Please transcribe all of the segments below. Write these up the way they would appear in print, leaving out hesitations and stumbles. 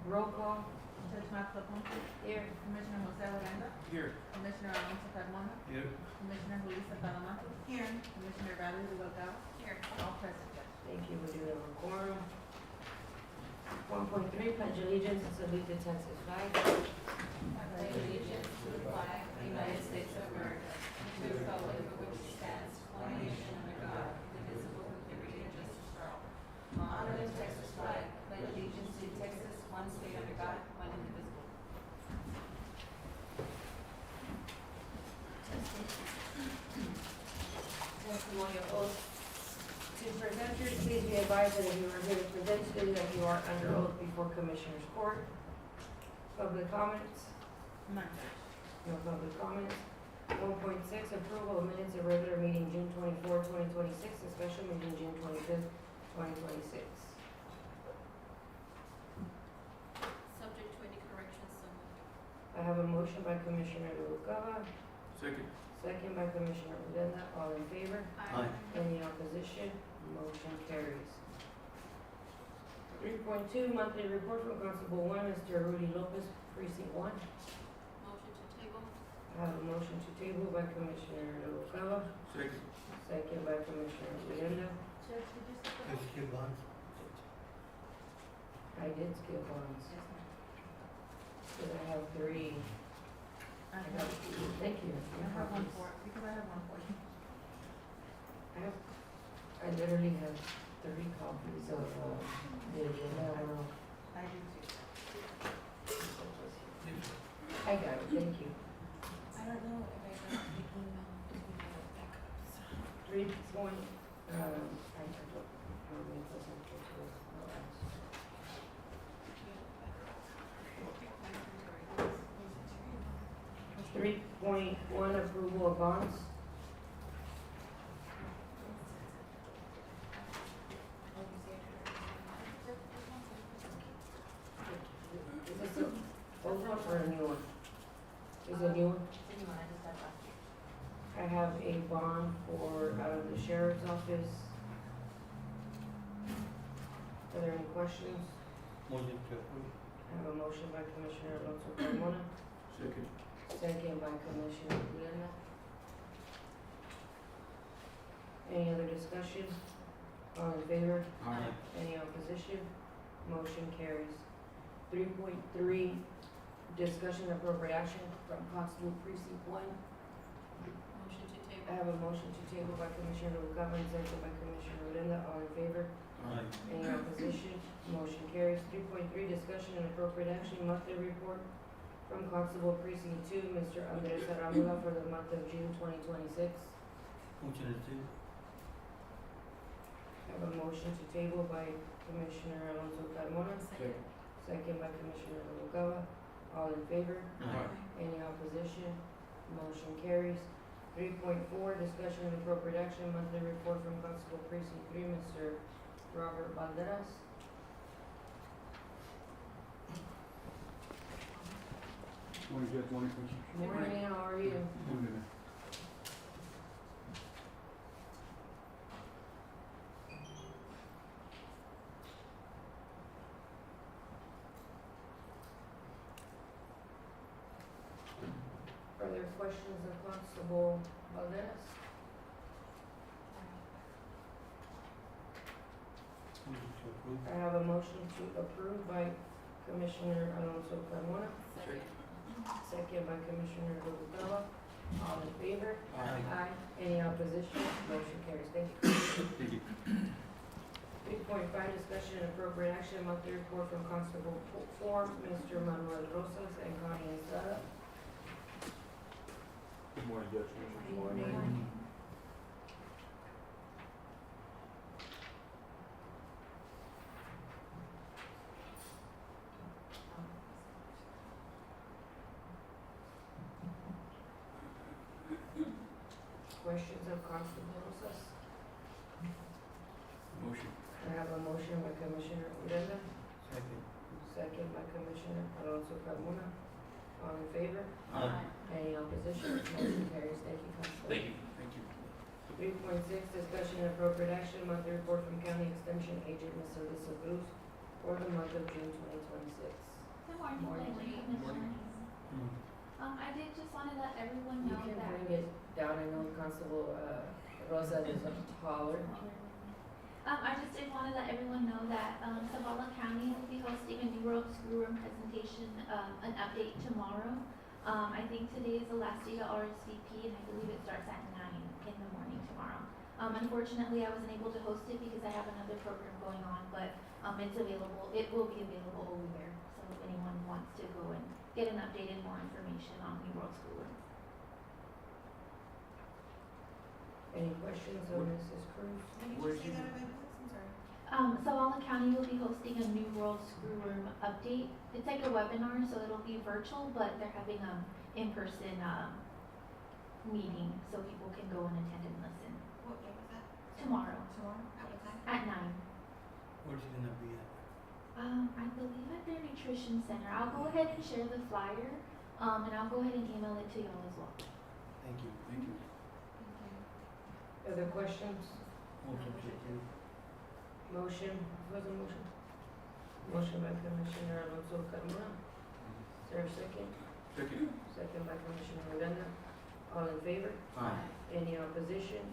Roll call. Judge Martha Ponce. Here. Commissioner Jose Uranda. Here. Commissioner Alonso Carmona. Here. Commissioner Julissa Talamantes. Here. Commissioner Valerie Rubalcaba. Here. All present, Judge. Thank you, we do have a quorum. 1.3, pledge allegiance and salute the Texas flag. I pledge allegiance to the flag of the United States of America, to the republic for which it stands, one nation under God, indivisible, with liberty and justice for all. Honor the Texas flag, pledge allegiance to Texas, one state under God, one indivisible. Testimonial oath. To presenters, please be advised that if you are here to present today, that you are under oath before Commissioners Court. Public comments? None, Judge. No public comments. 1.6, approval of minutes of regular meeting June 24, 2026, and special meeting June 25th, 2026. Subject to any corrections, so moved. I have a motion by Commissioner Rubalcaba, Second. second by Commissioner Uranda. All in favor? Aye. Any opposition? Motion carries. 3.2, monthly report from Constable 1, Mr. Rudy Lopez, Precinct 1. Motion to table. I have a motion to table by Commissioner Rubalcaba, Second. second by Commissioner Uranda. Judge, did you skip the? Skip bonds. I did skip bonds, Yes, ma'am. because I have three. I have, Thank you. I have one for, because I have one for you. I literally have 3 copies of the agenda. I do too. I got it, thank you. I don't know if I got the email, if we have backups. 3 point, I don't, it doesn't go to us. I'll ask. Yeah, 3.1, approval of bonds. Is this a old one or a new one? Is it a new one? I just got last year. I have a bond for, out of the sheriff's office. Are there any questions? Motion to approve. I have a motion by Commissioner Alonso Carmona, Second. second by Commissioner Uranda. Any other discussion? All in favor? Aye. Any opposition? Motion carries. 3.3, discussion of appropriate action from Constable Precinct 1. Motion to I table. have a motion to table by Commissioner Rubalcaba and second by Commissioner Uranda. All in favor? Aye. Any opposition? Motion carries. 3.3, discussion and appropriate action, monthly report from Constable Precinct 2, Mr. Andres Aramula for the month of June 2026. Motion to table. I have a motion to table by Commissioner Alonso Carmona, Second. second by Commissioner Rubalcaba. All in favor? Aye. Any opposition? Motion carries. 3.4, discussion and appropriate action, monthly report from Constable Precinct 3, Mr. Robert Valderas. Morning, Judge. Morning, Commissioner. Morning, how are you? Morning. Are there questions of Constable Valderas? Motion to approve. I have a motion to approve by Commissioner Alonso Carmona, Second. second by Commissioner Rubalcaba. All in favor? Aye. Any opposition? Motion carries. Thank you. Thank you. 3.5, discussion and appropriate action, monthly report from Constable 4, Mr. Manuel Rosas and Connie Estrada. Good morning, Judge. Good morning. Questions of Constable Rosas? Motion. I have a motion by Commissioner Uranda, Second. second by Commissioner Alonso Carmona. All in favor? Aye. Any opposition? Motion carries. Thank you, Constable. Thank you. Thank you. 3.6, discussion and appropriate action, monthly report from County Extension Agent Ms. Alyssa Cruz for the month of June 2026. Good morning, Morning. Commissioners. Hmm. I did just want to let everyone You know can that. bring it down, I know Constable, Rosa is taller. I just did want to let everyone know that, Zavala County will be hosting a New World Schoolroom presentation, an update tomorrow. I think today is the last day to RSVP, and I believe it starts at 9 in the morning tomorrow. Unfortunately, I wasn't able to host it because I have another program going on, but, it's available, it will be available over there. So if anyone wants to go and get an update and more information on New World Schoolroom. Any questions on Mrs. Cruz? Can you Where's just say your- that again, please? I'm sorry. Zavala County will be hosting a New World Schoolroom update. It's like a webinar, so it'll be virtual, but they're having in-person meeting, so people can go and attend and listen What day was that? tomorrow Tomorrow? At what time? at 9. Where's it gonna be at? I believe at their nutrition center. I'll go ahead and share the flyer, and I'll go ahead and email it to y'all as well. Thank you, thank you. Other questions? Motion to approve. Motion, what's the motion? Motion by Commissioner Alonso Carmona. Is there a second? Second. Second by Commissioner Odena. All in favor? Aye. Any opposition?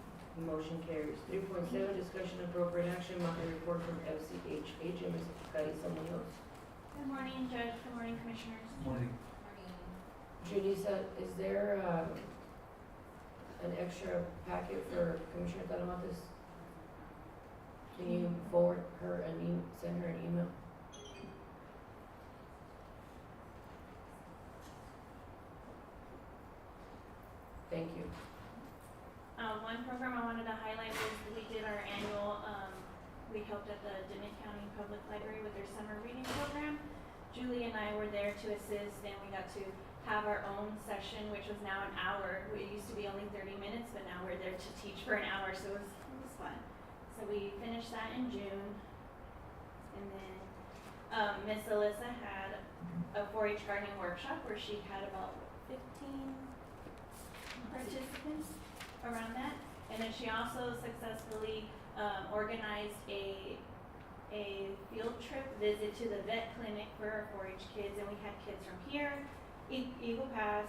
Motion carries. 3.7, discussion and appropriate action, monthly report from FCHH and Ms. Carissa Munoz. Good morning, Judge. Good morning, Commissioners. Morning. Julissa, is there, an extra packet for Commissioner Talamantes? Can you forward her send her an email? Thank you. One program I wanted to highlight was we did our annual, we helped at the Dimmit County Public Library with their summer reading program. Julie and I were there to assist, and we got to have our own session, which was now an hour. It used to be only 30 minutes, but now we're there to teach for an hour, so it was fun. So we finished that in June. And then Miss Alyssa had a 4-H gardening workshop where she had about 15 participants around that. And then she also successfully organized a field trip visit to the vet clinic for our 4-H kids, and we had kids from here, Eagle Pass,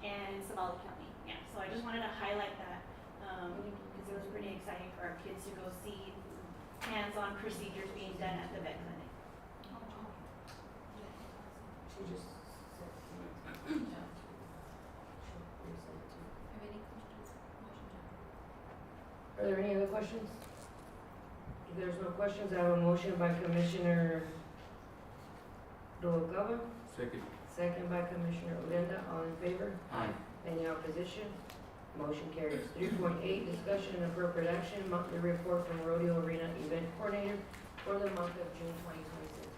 and Zavala County. Yeah, so I just wanted to highlight that because it was pretty exciting for our kids to go see hands-on procedures being done at the vet clinic. She just sent it. Are there any other questions? If there's no questions, I have a motion by Commissioner Rubalcaba, Second. second by Commissioner Odena. All in favor? Aye. Any opposition? Motion carries. 3.8, discussion and appropriate action, monthly report from Rodeo Arena Event Coordinator for the month of June 2026.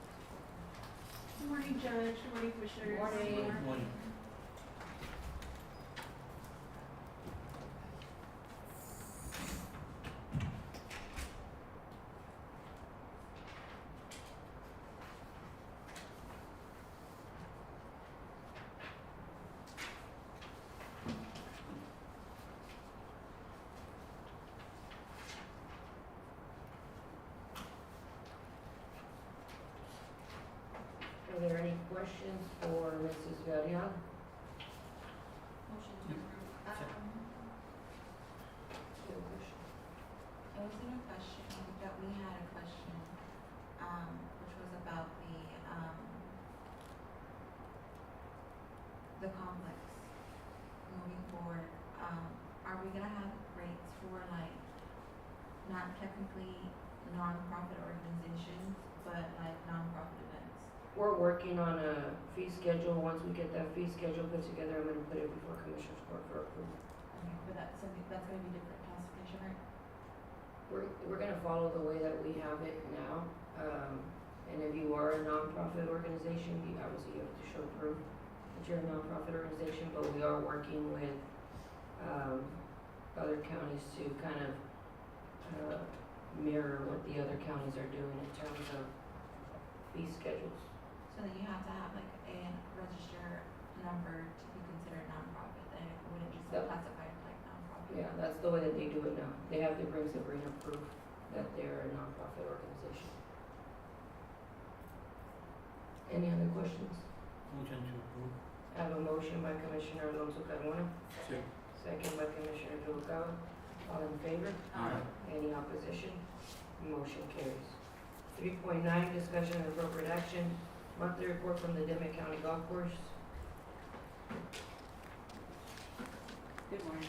Good morning, Judge. Good morning, Commissioners. Morning. Morning. Are there any questions for Mrs. Villarreal? Motion to approve. You have a question? It wasn't a question, that we had a question, which was about the complex moving forward. Are we gonna have rates for like, not technically non-profit organizations, but like non-profit events? We're working on a fee schedule. Once we get that fee schedule put together, I'm gonna put it before Commissioner's Court for approval. Okay, but that's something, that's gonna be different classification, right? We're gonna follow the way that we have it now. And if you are a nonprofit organization, obviously you have to show proof that you're a nonprofit organization, but we are working with, other counties to kind of, mirror what the other counties are doing in terms of fee schedules. So then you have to have like a register number to be considered nonprofit, then it wouldn't just be Yep. classified like nonprofit. Yeah, that's the way that they do it now. They have to bring Sabrina proof that they're a nonprofit organization. Any other questions? Motion to approve. I have a motion by Commissioner Alonso Carmona, Second. second by Commissioner Noguera. All in favor? Aye. Any opposition? Motion carries. 3.9, discussion and appropriate action, monthly report from the Dimmit County Golf Course. Good morning.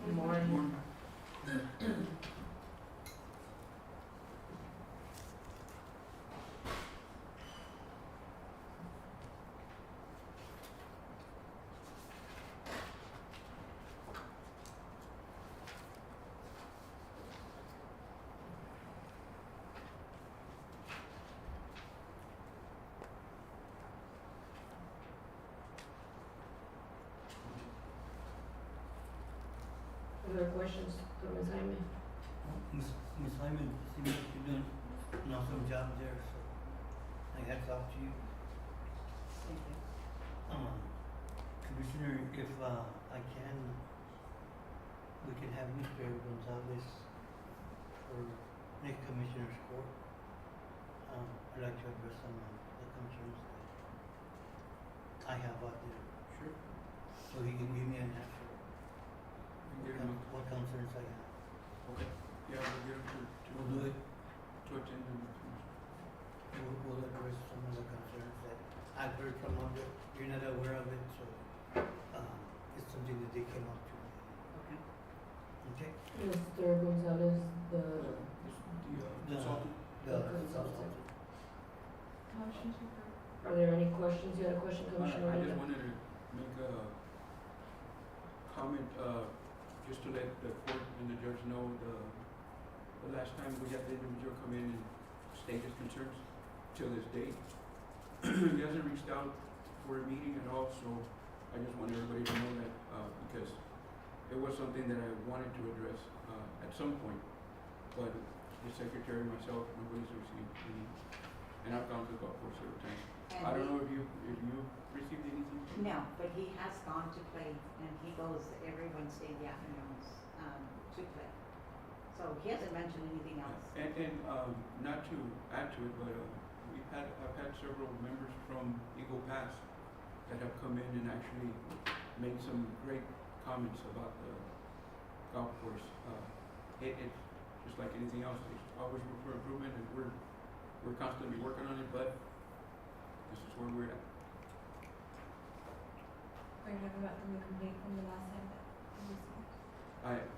Good morning. Other questions from Ms. Jaime? Ms. Hyman, seems like you're doing an awesome job there, so I hats off to you. Thank you. Commissioner, if I can, we can have Mr. Gonzalez for next Commissioner's Court. I'd like to address some of the concerns that I have out there. Sure. So he can give me an answer. We can get him, What concerns I have. okay, yeah, we'll get him We'll do it. to attend the meeting. We'll address some of the concerns that I've heard from them. You're not aware of it, so it's something that they came up to. Okay. Okay? Mr. Gonzalez, the Consultant, The consultant. Motion to approve. Are there any questions? You had a question, Commissioner I just Odena? wanted to make a comment, just to let the court and the judge know, the last time we had the individual come in and state his concerns, till this date, he hasn't reached out for a meeting at all, so I just want everybody to know that, because it was something that I wanted to address, at some point, but the secretary, myself, nobody's received any, and I've gone to the golf course several times. I don't know if you received anything? No, but he has gone to play, and he goes every Wednesday in the afternoons, to play. So he hasn't mentioned anything else. And not to add to it, but I've had several members from Eagle Pass that have come in and actually made some great comments about the golf course. It's just like anything else, there's always room for improvement, and we're constantly working on it, but this is where we're at. Are you talking about from the complaint from the last time that we received?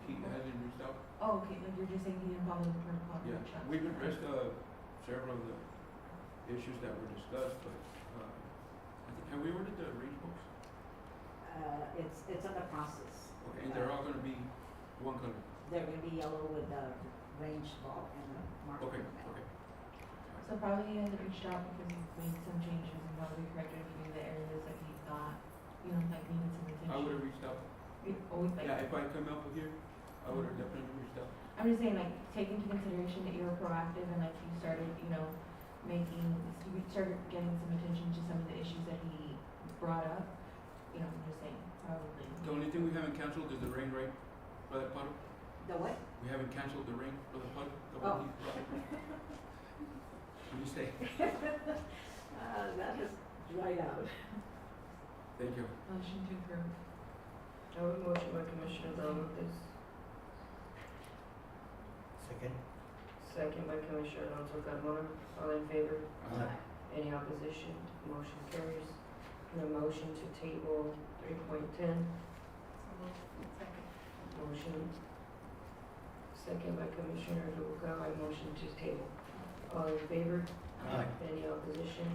He hasn't reached out. Oh, okay, like you're just saying he didn't follow the protocol to Yeah, reach out. we've addressed several of the issues that were discussed, but I think, have we ordered the range books? It's in the process. Okay, and they're all gonna be one color? They're gonna be yellow with the range ball and the marker. Okay, in the middle. okay. So probably he hasn't reached out because he's made some changes and probably corrected a few of the areas that he thought, you know, like needed some attention. I would have reached out. We always like. Yeah, if I come up here, I would have definitely reached out. I'm just saying, like, take into consideration that you were proactive and like you started, you know, you started getting some attention to some of the issues that he brought up. You know, I'm just saying, probably. The only thing we haven't canceled is the rain, right, for that puddle? The what? We haven't canceled the rain for the puddle, the Oh. one he brought. What do you say? That has dried out. Thank you. Motion to approve. I have a motion by Commissioner Alonso, Second? second by Commissioner Alonso Carmona. All in favor? Aye. Any opposition? Motion carries. And a motion to table 3.10. Second. Motion, second by Commissioner Noguera. Motion to table. All in favor? Aye. Any opposition?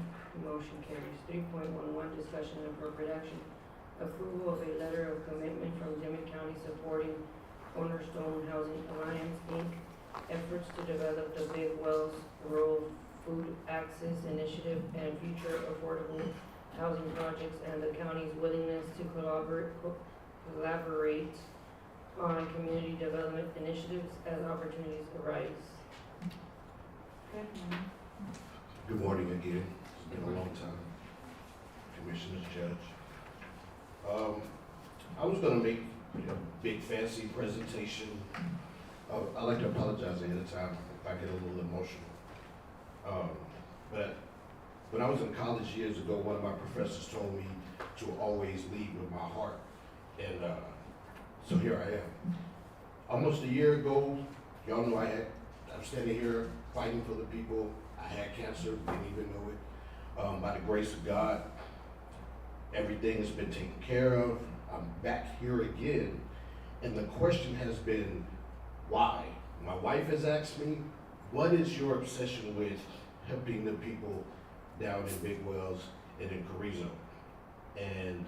Motion carries. 3.11, discussion and appropriate action. Approval of a letter of commitment from Dimmit County supporting Cornerstone Housing Alliance, Inc. efforts to develop the Big Wells Rural Food Access Initiative and future affordable housing projects, and the county's willingness to collaborate on community development initiatives as opportunities arise. Good morning. Good morning again. It's been a long time. Commissioners, Judge. I was gonna make a big fancy presentation. I'd like to apologize ahead of time if I get a little emotional. But When I was in college years ago, one of my professors told me to always lead with my heart. And so here I am. Almost a year ago, y'all know I'm standing here fighting for the people. I had cancer, didn't even know it. By the grace of God, everything has been taken care of. I'm back here again. And the question has been, why? My wife has asked me, what is your obsession with helping the people down in Big Wells and in Carrizo? And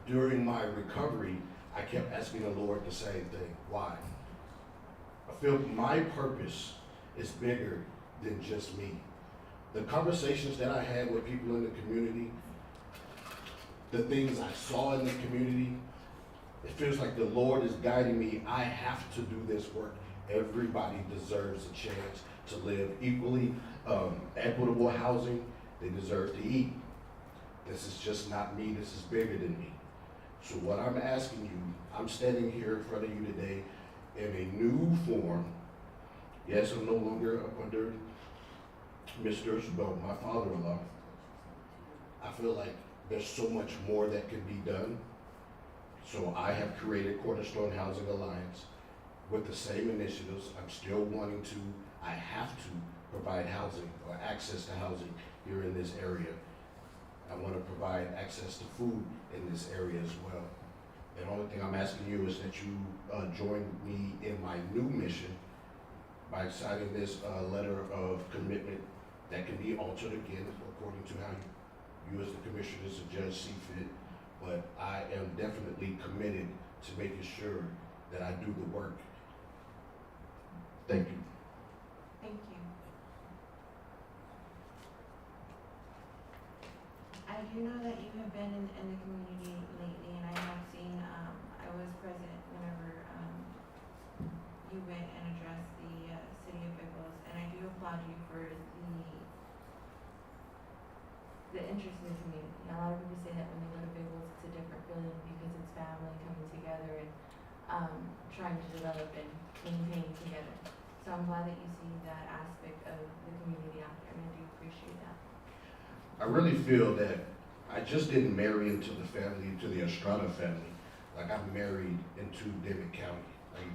during my recovery, I kept asking the Lord the same thing, why? I feel my purpose is bigger than just me. The conversations that I had with people in the community, the things I saw in the community, it feels like the Lord is guiding me. I have to do this work. Everybody deserves a chance to live equally, equitable housing. They deserve to eat. This is just not me. This is bigger than me. So what I'm asking you, I'm standing here in front of you today in a new form. Yes, I'm no longer up under Mr. Well, my father-in-law. I feel like there's so much more that can be done. So I have created Cornerstone Housing Alliance with the same initiatives. I'm still wanting to, I have to provide housing or access to housing here in this area. I want to provide access to food in this area as well. And the only thing I'm asking you is that you join me in my new mission by signing this letter of commitment that can be altered again according to how you as the commissioners and judge see fit. But I am definitely committed to making sure that I do the work. Thank you. Thank you. I do know that you have been in the community lately, and I have seen, I was present whenever, you went and addressed the, city of Big Wells, and I do applaud you for the interest in the community. A lot of people say that when they go to Big Wells, it's a different feeling because it's family coming together and, trying to develop and maintain together. So I'm glad that you see that aspect of the community out there, and I do appreciate that. I really feel that I just didn't marry into the family, into the Estrada family. Like I'm married into Dimmit County. Like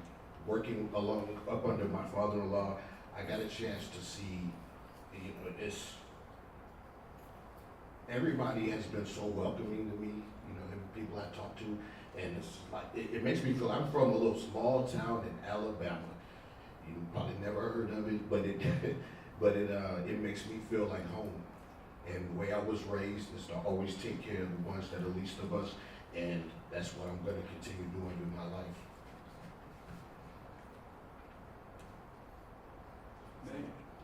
working up under my father-in-law, I got a chance to see, it's, everybody has been so welcoming to me, the people I talk to, and it's like, it makes me feel, I'm from a little small town in Alabama. You probably never heard of it, but it makes me feel like home. And the way I was raised is to always take care of the ones that are least of us, and that's what I'm gonna continue doing with my life.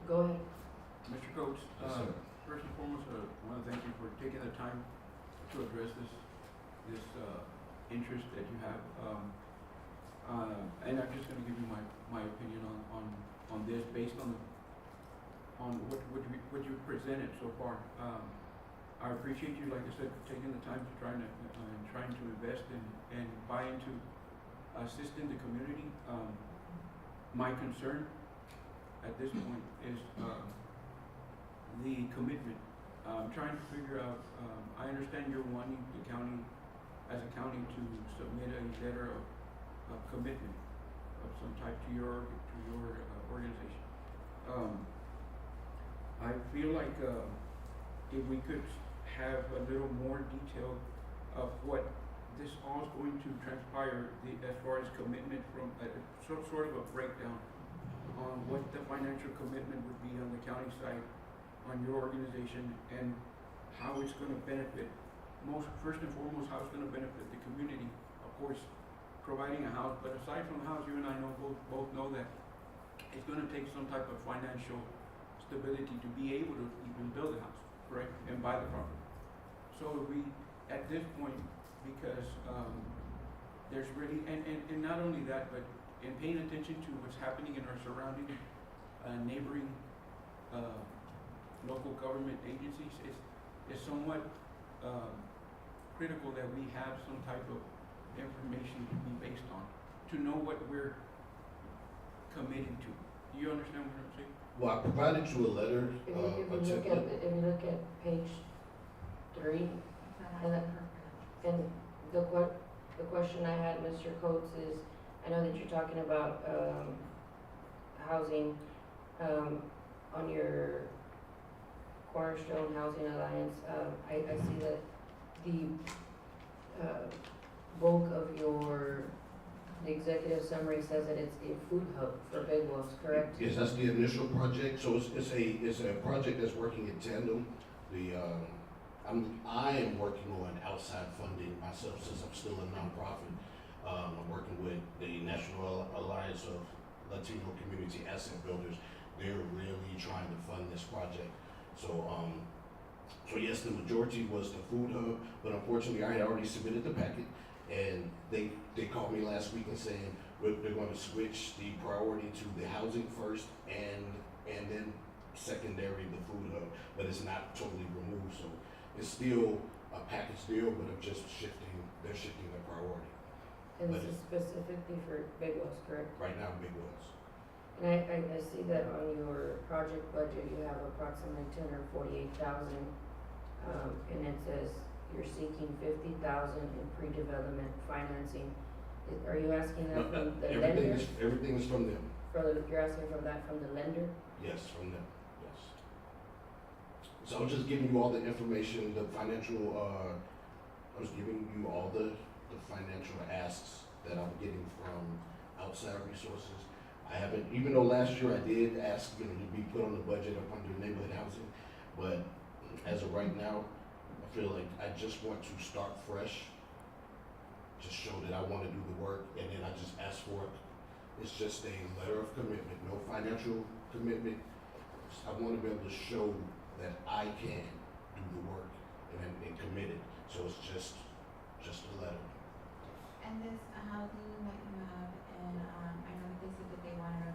Go ahead. Mr. Coates, Yes, sir. first and foremost, I want to thank you for taking the time to address this interest that you have. And I'm just going to give you my opinion on this based on what you presented so far. I appreciate you, like I said, taking the time to trying to invest and buy into assisting the community. My concern at this point is the commitment. I'm trying to figure out, I understand you're wanting the county, as a county, to submit a letter of commitment of some type to your organization. I feel like if we could have a little more detail of what this all is going to transpire, as far as commitment from sort of a breakdown on what the financial commitment would be on the county side, on your organization, and how it's going to benefit, first and foremost, how it's going to benefit the community. Of course, providing a house, but aside from the house, you and I both know that it's going to take some type of financial stability to be able to even build a house, correct, and buy the property. So we, at this point, because there's really, and not only that, but in paying attention to what's happening in our surrounding neighboring local government agencies, it's somewhat critical that we have some type of information to be based on, to know what we're committing to. Do you understand what I'm saying? Well, I provided you a letter, If a you look at page 3, And and the question I had, Mr. Coates, is, I know that you're talking about, housing, on your Cornerstone Housing Alliance, I see that the, bulk of the executive summary says that it's a food hub for Big Wolves, correct? Yes, that's the initial project, so it's a project that's working in tandem. I am working on outside funding myself since I'm still a nonprofit. I'm working with the National Alliance of Latino Community Asset Builders. They're really trying to fund this project. So yes, the majority was the food hub, but unfortunately I had already submitted the packet, and they called me last week and saying they're going to switch the priority to the housing first and then secondary the food hub, but it's not totally removed. So it's still a package deal, but they're shifting the priority. And But this is specifically for Big Wolves, correct? Right now, Big Wells. And I see that on your project budget, you have approximately 248,000, and it says you're seeking 50,000 in pre-development financing. Are you asking that from the lender? Everything is from them. You're asking from the lender? Yes, from them, yes. So I'm just giving you all the information, the financial, I was giving you all the financial asks that I'm getting from outside resources. I haven't, even though last year I did ask, to be put on the budget up under neighborhood housing, but as of right now, I feel like I just want to start fresh, just show that I want to do the work, and then I just ask for it. It's just a letter of commitment, no financial commitment. I want to be able to show that I can do the work and commit it. So it's just a letter. And this housing that you have, and I know that they said that they want to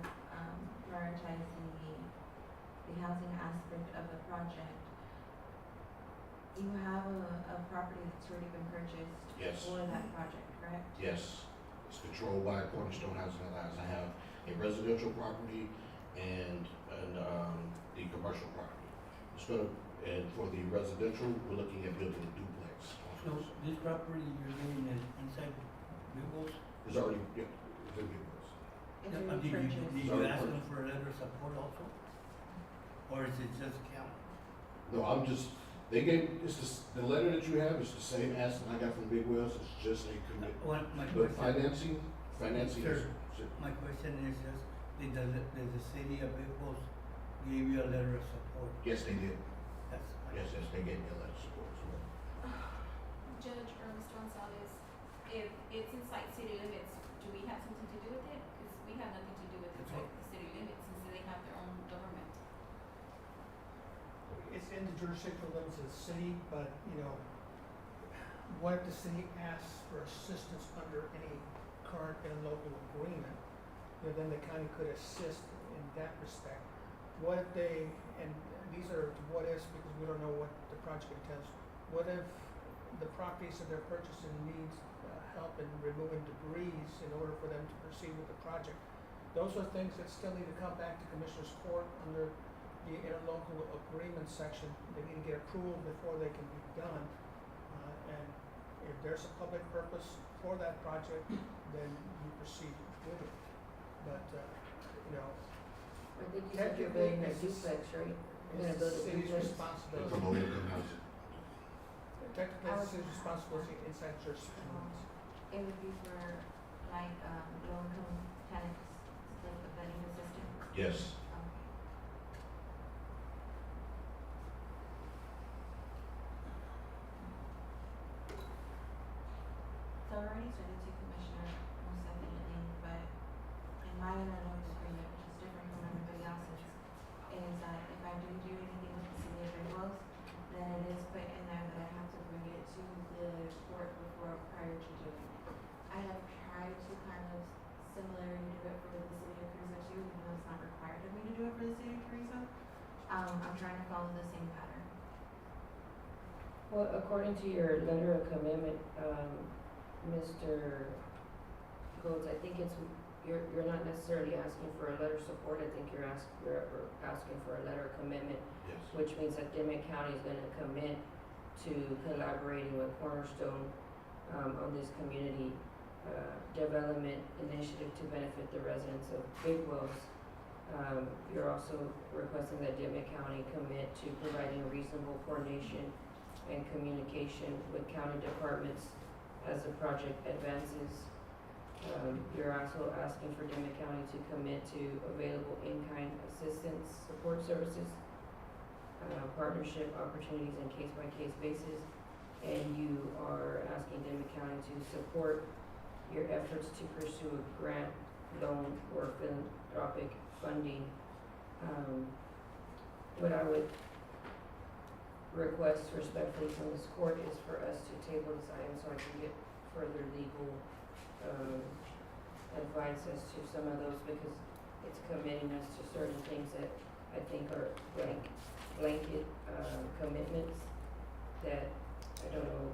prioritize the housing aspect of the project. You have a property that's already been purchased Yes. for that project, correct? Yes, it's controlled by Cornerstone Housing Alliance. I have a residential property and the commercial property. And for the residential, we're looking at building a duplex. So this property you're doing is inside Big Wolves? It's already, yeah, it's in Big Wells. It's Yeah, already purchased. Did you ask them for a letter of support also? Or is it just county? No, the letter that you have is the same ask that I got from Big Wells. It's just a commitment. My But question, financing is, my question is just, did the city of Big Wolves give you a letter of support? yes, they did. That's my Yes, they gave me a letter of support as well. Judge or Mr. Gonzalez, if it's inside city limits, do we have something to do with it? Because we have nothing to do with inside the city limits since they have their own government. It's in the jurisdictional limits of the city, but, what if the city asks for assistance under any current interlocal agreement? Then the county could assist in that respect. What if and these are what ifs because we don't know what the project entails. What if the properties that they're purchasing needs help in removing debris in order for them to proceed with the project? Those are things that still need to come back to Commissioner's Court under the interlocal agreement section. They need to get approval before they can be done. And if there's a public purpose for that project, then you proceed with it. But, I think you said you're building a duplex, right? You're gonna it's build the a city's duplex? responsibility. For low-income housing. Technically, it's the city's responsibility inside jurisdiction limits. It would be for like low income tenants, like the vetting assistant. Yes. Okay. So I already said it to Commissioner, most definitely, but in my interlocal agreement, which is different from everybody else's, is that if I do anything with the city of Big Wells, then it is put in there that I have to bring it to the court prior to doing it. I have tried to kind of similarly do it for the city of Carrizo too, even though it's not required of me to do it for the city of Carrizo. I'm trying to follow the same pattern. Well, according to your letter of commitment, Mr. Coates, I think you're not necessarily asking for a letter of support, I think you're asking for a letter of commitment, Yes. which means that Dimmit County is gonna commit to collaborating with Cornerstone, on this community, development initiative to benefit the residents of Big Wells. You're also requesting that Dimmit County commit to providing reasonable coordination and communication with county departments as the project advances. You're also asking for Dimmit County to commit to available in-kind assistance, support services, partnership opportunities on case-by-case basis. And you are asking Dimmit County to support your efforts to pursue a grant, loan, or philanthropic funding. What I would request respectfully from this court is for us to table this item so I can get further legal, advice as to some of those, because it's committing us to certain things that I think are blanket, commitments that I don't know,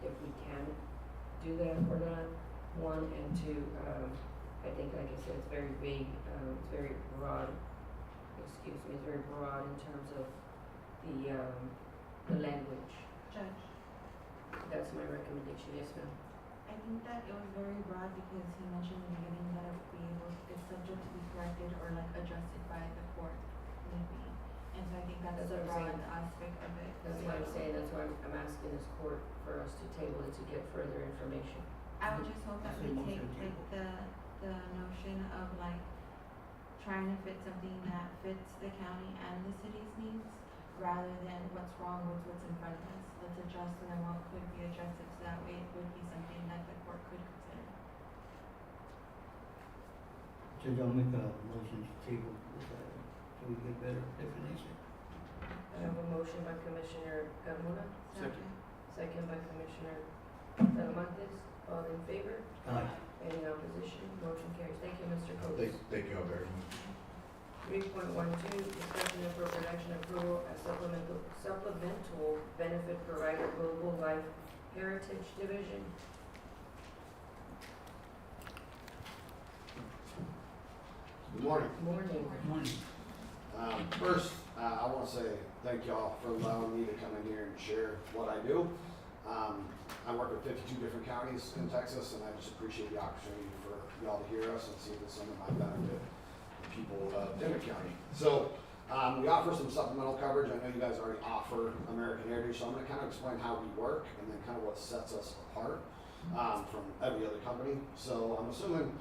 if we can do that or not, one, and two, I think, like I said, it's very vague, it's very broad, it's very broad in terms of the language. Judge, That's my recommendation, yes ma'am. I think that it was very broad because he mentioned in the beginning that it would be able, it's subject to be corrected or like adjusted by the court, maybe. And so I think that's That's the what I'm broad saying. aspect of it. That's why I'm saying, that's why I'm asking this court for us to table it to get further information. I would just hope that Say we motion take table. the notion of like trying to fit something that fits the county and the city's needs rather than what's wrong with what's in front of us. Let's adjust and then what could be adjusted so that way it would be something that the court could consider. Judge, I'll make a motion to table this item, so we get better definition. I have a motion by Commissioner Carmona, Second. second by Commissioner Talamantes. All in favor? Aye. Any opposition? Motion carries. Thank you, Mr. Coates. Thank you all very much. 3.12, discussion and appropriate action approval as supplemental benefit provider Global Life Heritage Division. Good morning. Morning. Morning. First, I want to say thank y'all for allowing me to come in here and share what I do. I work with 52 different counties in Texas, and I just appreciate the opportunity for y'all to hear us and see if it's something that might benefit the people of Dimmit County. So, we offer some supplemental coverage. I know you guys already offer American Heritage, so I'm going to kind of explain how we work and then kind of what sets us apart from every other company. So, I'm assuming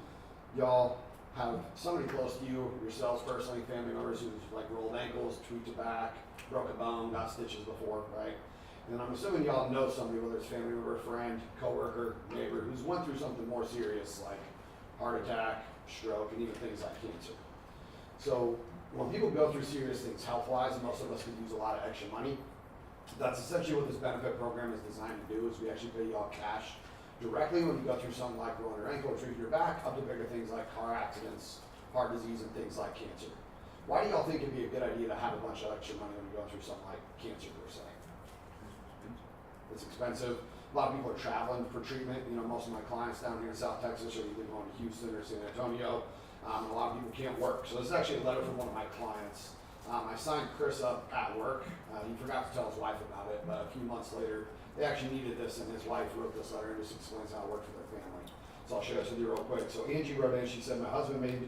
y'all have somebody close to you, yourselves personally, family members who've like rolled ankles, tweaked a back, broke a bone, got stitches before, right? And I'm assuming y'all know somebody, whether it's family member, friend, coworker, neighbor, who's went through something more serious like heart attack, stroke, and even things like cancer. So when people go through serious things health-wise, and most of us could use a lot of extra money, that's essentially what this benefit program is designed to do, is we actually pay y'all cash directly when you go through something like rolling your ankle or tweaking your back, up to bigger things like car accidents, heart disease, and things like cancer. Why do y'all think it'd be a good idea to have a bunch of extra money when you go through something like cancer per se? It's expensive. A lot of people are traveling for treatment. You know, most of my clients down here in South Texas are either going to Houston or San Antonio. And a lot of people can't work. So this is actually a letter from one of my clients. I signed Chris up at work. He forgot to tell his wife about it, but a few months later, they actually needed this, and his wife wrote this letter and just explains how it worked for their family. So I'll share this with you real quick. So Angie wrote in, she said, my husband made the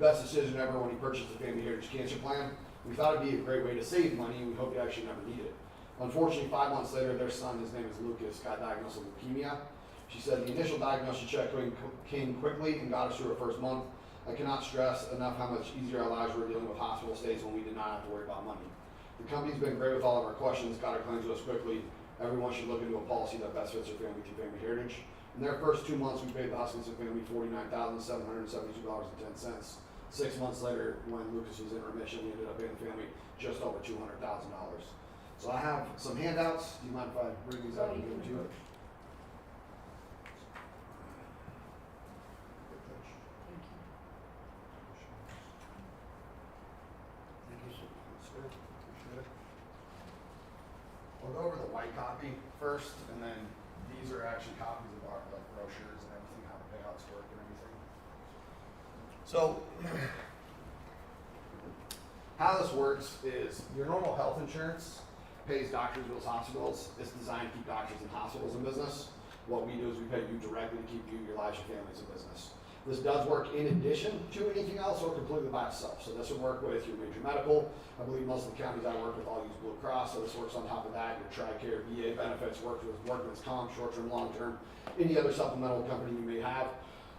best decision ever when he purchased the Family Heritage Cancer Plan. We thought it'd be a great way to save money, and we hoped he actually never need it. Unfortunately, 5 months later, their son, his name is Lucas, got diagnosed with leukemia. She said the initial diagnosis check came quickly and got us through our first month. I cannot stress enough how much easier our lives were dealing with hospital stays when we did not have to worry about money. The company's been great with all of our questions, got our claims to us quickly. Everyone should look into a policy that best fits their family through Family Heritage. In their first 2 months, we paid the Huskinson family $49,772.10. 6 months later, when Lucas was in remission, we ended up paying the family just over $200,000. So I have some handouts. Do you mind if I bring these out and give them to you? Thank you, sir. Sure, appreciate it. We'll go over the white copy first, and then these are actually copies of our like brochures and everything, how the payouts work and everything. So, how this works is your normal health insurance pays doctors, bills, hospitals. It's designed to keep doctors and hospitals in business. What we do is we pay you directly to keep you, your lives, your families in business. This does work in addition to anything else or completely by itself. So this would work with your major medical. I believe most of the counties I work with all use Blue Cross, so this works on top of that. Your TRICARE, VA benefits, works with workman's comp, short-term, long-term, any other supplemental company you may have.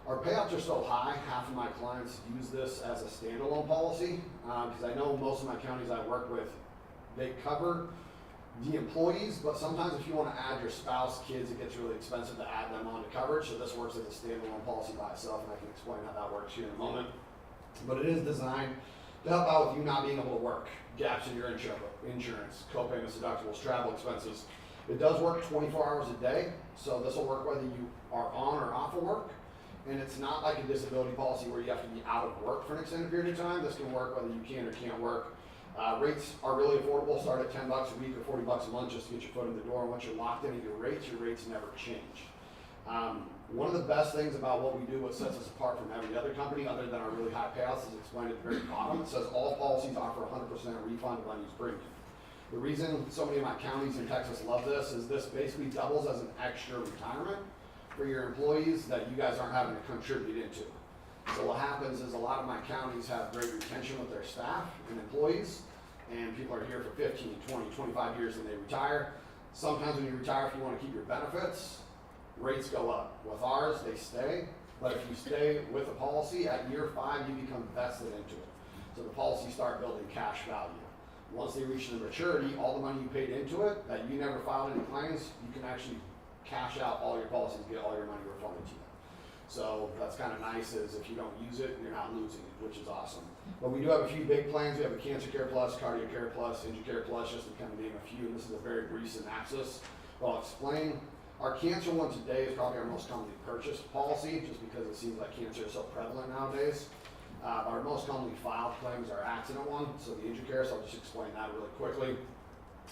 Our payouts are so high, half of my clients use this as a standalone policy, because I know most of my counties I work with, they cover the employees, but sometimes if you want to add your spouse, kids, it gets really expensive to add them onto coverage, so this works as a standalone policy by itself, and I can explain how that works here in a moment. But it is designed to help out with you not being able to work, gaps in your insurance, co-payments, deductibles, travel expenses. It does work 24 hours a day, so this will work whether you are on or off of work. And it's not like a disability policy where you have to be out of work for an extended period of time. This can work whether you can or can't work. Rates are really affordable, start at $10 a week or $40 a month just to get your foot in the door. Once you're locked into your rates never change. One of the best things about what we do, what sets us apart from every other company other than our really high payouts, is explained at the very bottom. It says all policies offer 100% refund of unused premium. The reason so many of my counties in Texas love this is this basically doubles as an extra retirement for your employees that you guys aren't having to contribute into. So what happens is a lot of my counties have great retention with their staff and employees, and people are here for 15, 20, 25 years and they retire. Sometimes when you retire, if you want to keep your benefits, rates go up. With ours, they stay, but if you stay with a policy, at year 5, you become vested into it. So the policies start building cash value. Once they reach the maturity, all the money you paid into it, that you never filed any claims, you can actually cash out all your policies, get all your money refunded to you. So that's kind of nice, is if you don't use it, you're not losing it, which is awesome. But we do have a few big plans. We have a Cancer Care Plus, Cardio Care Plus, Injury Care Plus, just to kind of name a few. And this is a very brief synopsis. But I'll explain. Our cancer one today is probably our most commonly purchased policy, just because it seems like cancer is so prevalent nowadays. Our most commonly filed claims are accident one, so the injury care, so I'll just explain that really quickly.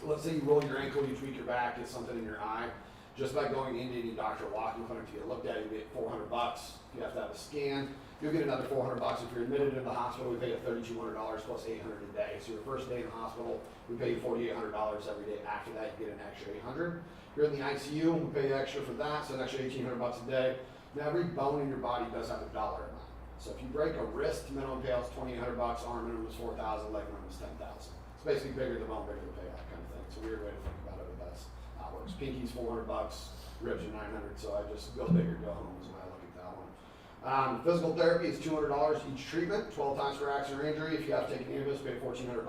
Let's say you roll your ankle, you tweak your back, get something in your eye. Just by going into any doctor or walking clinic to get looked at, you get $400. If you have to have a scan, you'll get another $400. If you're admitted into the hospital, we pay you $3,200 plus $800 a day. So your first day in the hospital, we pay you $4,800 every day. After that, you get an extra $800. If you're in the ICU, we pay you extra for that, so an extra $1,800 a day. Now every bone in your body does have a dollar amount. So if you break a wrist, minimum payout is $2,800, arm minimum is $4,000, leg minimum is $10,000. It's basically bigger the bone, bigger the payout kind of thing. It's a weird way to think about it, but that's how it works. Pinky's $400, ribs are $900, so I just go big or go home is the way I look at that one. Physical therapy is $200 each treatment, 12 times per accident or injury. If you have to take an ambulance, pay $1,400.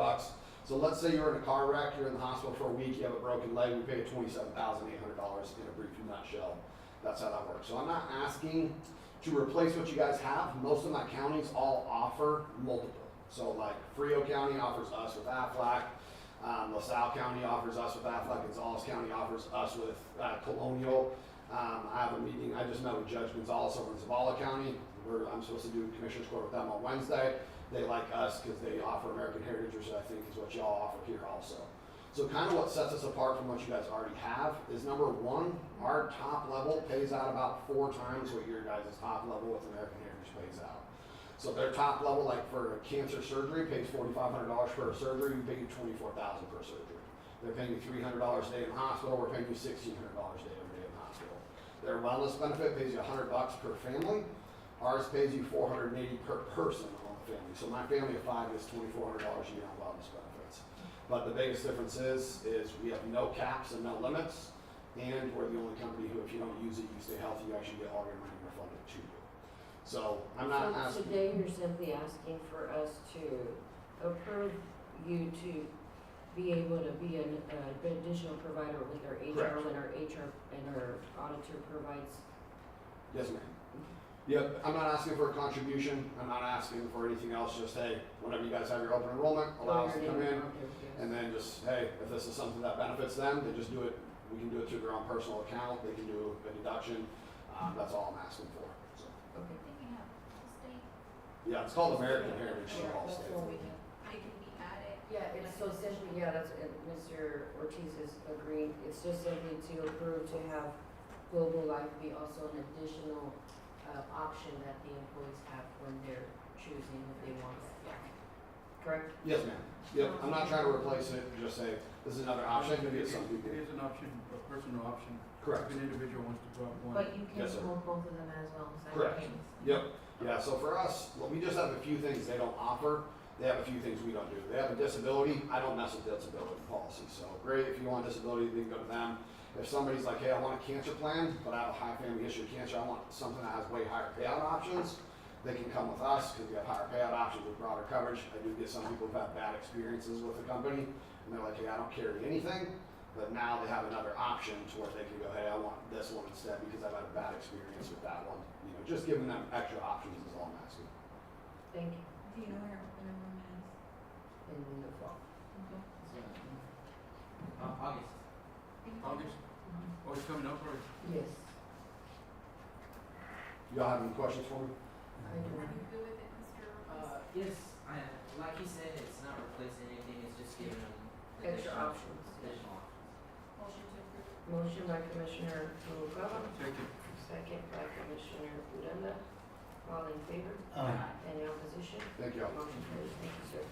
So let's say you're in a car wreck, you're in the hospital for a week, you have a broken leg, we pay you $27,800 in a brief nutshell. That's how that works. So I'm not asking to replace what you guys have. Most of my counties all offer multiple. So like Frio County offers us with Aflac. LaSalle County offers us with Aflac. Gonzales County offers us with Colonial. I have a meeting, I just met with Judge Gonzales over in Zavala County, where I'm supposed to do Commissioner's Court with them on Wednesday. They like us because they offer American Heritage, which I think is what y'all offer here also. So kind of what sets us apart from what you guys already have is, number one, our top level pays out about 4 times what your guys' top level with American Heritage pays out. So their top level, like for a cancer surgery, pays $4,500 for a surgery. We pay you $24,000 per surgery. They're paying you $300 a day in the hospital. We're paying you $1,600 a day every day in the hospital. Their wellness benefit pays you $100 per family. Ours pays you $480 per person on the family. So my family of 5 gets $2,400 a year on wellness benefits. But the biggest difference is we have no caps and no limits, and we're the only company who, if you don't use it, you stay healthy, you actually get all your money refunded to you. So I'm not So asking. today you're simply asking for us to approve you to be able to be an additional provider with our HR, Correct. when our HR and our auditor provides. Yes, ma'am. Yep, I'm not asking for a contribution. I'm not asking for anything else. Just, hey, whenever you guys have your open enrollment, allow us to come in. And then just, hey, if this is something that benefits them, they just do it. We can do it through their own personal account. They can do a deduction. That's all I'm asking for. So. Okay. Thinking of state, Yeah, it's called American Heritage Yeah, All that's State. what we do. it can be added. Yeah, it's so simply, yeah, that's, Mr. Ortiz is agreeing, it's just simply to approve to have Global Life be also an additional option that the employees have when they're choosing if they want it. Correct? Yes, ma'am. Yep, I'm not trying to replace it, just say, this is another option, maybe it's something It people. is an option, a personal option. Correct. If an individual wants to drop one. But you can Yes, sir. smoke both of them as well Correct. simultaneously. Yep, yeah, so for us, well, we just have a few things they don't offer, they have a few things we don't do. They have a disability, I don't mess with disability policy, so great, if you want disability, they can go to them. If somebody's like, hey, I want a cancer plan, but I have a high family history of cancer, I want something that has way higher payout options, they can come with us, because we have higher payout options with broader coverage. I do get some people who've had bad experiences with the company, and they're like, hey, I don't carry anything, but now they have another option to where they can go, hey, I want this one instead, because I've had a bad experience with that one. You know, just giving them extra options is all I'm asking. Thank you. Do you know where open enrollment is? In the fall. Okay. August. August? Oh, it's coming up, or? Yes, Y'all have any questions for me? I do. Are you good with it, Mr. Ortiz? Yes, like he said, it's not replacing anything, it's just giving them Extra additional- options. Additional options. Motion to approve. Motion by Commissioner Noguera, Second. second by Commissioner Uranda. All in favor? Any opposition? Thank you all. Motion carries. Thank you, sir.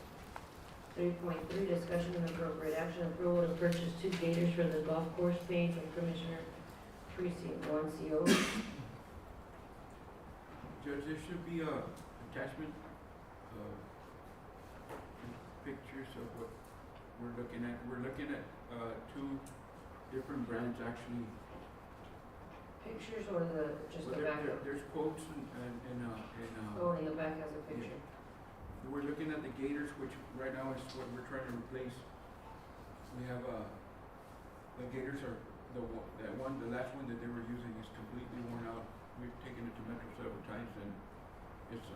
3.3, discussion and appropriate action, approval to purchase 2 gators for the golf course paid from Commissioner Precinct 1 CO. Judge, there should be a attachment, pictures of what we're looking at. We're looking at, 2 different brands actually. Pictures or just the Well, backup? there's quotes and, Oh, in the back has a picture. we're looking at the gators, which right now is what we're trying to replace. We have, the gators are, the last one that they were using is completely worn out. We've taken it to Metro several times and it's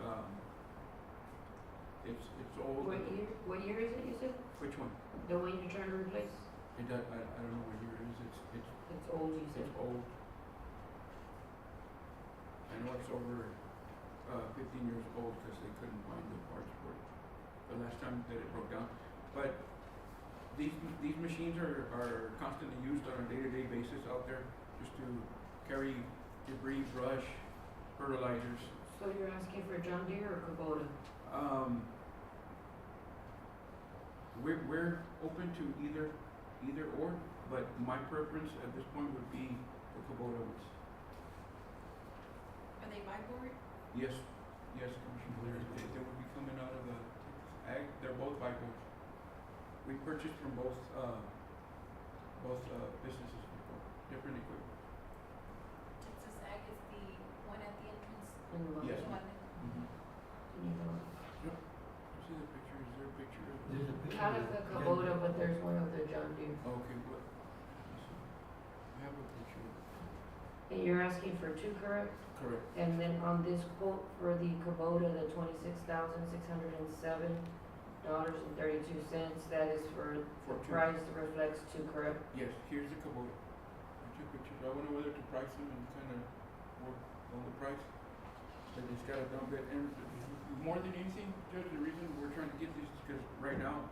old. What year is it, you said? Which one? The one you're trying to replace? I don't know what year it is. It's old, you said. It's old. I know it's over, 15 years old because they couldn't find the parts for it the last time that it broke down. But these machines are constantly used on a day-to-day basis out there just to carry debris, brush, fertilizers. So you're asking for John Deere or Kubota? We're open to either or, but my preference at this point would be the Kubota ones. Are they buy board? Yes, Commissioner, they would be coming out of ag, they're both Bibles. We purchased from both businesses before, different equipment. Texas Ag is the one at the entrance, In the Yes. the one Can you go? See the picture, is there a picture of There's a picture. Out of the Kubota, but there's one of the John Deere. Okay, what? I have a picture. And you're asking for 2, correct? Correct. And then on this quote for the Kubota, the $26,607.32, that is for For the two. price reflects 2, correct? Yes, here's the Kubota. I took pictures. I wonder whether to price them and kind of work on the price. But it's got a dump bed. And more than anything, Judge, the reason we're trying to get these is because right now,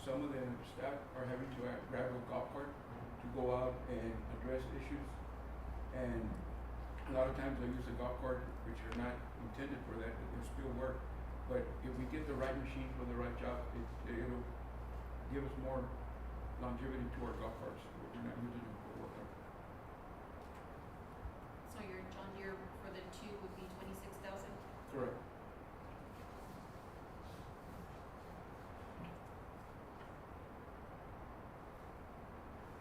some of the staff are having to grab a golf cart to go out and address issues. And a lot of times they use the golf cart, which are not intended for that, but they'll still work. But if we get the right machine for the right job, it'll give us more longevity to our golf carts. We're not using them for work. So your John Deere for the 2 would be 26,000? Correct.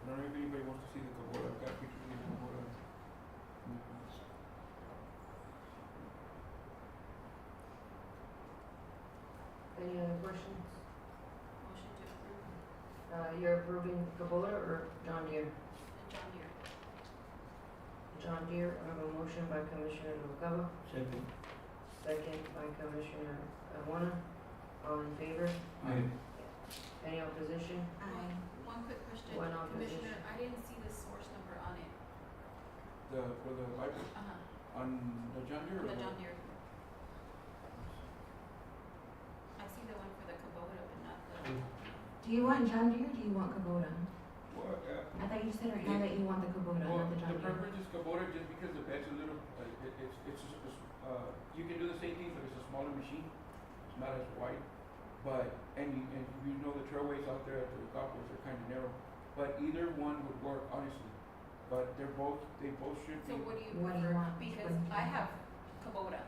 I don't know if anybody wants to see the Kubota. I've got pictures of the Kubota. Any other questions? Motion to approve You're approving Kubota or John Deere? the John Deere. John Deere, I have a motion by Commissioner Noguera, Second. second by Commissioner Almona. All in favor? Aye. Any opposition? Aye. One quick question, One opposition. Commissioner, I didn't see the source number on it. For the Viper, on the John Deere? On the or John what? Deere. I see the one for the Kubota, but not the, Do you want John Deere or do you want Kubota? Well, I thought you said right now that you want the Kubota, Well, not the John the Deere. preference is Kubota just because the bed's a little, you can do the same thing, but it's a smaller machine. It's not as wide, but, and you know the trailways out there at the golf course are kind of narrow. But either one would work, honestly. But they both should be. So what do you What do you prefer? want? Because I have Kubota.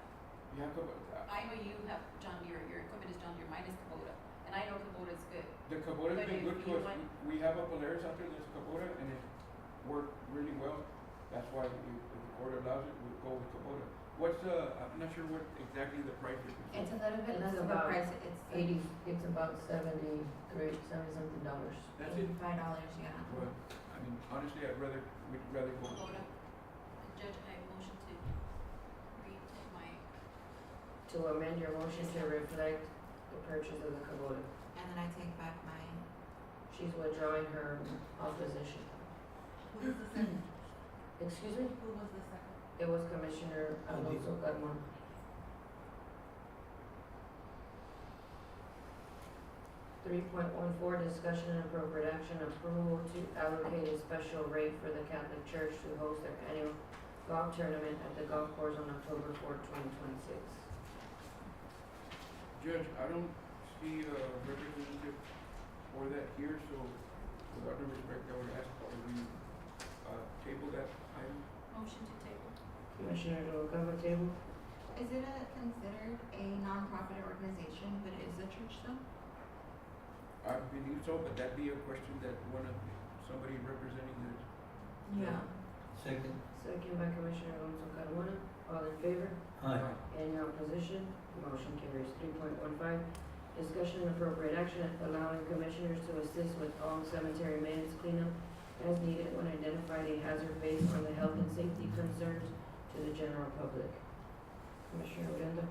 You have Kubota. I know you have John Deere, your equipment is John Deere, mine is Kubota. And I know Kubota is good. The Kubota's But been if good to you us. want- We have a Polaris out there that's Kubota and it worked really well. That's why if the court allows it, we'll go with Kubota. What's I'm not sure what exactly the price is. It's a little bit It's less of a about price, it's it's about $70 something dollars. That's it. $85, yeah. Well, I mean, honestly, we'd rather go. Kubota. Judge, I motion to retake my, To amend your motion to reflect the purchase of the Kubota. And then I take back my, She's withdrawing her opposition. who was the second? Excuse me? Who was the second? It was Commissioner Alonso Carmona. 3.14, discussion and appropriate action, approval to allocate a special rate for the Catholic Church to host their annual golf tournament at the golf course on October 4, 2026. Judge, I don't see a representative for that here, so without due respect, I would ask that we table that item. motion to table. Commissioner Noguera, table. Is it considered a non-profit organization, but it is a church though? I believe so, but that'd be a question that somebody representing the. Second. Second by Commissioner Alonso Carmona. All in favor? Aye. Any opposition? Motion carries. 3.15, discussion and appropriate action allowing commissioners to assist with all cemetery maintenance cleanup as needed when identified a hazard based on the health and safety concerns to the general public. Commissioner Odena.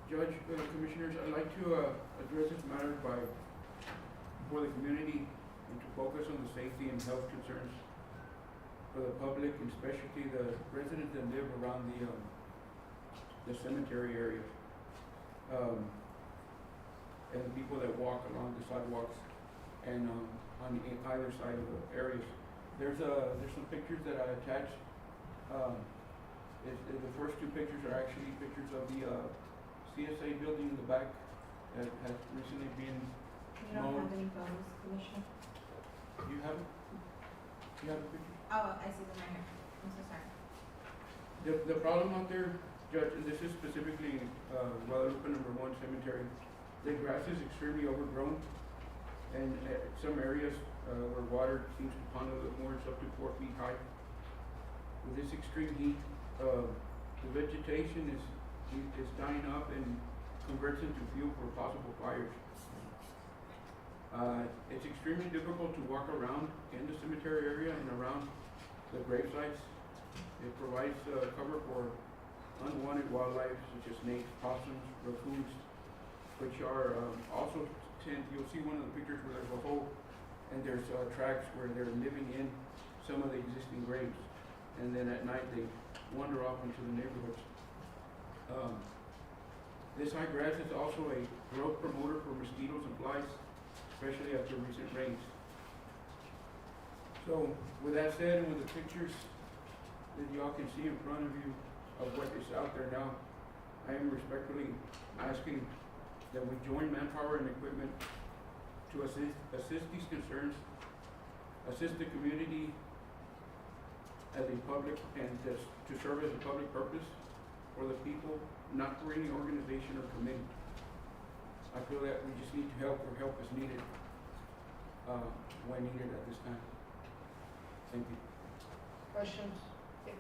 Judge, Commissioners, I'd like to address this matter for the community and to focus on the safety and health concerns for the public, and especially the residents that live around the cemetery area. And the people that walk along the sidewalks and on either side of the areas. There's some pictures that I attached. The first two pictures are actually pictures of the CSA building in the back that has recently been. You don't have any photos, Commissioner? You have it? You have the pictures? Oh, I see them right here. I'm so sorry. The problem out there, Judge, and this is specifically Guadalupe #1 Cemetery, the grass is extremely overgrown, and some areas where water seems to pond a little more, it's up to 4 feet high. With this extreme heat, the vegetation is dying up and converts into fuel for possible fires. It's extremely difficult to walk around in the cemetery area and around the grave sites. It provides cover for unwanted wildlife such as snakes, possums, raccoons, which are also you'll see one of the pictures where there's a hole and there's tracks where they're living in some of the existing graves. And then at night they wander off into the neighborhoods. This high grass is also a growth promoter for mosquitoes and flies, especially after recent rains. So with that said, and with the pictures that y'all can see in front of you of what is out there now, I am respectfully asking that we join manpower and equipment to assist these concerns, assist the community as a public, and to serve as a public purpose for the people, not for any organization or committee. I feel that we just need to help where help is needed, when needed at this time. Thank you. Questions? If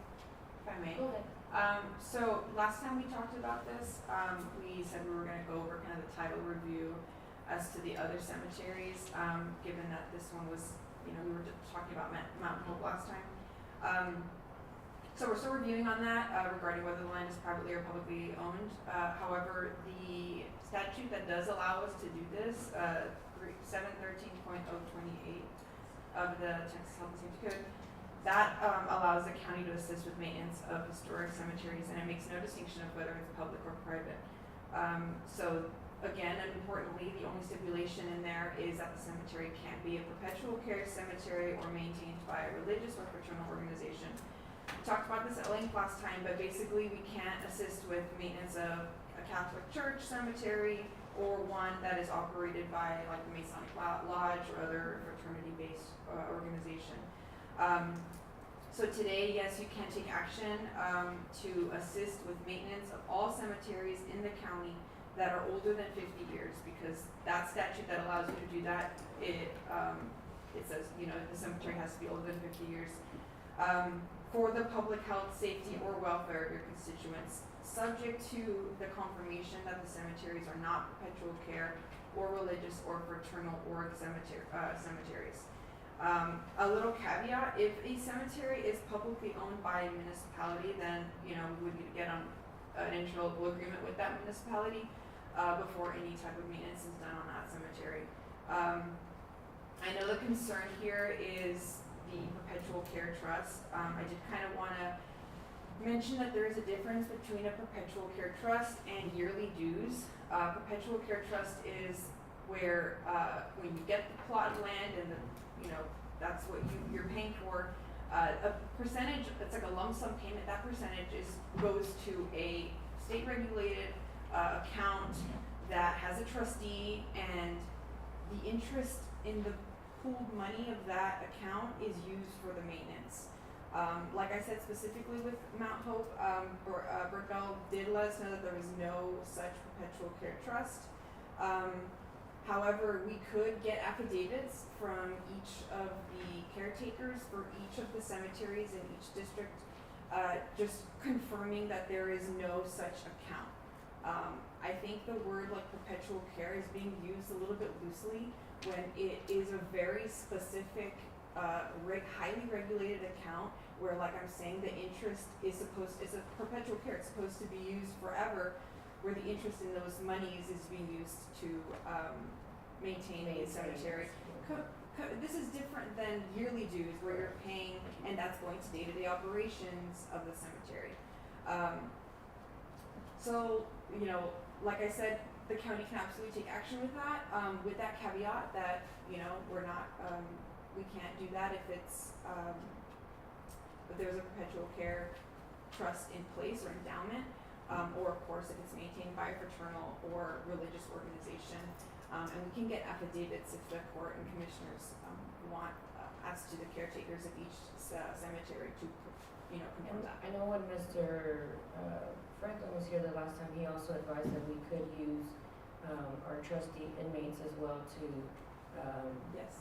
I may. Go ahead. So last time we talked about this, we said we were gonna go over kind of the title review as to the other cemeteries, given that this one was, we were just talking about Mountain Hope last time. So we're still reviewing on that, regarding whether the land is privately or publicly owned. However, the statute that does allow us to do this, 713.028 of the Texas Health and Safety Code, that allows the county to assist with maintenance of historic cemeteries, and it makes no distinction of whether it's public or private. So again, and importantly, the only stipulation in there is that the cemetery can't be a perpetual care cemetery or maintained by a religious or fraternal organization. We talked about this at length last time, but basically we can't assist with maintenance of a Catholic church cemetery or one that is operated by like the Masonic Lodge or other fraternity-based organization. So today, yes, you can take action to assist with maintenance of all cemeteries in the county that are older than 50 years, because that statute that allows you to do that, it says, you know, the cemetery has to be older than 50 years. For the public health, safety, or welfare of your constituents, subject to the confirmation that the cemeteries are not perpetual care or religious or fraternal org cemeteries. A little caveat, if a cemetery is publicly owned by a municipality, then, you know, we would get on an interlocal agreement with that municipality before any type of maintenance is done on that cemetery. I know the concern here is the perpetual care trust. I did kind of want to mention that there is a difference between a perpetual care trust and yearly dues. Perpetual care trust is where when you get the plot of land and the, you know, that's what you're paying for, a percentage, it's like a lump sum payment, that percentage goes to a state regulated account that has a trustee, and the interest in the pooled money of that account is used for the maintenance. Like I said, specifically with Mount Hope, Burkell did let us know that there was no such perpetual care trust. However, we could get affidavits from each of the caretakers for each of the cemeteries in each district, just confirming that there is no such account. I think the word like perpetual care is being used a little bit loosely when it is a very specific, highly regulated account where, like I'm saying, the interest is it's a perpetual care, it's supposed to be used forever, where the interest in those monies is being used to maintain a cemetery. This is different than yearly dues where you're paying and that's going to day-to-day operations of the cemetery. So, you know, like I said, the county can absolutely take action with that caveat that, you know, we're not, we can't do that if it's, if there's a perpetual care trust in place or endowment, or of course if it's maintained by a fraternal or religious organization. And we can get affidavits if the court and commissioners want as to the caretakers of each cemetery to, you know, confirm that. I know when Mr. Franklin was here the last time, he also advised that we could use our trustee inmates as well to Yes,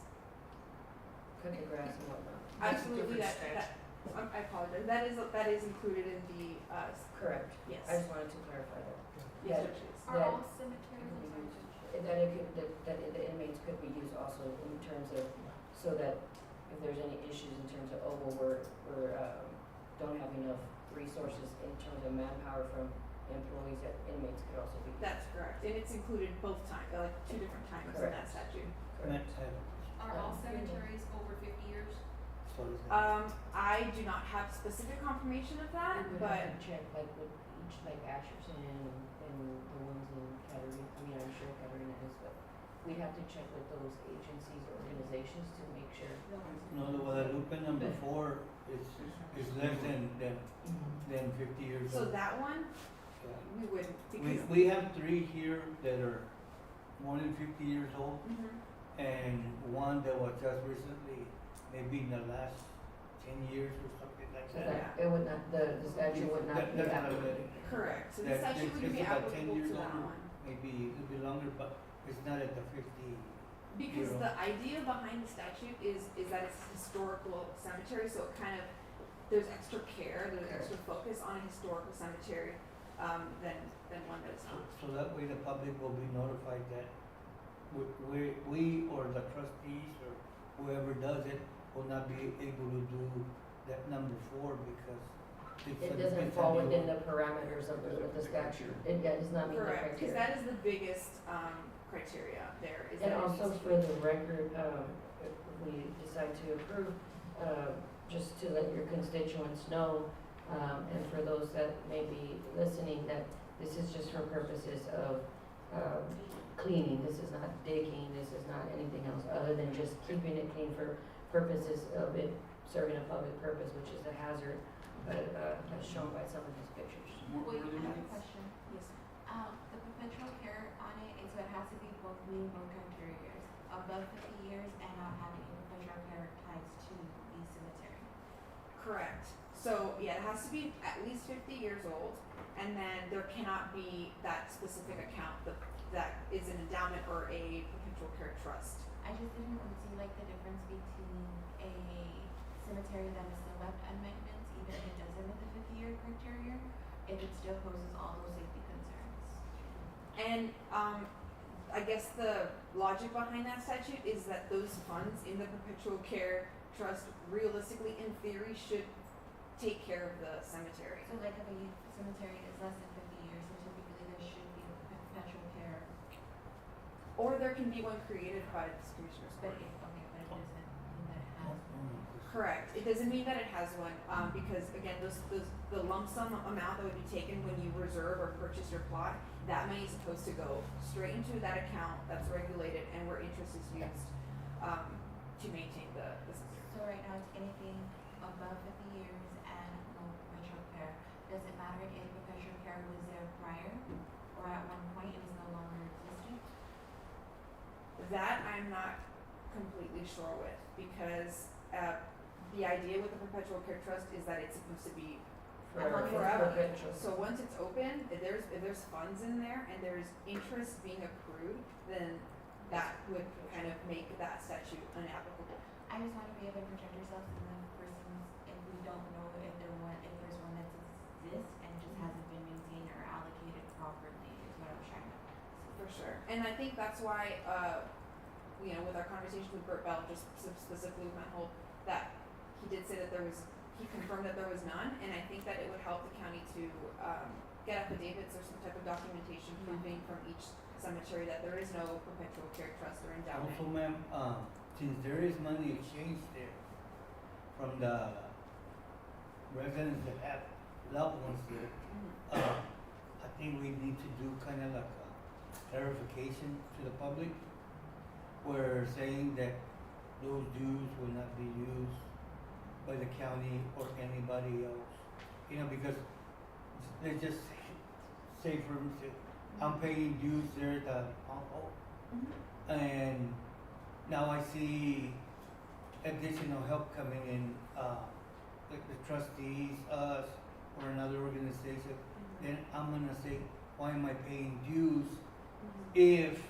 cut the grass and whatnot. absolutely. different That I apologize. That is included in the Correct. yes. I just wanted to clarify that. Yes, that- Judge, yes. Are That- all cemeteries, I'm sorry, Judge. That it could, that the inmates could be used also in terms of, so that if there's any issues in terms of, oh, well, we're don't have enough resources in terms of manpower from employees, that inmates could also be. That's correct, and it's included both times, like two different times in that Correct. statute. Correct. Are all cemeteries over 50 years? I do not have specific confirmation of that, We would have but to check, like, with each, like, Asherson and the ones in Katarina, I mean, I'm sure Katarina is, but we have to check with those agencies or organizations to make sure. No, the Guadalupe number 4 is less than 50 years so old. that one, Yeah. we would, because. We have 3 here that are more than 50 years old, Mhm. and one that was just recently, maybe in the last 10 years or something like So that. that, it would not, the statute would not be That's what I applicable. read. Correct, so the That statute it's would be about 10 applicable years to that older. one. Maybe a little bit longer, but it's not at the 50. Because Euro. the idea behind the statute is that it's a historical cemetery, so it kind of, there's extra care, there's extra focus on a historical cemetery, than one that is not. So that way the public will be notified that we or the trustees or whoever does it will not be able to do that number 4 because It doesn't fall within the parameters of the statute. It does not meet the criteria. Correct, because that is the biggest, criteria there, is And that it also needs to for the record, if we decide to approve, just to let your constituents know, and for those that may be listening, that this is just for purposes of cleaning, this is not digging, this is not anything else other than just keeping it clean for purposes of it serving a public purpose, which is a hazard, as shown by some of these pictures. Wait, I have a Yes. question. Yes. The perpetual care on it is so it has to be both meeting both criteria, above 50 years and not having any perpetual care ties to the cemetery. Correct. So, yeah, it has to be at least 50 years old, and then there cannot be that specific account that is an endowment or a perpetual care trust. I just didn't see like the difference between a cemetery that is still left amendments, even if it doesn't meet the 50-year criteria, if it still poses all those safety concerns. And I guess the logic behind that statute is that those funds in the perpetual care trust realistically, in theory, should take care of the cemetery. So like if a cemetery is less than 50 years, so typically there should be a perpetual care. Or there can be one created by this commissioner's But court. if, okay, but it doesn't mean that it has. Correct. It doesn't mean that it has one, because again, the lump sum amount that would be taken when you reserve or purchase your plot, that money is supposed to go straight into that account that's regulated and where interest is used, to maintain the cemetery. So right now it's anything above 50 years and no perpetual care. Does it matter if perpetual care was there prior or at one point and is no longer existent? That I'm not completely sure with, because the idea with the perpetual care trust is that it's supposed to be forever. Perpetual. So once it's open, if there's funds in there and there's interest being accrued, then that would kind of make that statute inapplicable. I just want to be able to protect ourselves and the persons if we don't know if there's one that exists and just hasn't been maintained or allocated properly is what I'm trying to. For sure. And I think that's why, with our conversation with Burt Bell, just specifically with Mount Hope, that he did say that he confirmed that there was none, and I think that it would help the county to get affidavits or some type of documentation proving from each cemetery that there is no perpetual care trust or endowment. Also, ma'am, since there is money exchanged there from the residents that have loved ones there, I think we need to do kind of like a clarification to the public. We're saying that those dues will not be used by the county or anybody else, because let's just say for instance, I'm paying dues there at the Mount Hope, and now I see additional help coming in, like the trustees, us, or another organization, then I'm gonna say, why am I paying dues if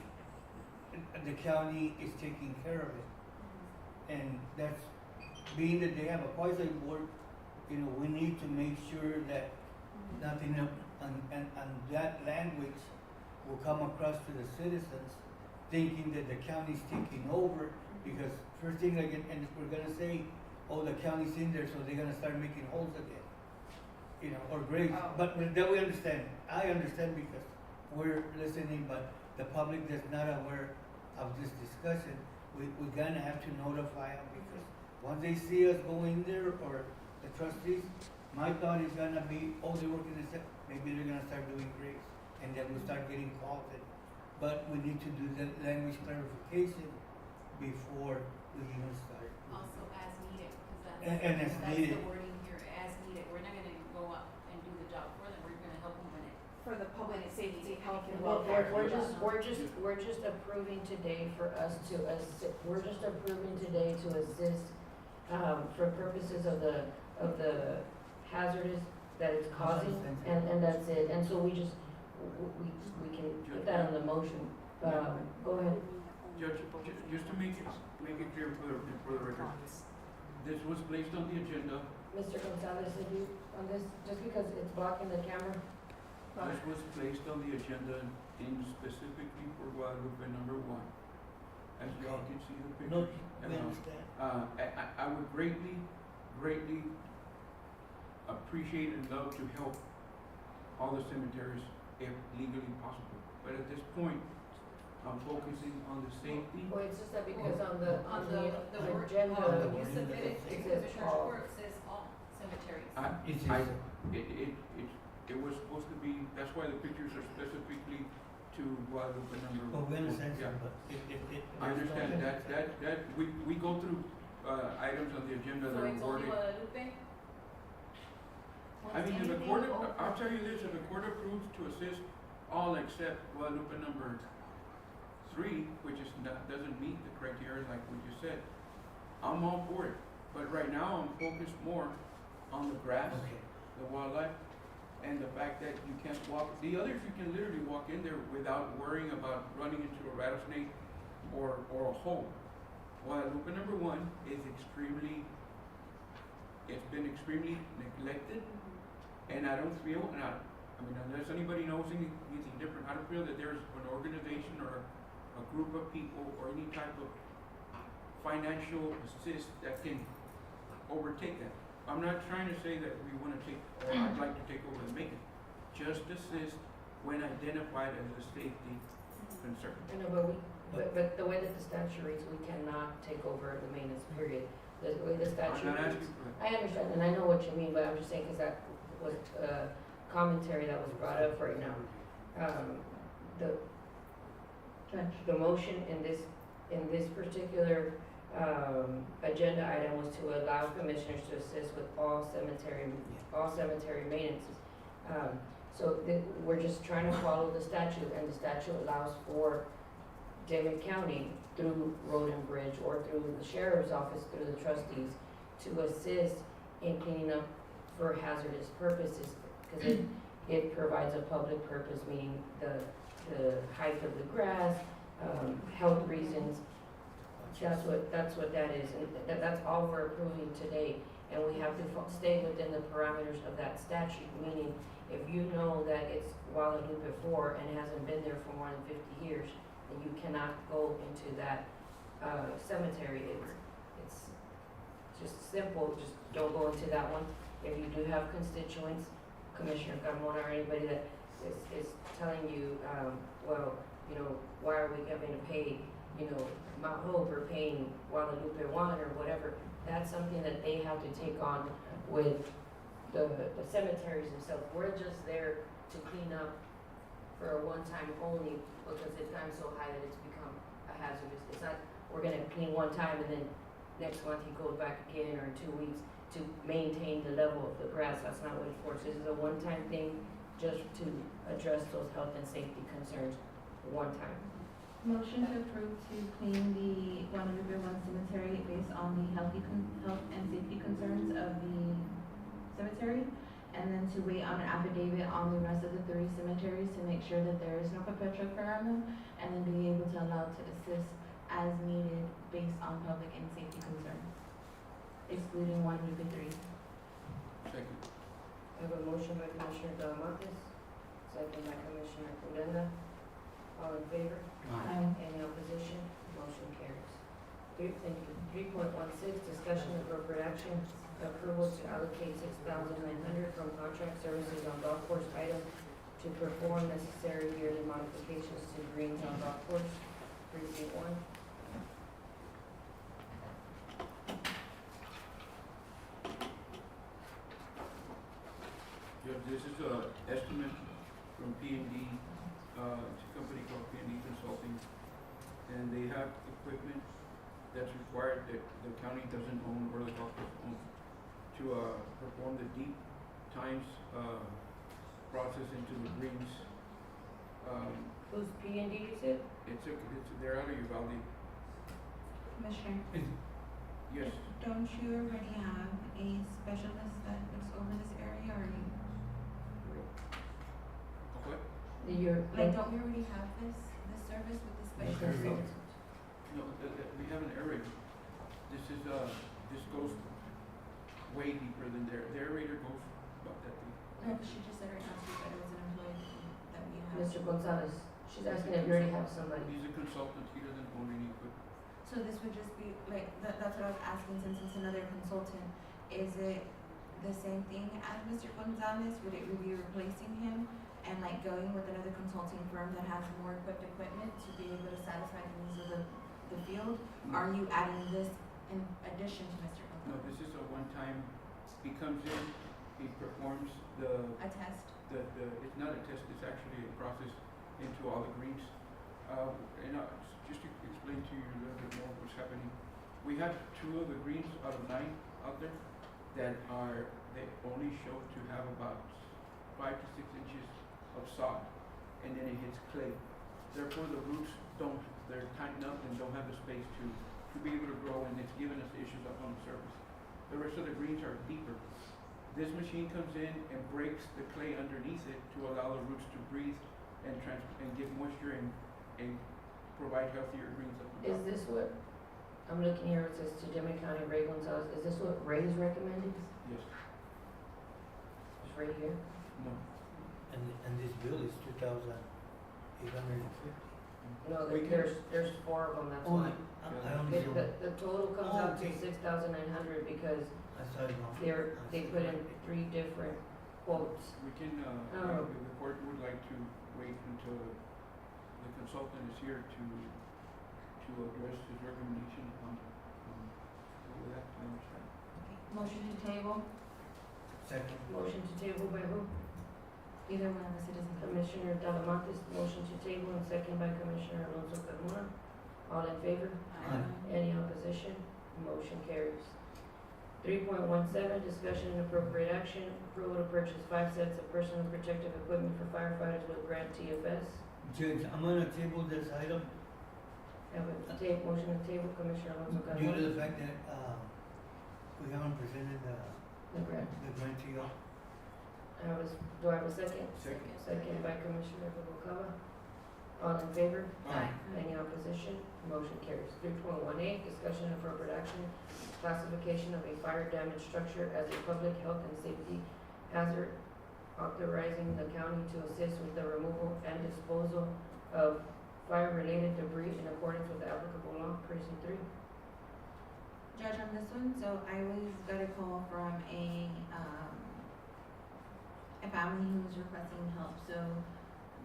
the county is taking care of it? And that's, being that they have a quasi board, we need to make sure that nothing and that language will come across to the citizens thinking that the county's taking over, because first thing and we're gonna say, oh, the county's in there, so they're gonna start making holes again, or graves. Oh. But then we understand, I understand because we're listening, but the public that's not aware of this discussion, we're gonna have to notify them, because once they see us go in there, or the trustees, my thought is gonna be, oh, they're working this, maybe they're gonna start doing graves, and then we'll start getting called in. But we need to do the language clarification before we even start. Also as needed, because And as needed. that's the wording here, as needed. We're not gonna go up and do the job for them, we're gonna help them when it. For the public safety, health, and Well, welfare. we're just approving today for us to we're just approving today to assist, for purposes of the hazardous that it's causing, and that's it, and so we can put that on the motion, go ahead. Judge, just to make it clear for the record, this was placed on the agenda, Mr. Gonzalez, if you, on this, just because it's blocking the camera, this was placed on the agenda in specifically for Guadalupe #1. As y'all can see the No, pictures. we understand. I would greatly appreciate and love to help all the cemeteries if legally possible. But at this point, I'm focusing on the safety. well, it's just that because on the word, agenda, when you submit it to it the says Commissioner's all. Court, it says all cemeteries. It's I, just, it was supposed to be, that's why the pictures are specifically to to Guadalupe number. Well, we understand, Yeah. sir, but it. I understand that, we go through, items on the agenda that So are it's only worded. Guadalupe? I mean, if the court, I'll tell you this, if the court approves to assist all except Guadalupe number 3, which is not, doesn't meet the criteria like we just said, I'm all for it. But right now, I'm focused more on the grass, Okay. the wildlife, and the fact that you can't walk. The others, you can literally walk in there without worrying about running into a rattlesnake or a hole. Guadalupe number 1 is it's been extremely neglected, and I don't feel, I mean, unless anybody knows anything different, I don't feel that there's an organization or a group of people or any type of financial assist that can overtake that. I'm not trying to say that we want to take, or I'd like to take over the maintenance. Just assist when identified as a safety concern. I know, but the way that the statute reads, we cannot take over the maintenance period. The way the statute I'm not reads. asking for that. I understand, and I know what you mean, but I'm just saying, cause that was, commentary that was brought up right now. The motion in this particular, agenda item was to allow commissioners to assist with all cemetery maintenances. We're just trying to follow the statute, and the statute allows for Dimmit County through Road and Bridge or through the sheriff's office, through the trustees, to assist in cleaning up for hazardous purposes, because it provides a public purpose, meaning the height of the grass, health reasons. That's what that is, and that's all we're approving today, and we have to stay within the parameters of that statute, meaning if you know that it's Guadalupe 4 and hasn't been there for more than 50 years, then you cannot go into that, cemetery. It's just simple, just don't go into that one. If you do have constituents, Commissioner Carmona or anybody that is telling you, well, you know, why are we having to pay, you know, Mount Hope or paying Guadalupe 1 or whatever, that's something that they have to take on with the cemeteries themselves. We're just there to clean up for a one-time only, because it's gotten so high that it's become a hazardous. It's not, we're gonna clean one time and then next month he goes back again, or in 2 weeks, to maintain the level of the grass. That's not what it's for. This is a one-time thing, just to address those health and safety concerns, one time. Motion to approve to clean the Guadalupe 1 cemetery based on the health and safety concerns of the cemetery, and then to wait on an affidavit on the rest of the 3 cemeteries to make sure that there is no perpetual care on them, and then be able to allow to assist as needed based on public and safety concerns, excluding Guadalupe 3. Second. I have a motion by Commissioner Talamantes, second by Commissioner Odena. All in favor? Any opposition? Motion carries. Thank you. 3.16, discussion of appropriate action, approval to allocate $6,900 from contract services on golf course item to perform necessary yearly modifications to greens on golf course, precinct 1. Judge, this is a estimate from P&D, it's a company called P&D Consulting, and they have equipment that's required that the county doesn't own or the golf course owns to, perform the deep times, process into the greens. Who's P&D, you said? They're out of Uvalde. Commissioner, Yes, don't you already have a specialist that looks over this area, or you, what? don't we already have this service with the specialist? No, we have an area. This is, this goes way deeper than their aerator goes about that deep. No, but she just said right now, she said it was an employee that we have. Mr. Gonzalez, she's asking if you already have somebody. He's a consultant, he doesn't own any equipment. So this would just be, like, that's what I was asking, since it's another consultant, is it the same thing as Mr. Gonzalez? Would it be replacing him and like going with another consulting firm that has more equipped equipment to be able to satisfy the needs of the field? Are you adding this in addition to Mr. No, Gonzalez? this is a one-time, he comes in, he performs A test? it's not a test, it's actually a process into all the greens. Just to explain to you a little bit more what's happening, we have 2 of the greens out of 9 out there that they only show to have about 5 to 6 inches of sod, and then it hits clay. Therefore, the roots they're tightened up and don't have the space to be able to grow, and it's giving us issues up on the surface. The rest of the greens are deeper. This machine comes in and breaks the clay underneath it to allow the roots to breathe and give moisture and provide healthier greens up the top. Is this what, I'm looking here, it says to Dimmit County Ray Gonzalez, is this what Ray's recommended? Yes. It's right here? No. And this bill is 2,850. No, We can- there's 4 of them, that's Oh, why. I only saw, The total comes Oh, out to okay. 6,900 because I saw it wrong. they put in 3 different quotes. We can, Oh. if the court would like to wait until the consultant is here to address his recommendation on that, I understand. Motion to table, Second. Motion to table by who? either one of the citizens. Commissioner Talamantes, motion to table, and second by Commissioner Alonso Carmona. All in favor? Aye. Any opposition? Motion carries. 3.17, discussion and appropriate action, approval to purchase 5 sets of personal protective equipment for firefighters with grant TFS. Judge, I'm gonna table this item Have a motion to table, Commissioner Alonso due to Carmona. the fact that, we haven't presented The grant. the grant to y'all. Do I have a second? Second. Second by Commissioner Noguera. All in favor? Aye. Any opposition? Motion carries. 3.18, discussion and appropriate action, classification of a fire damaged structure as a public health and safety hazard, authorizing the county to assist with the removal and disposal of fire-related debris in accordance with the applicable law. Precinct 3. Judge, on this one, so I got a call from a family who was requesting help, so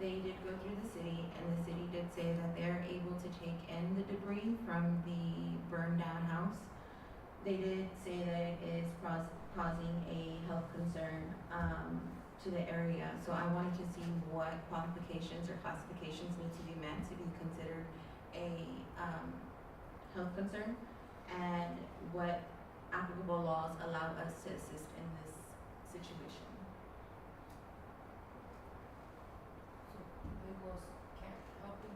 they did go through the city, and the city did say that they're able to take in the debris from the burned down house. They did say that it is causing a health concern, to the area, so I wanted to see what qualifications or classifications need to be met to be considered a, health concern, and what applicable laws allow us to assist in this situation. Wiggles can't help you?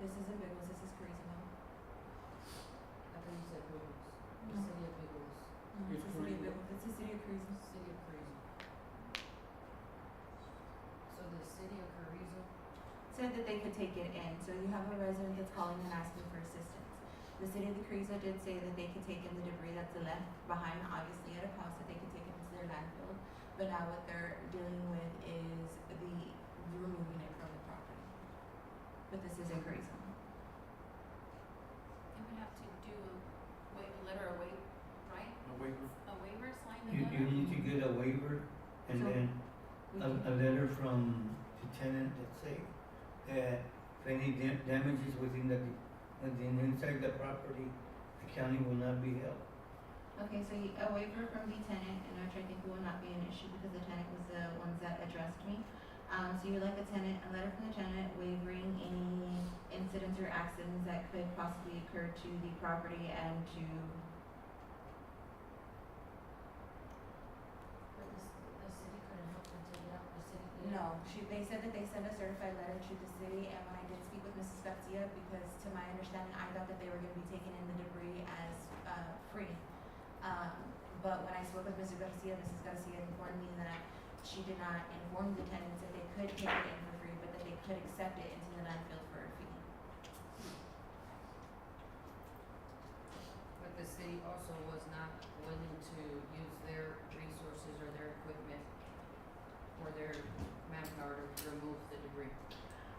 This isn't Biggles, this is Carrizo. I thought you said Wiggles. No. City of Wiggles. It's the city of Carrizo. Biggles, it's the city of Carrizo. City of Carrizo. So the city of Carrizo, Said that they could take it in, so you have a resident that's calling and asking for assistance. The city of Carrizo did say that they could take in the debris that's left behind, obviously at a cost, that they could take it into their landfill. But now what they're dealing with is removing it from the property. But this is in Carrizo. They would have to do a letter of waiver, right? A waiver. A waiver, sign the You letter? need to get a waiver and So- then We a can- letter from the tenant that say that if any damages within inside the property, the county will not be held. Okay, so a waiver from the tenant, and which I think will not be an issue because the tenant was the ones that addressed me. So you would like a letter from the tenant waivering any incidents or accidents that could possibly occur to the property and to, but the city couldn't help them take it out, the city did. no, they said that they sent a certified letter to the city, and when I did speak with Mrs. Garcia, because to my understanding, I thought that they were gonna be taking in the debris as, free. But when I spoke with Mrs. Garcia informed me that she did not inform the tenants that they could take it in for free, but that they could accept it into the landfill for a fee. But the city also was not willing to use their resources or their equipment or their manpower to remove the debris.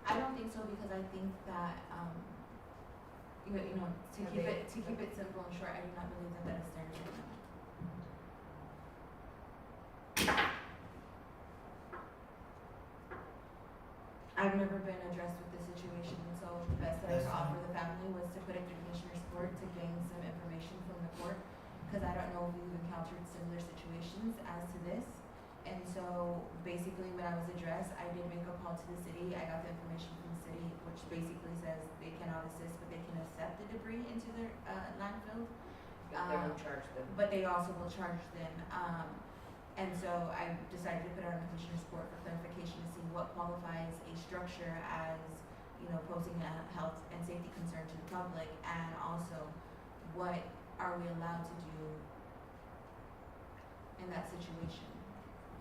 I don't think so, because I think that, to Have keep it simple and short, I do not believe that that is their intent. I've never been addressed with this situation, and so the best that I could offer the family was to put it through Commissioner's Court to gain some information from the court, because I don't know if we've encountered similar situations as to this, and so basically when I was addressed, I did make a call to the city. I got the information from the city, which basically says they cannot assist, but they can accept the debris into their landfill. They will charge them. But they also will charge them. And so I decided to put it on the commissioner's court for clarification to see what qualifies a structure as, you know, posing a health and safety concern to the public, and also what are we allowed to do in that situation.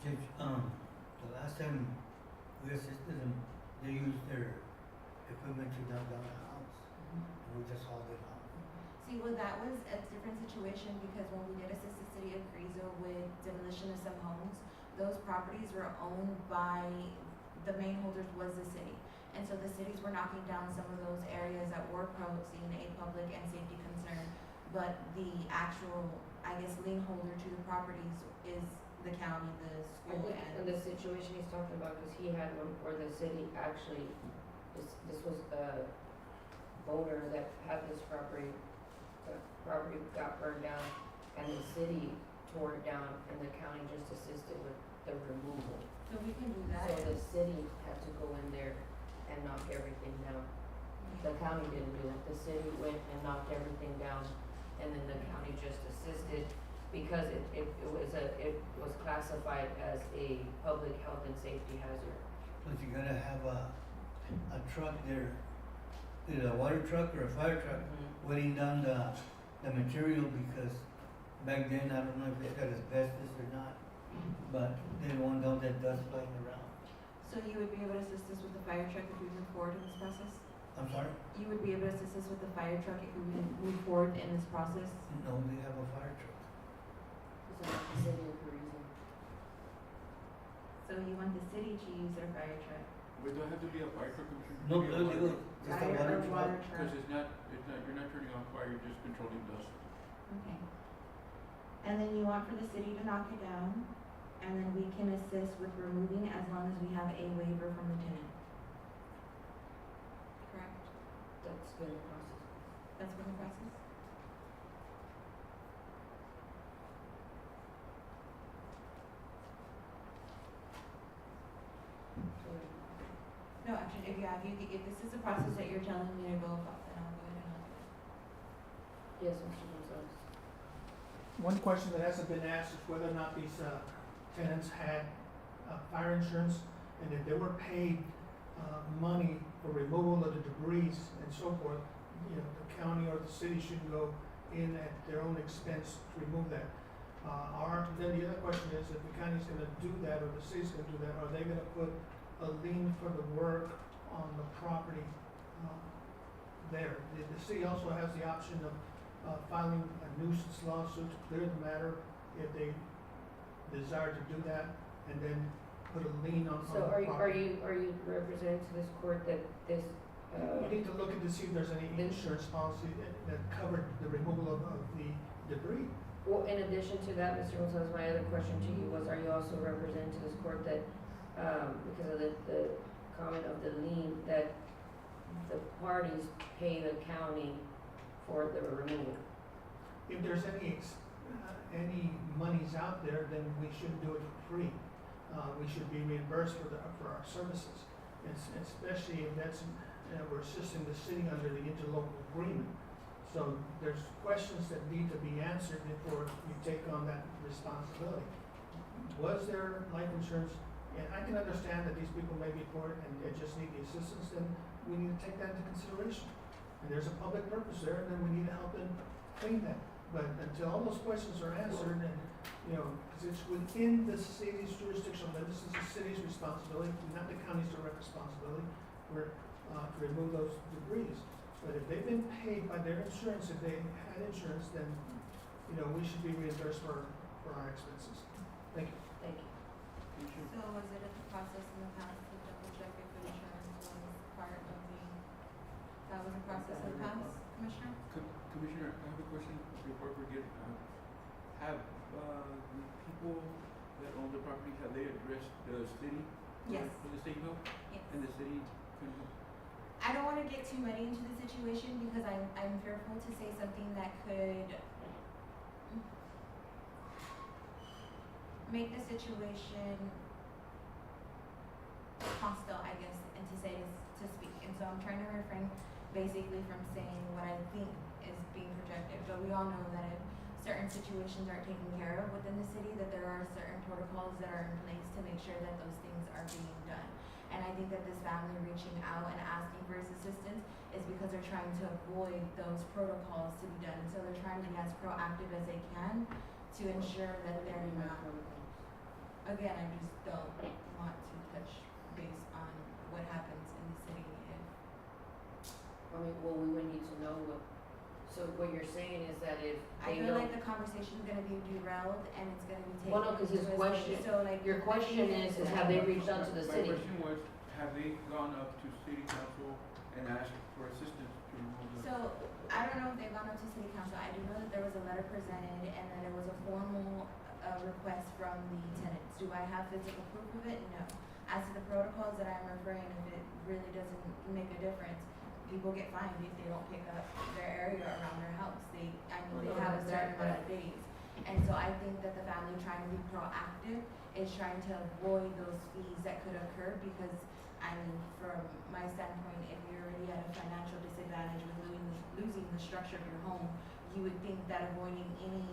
Judge, the last time we assisted them, they used their equipment to dump down the house, and we just hauled it out. See, well, that was a different situation because when we did assist the city of Carrizo with demolition of some homes, those properties were owned by, the main holders was the city. And so the cities were knocking down some of those areas that were posing a public and safety concern. But the actual, I guess, lien holder to the properties is the county, the I school, think in and the situation he's talking about, cause he had one where the city actually, this was the owner that had this property, the property got burned down, and the city tore it down, and the county just assisted with the removal. so we can do that. So the city had to go in there and knock everything down. The county didn't do it, the city went and knocked everything down, and then the county just assisted because it was classified as a public health and safety hazard. But you gotta have a truck there, either a water truck or a fire truck, weighing down the material, because back then, I don't know if they got asbestos or not, but they don't want all that dust flying around. So you would be able to assist us with the fire truck if we move forward in this process? I'm sorry? You would be able to assist us with the fire truck if we move forward in this process? No, they have a fire truck. So that's the city of Carrizo. So you want the city to use their fire truck? But don't have to be a fire truck, Commissioner. No, It could be a no, water they truck. will, just a Fire water or truck. water truck? Cause you're not turning on fire, you're just controlling dust. Okay. And then you want for the city to knock it down, and then we can assist with removing as long as we have a waiver from the tenant. Correct? That's been the process. That's been the process? No, actually, if this is the process that you're telling me to go about, then I'll go ahead and I'll do it. Yes, Mr. Gonzalez. One question that hasn't been asked is whether or not these tenants had fire insurance, and if they were paid money for removal of the debris and so forth, you know, the county or the city should go in at their own expense to remove that. Then the other question is, if the county's gonna do that, or the city's gonna do that, are they gonna put a lien for the work on the property there? The city also has the option of filing a nuisance lawsuit to clear the matter if they desire to do that, and then put a lien on So the are property. you representing to this court that this, We need to look into see if there's any insurance policy that covered the removal of the debris. well, in addition to that, Mr. Gonzalez, my other question to you was, are you also representing to this court that, because of the comment of the lien, that the parties pay the county for the removal? If there's any monies out there, then we shouldn't do it for free. We should be reimbursed for our services, especially if that's, we're assisting the city under the interlocal agreement. So there's questions that need to be answered before we take on that responsibility. Was there life insurance? And I can understand that these people may be poor and they just need the assistance, then we need to take that into consideration. And there's a public purpose there, and then we need to help them clean that. But until all those questions are answered, and, you know, because it's within the city's jurisdiction, that this is the city's responsibility, not the county's direct responsibility, to remove those debris. But if they've been paid by their insurance, if they had insurance, then, you know, we should be reimbursed for our expenses. Thank you. Thank you. So was it a process in the past to double check if insurance was part of that was a process in the past, Commissioner? Commissioner, I have a question before we get, have, the people that own the property, have they addressed the city? Yes. For the state help? Yes. And the city couldn't help? I don't wanna get too muddy into the situation because I'm fearful to say something that could make the situation hostile, I guess, and to say this, to speak. And so I'm trying to refrain basically from saying what I think is being projected. But we all know that if certain situations are taken care of within the city, that there are certain protocols that are in place to make sure that those things are being done. And I think that this family reaching out and asking for his assistance is because they're trying to avoid those protocols to be done. So they're trying to be as proactive as they can to ensure that they're not. Again, I just don't want to touch base on what happens in the city if. I mean, well, we would need to know what, so what you're saying is that if I they feel know. like the conversation's gonna be derailed and it's gonna be taken. Well, no, 'cause his into a question- state. So like. Your question is have they reached out to the city? My question was, have they gone up to city council and asked for assistance to remove the? So, I don't know if they've gone up to city council, I do know that there was a letter presented and that it was a formal, request from the tenants. Do I have physical proof of it? No. As to the protocols that I'm referring, if it really doesn't make a difference, people get fined if they don't pick up their area around their house. They have a certain amount of days. And so I think that the family trying to be proactive is trying to avoid those fees that could occur because, I mean, from my standpoint, if you're already at a financial disadvantage with losing the structure of your home, you would think that avoiding any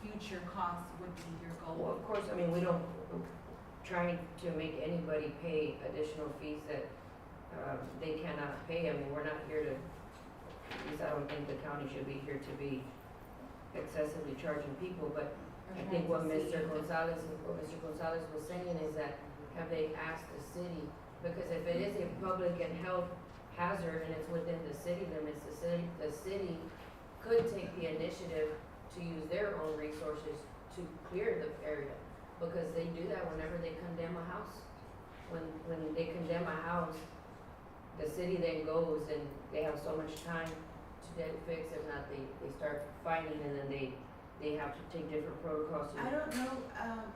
future costs would be your Well, goal. of course, I mean, we don't, trying to make anybody pay additional fees that, they cannot pay. I mean, we're not here to, at least I don't think the county should be here to be excessively charging people, but I think what Mr. Gonzalez was saying is that have they asked the city? Because if it is a public and health hazard and it's within the city limits, the city could take the initiative to use their own resources to clear the area. Because they do that whenever they condemn a house. When they condemn a house, the city then goes and they have so much time to get it fixed. If not, they start fighting and then they have to take different protocols to. I don't know,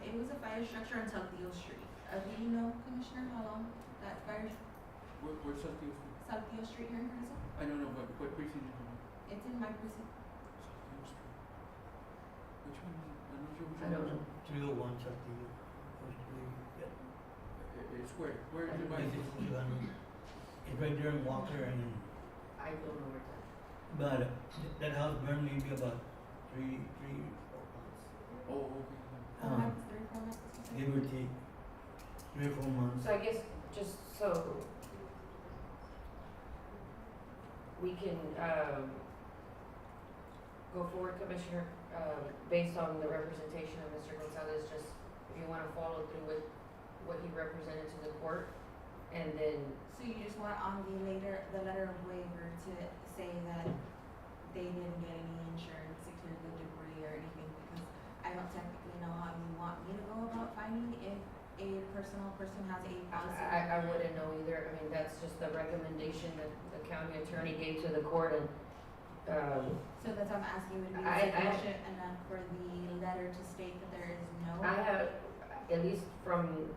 it was a fire structure on Saltillo Street. Do you know, Commissioner, how long that fire, Where's something? Saltillo Street here in Carrizo? I don't know, what precinct is it? It's in my precinct. Southern Street. Which one? I'm not sure which I don't one. know. 301 Saltillo. It's where is it by? It's right there in Walker and, I don't know where that. but that house burned maybe about 3 4 months. Oh, okay. 4 months, 3 4 months, you said? Give or take 3 or 4 months. So I guess just so we can go forward, Commissioner, based on the representation of Mr. Gonzalez, just if you wanna follow through with what he represented to the court, and then, So you just want on the letter of waiver to say that they didn't get any insurance to clear the debris or anything, because I don't technically know how you want me to go about finding if a person has a policy. I wouldn't know either. I mean, that's just the recommendation that the county attorney gave to the court, and, So that's what I'm asking, would be I- sufficient enough for the letter to state that there is no? I have, at least from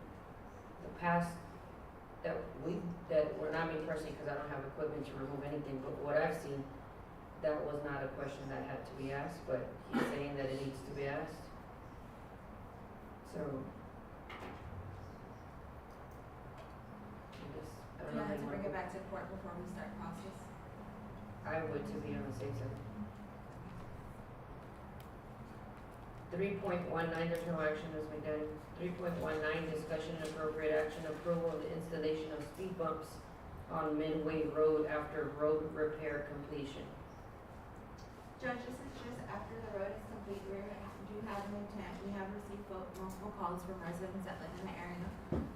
the past, that well, not me personally, because I don't have equipment to remove anything, but what I've seen, that was not a question that had to be asked, but he's saying that it needs to be asked. So. I don't Do know I how have to you bring want it back to court before we start process? I would, to be on the safe side. 3.19, there's no action as we done. 3.19, discussion and appropriate action, approval of the installation of speed bumps on Midway Road after road repair completion. Judge, this is just after the road is complete, we do have an intent, we have received multiple calls from residents that live in the area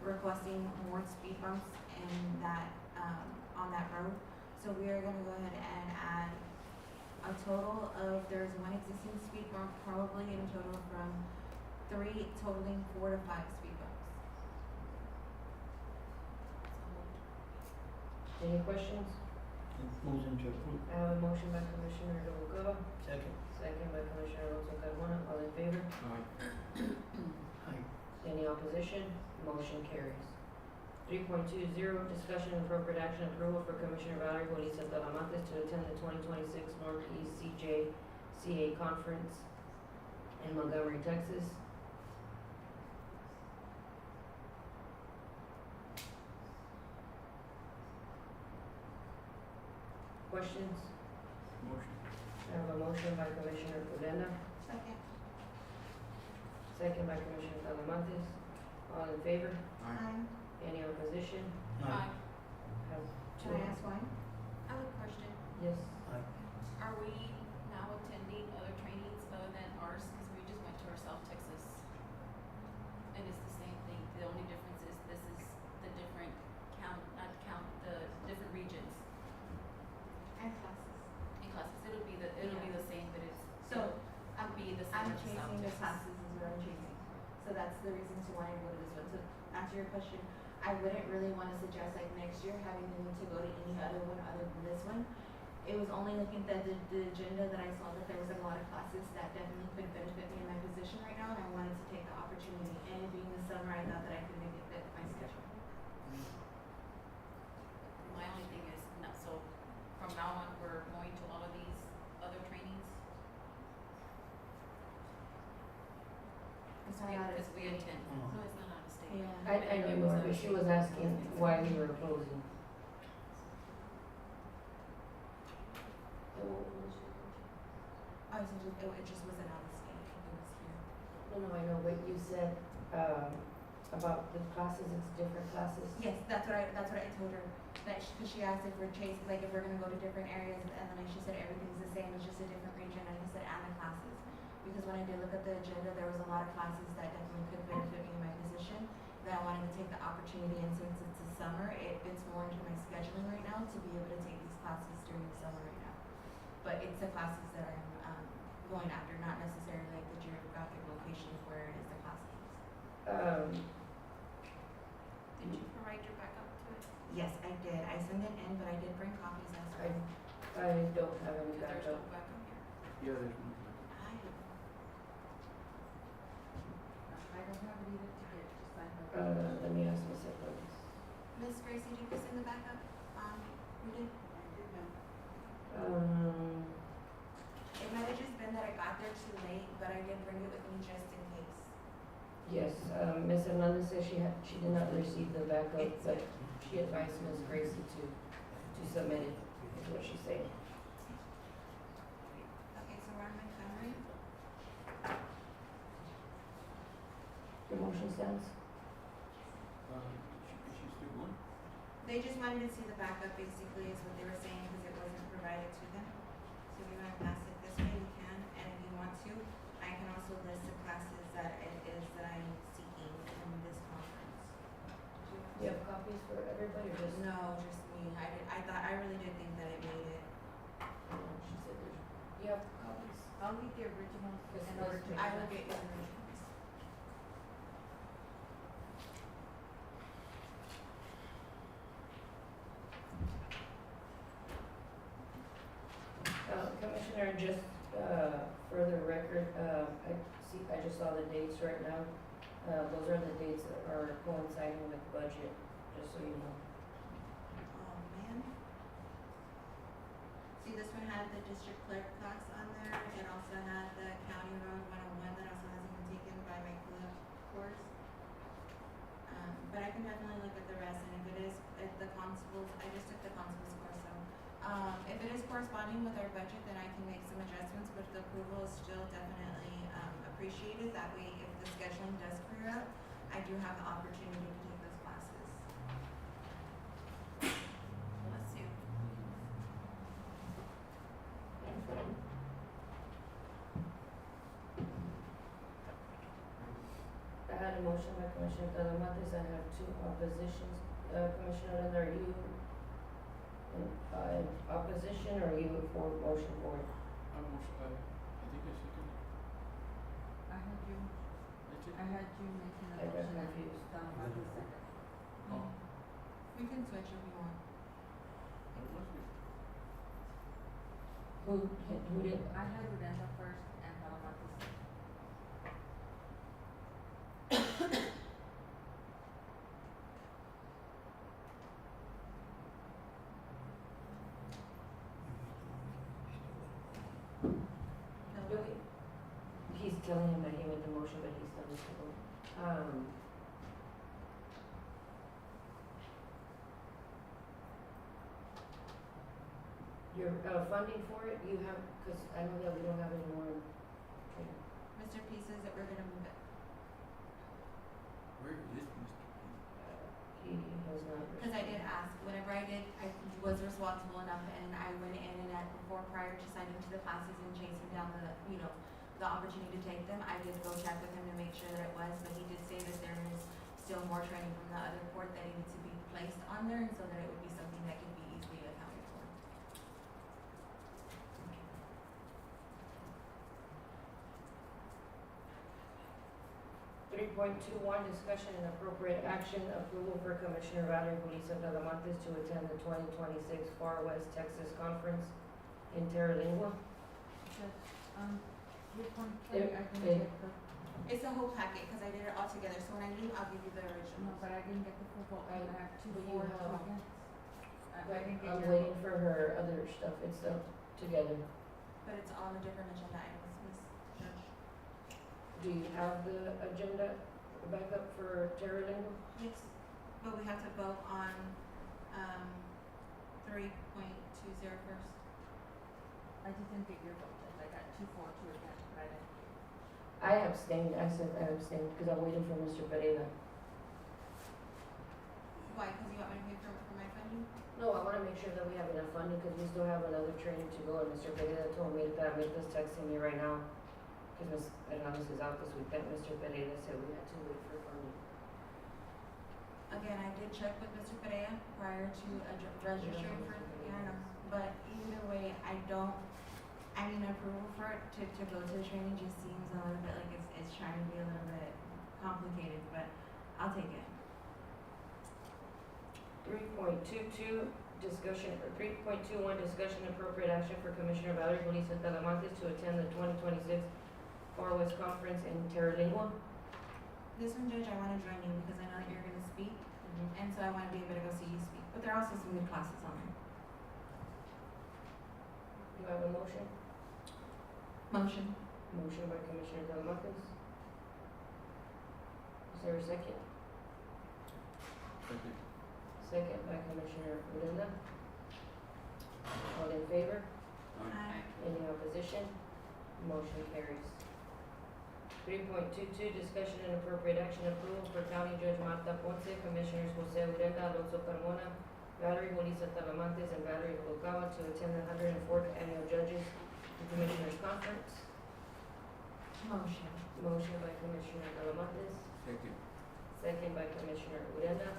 requesting more speed bumps in that, on that road. So we are gonna go ahead and add a total of, there's one existing speed bump, probably in total from 3, totaling 4 to 5 speed bumps. Any questions? Motion to approve. I have a motion by Commissioner Noguera, Second. second by Commissioner Alonso Carmona, all in favor? Aye. Any opposition? Motion carries. 3.20, discussion and appropriate action, approval for Commissioner Valerie Julissa Talamantes to attend the 2026 Northeast CJCA Conference in Montgomery, Texas. questions? Motion. I have a motion by Commissioner Odena, Second. second by Commissioner Talamantes. All in favor? Aye. Any opposition? Aye. Have Can I ask one? I have a question. Yes. Aye. Are we now attending other trainings other than ours? Because we just went to our South Texas. And it's the same thing. The only difference is this is the different the different regions And classes. and classes. It'll be the same, but it's, So, it'll be the I'm same as the South chasing the Texas. classes is what I'm chasing. So that's the reason to why I go to this one. So answer your question, I wouldn't really wanna suggest like next year having the need to go to any other one other than this one. It was only looking at the agenda that I saw that there was a lot of classes that definitely could benefit me in my position right now, and I wanted to take the opportunity. And it being the summer, I thought that I could make it fit my schedule. My only thing is, so from now on, we're going to all of these other trainings? It's not out of Because we state. attend. Oh. No, it's not out of state. Yeah. I know you are, but she was asking why we were closing. I was just, it just wasn't out of state. It was here. No, I know, but you said, about the classes, it's different classes? Yes, that's what I told her. That cause she asked if we're chasing, like if we're gonna go to different areas, and then she said everything's the same, it's just a different region, and I said, and the classes. Because when I did look at the agenda, there was a lot of classes that definitely could benefit me in my position, that I wanted to take the opportunity, and since it's the summer, it fits more into my scheduling right now to be able to take these classes during the summer right now. But it's the classes that I'm, going after, not necessarily like the geographic locations where it is the classes. Did you provide your backup to it? Yes, I did. I sent it in, but I did bring copies as well. I don't have any Because there's no backup. backup here. Yeah, there's no. I don't have it either to get, just sign up. Let me ask Ms. Edwards. Miss Gracie, did you send the backup? You did? I did know. It might have just been that I got there too late, but I did bring it with me just in case. Yes, Ms. Hernandez says she did not receive the backup, It's- but she advised Ms. Gracie to submit it, is what she's saying. Okay, so we're on Montgomery. Your motion stands? She's still going? They just wanted to see the backup basically is what they were saying because it wasn't provided to them. So if you want to pass it this way, we can, and if you want to, I can also list the classes that it is that I'm seeking in this conference. Do you have copies for everybody or just? No, just me. I really did think that it made it. She said there's, you have copies? I'll need the originals Yes, in order to. I will get you the originals. Commissioner, just, for the record, I just saw the dates right now. Those are the dates that are coinciding with budget, just so you know. Oh, man. See, this one had the district clerk class on there. It also had the county road 101 that also hasn't been taken by my club course. But I can definitely look at the rest, and if the constables, I just took the constables course, so. If it is corresponding with our budget, then I can make some adjustments, but the approval is still definitely, appreciated. That way, if the scheduling does clear up, I do have the opportunity to take those classes. Bless you. I had a motion by Commissioner Talamantes, I have two oppositions. Commissioner Odena, are you in opposition or are you for motion for it? I think I second. I had you, That's it? I had you making a I got motion and confused. Don about the second. Oh, We can switch if you want. what was it? Who did? I had Uranda first and Palamatis second. Do we? He's telling him that he made the motion, but he's done this before. Your, funding for it, you have, cause I know that we don't have any more in training. Mr. P says that we're gonna move it. Where is Mr. P? He has not. Cause I did ask, whenever I was responsible enough and I went in and prior to signing to the classes and chasing down the, the opportunity to take them, I did go check with him to make sure that it was, but he did say that there is still more training from the other court that needed to be placed on there, and so that it would be something that could be easily accounted for. 3.21, discussion and appropriate action, approval for Commissioner Valerie Julissa Talamantes to attend the 2026 Far West Texas Conference in Terralingua. It's a whole packet, cause I did it all together, so when I leave, I'll give you the original. but I didn't get the full vote, I have two But you for, have- two against. I didn't get I'm your waiting vote. for her other stuff, it's together. But it's on the different agenda items, Ms. Judge. Do you have the agenda backup for Terralingua? Yes, but we have to vote on, 3.20 first. I just didn't get your vote, Judge. I got 2 for, 2 against, but I didn't get yours. I abstained, I said I abstained, because I'm waiting for Mr. Pereira. Why, cause you want me to pay for my funding? No, I wanna make sure that we have enough funding, because we still have another training to go, and Mr. Pereira told me that, Mirta's texting me right now, because Ms. Hernandez is out this week, that Mr. Pereira said we had to wait for funding. Again, I did check with Mr. Perea prior to registering for, yeah, I know, but either way, approval for it to go to the training just seems a little bit like it's trying to be a little bit complicated, but I'll take it. 3.22, discussion, or 3.21, discussion and appropriate action for Commissioner Valerie Julissa Talamantes to attend the 2026 Far West Conference in Terralingua. This one, Judge, I wanna join you because I know that you're gonna speak, and so I wanna be able to go see you speak, but there are also some good classes on there. Do I have a motion? Motion. Motion by Commissioner Talamantes. Is there a second? Second. Second by Commissioner Odena. All in favor? Any opposition? Motion carries. 3.22, discussion and appropriate action, approval for County Judge Marta Ponce, Commissioners Jose Urenda, Alonso Carmona, Valerie Julissa Talamantes, and Valerie Rubalcaba to attend the 104th Annual Judges and Commissioners Conference. Motion. Motion by Commissioner Talamantes, Second. second by Commissioner Urenda.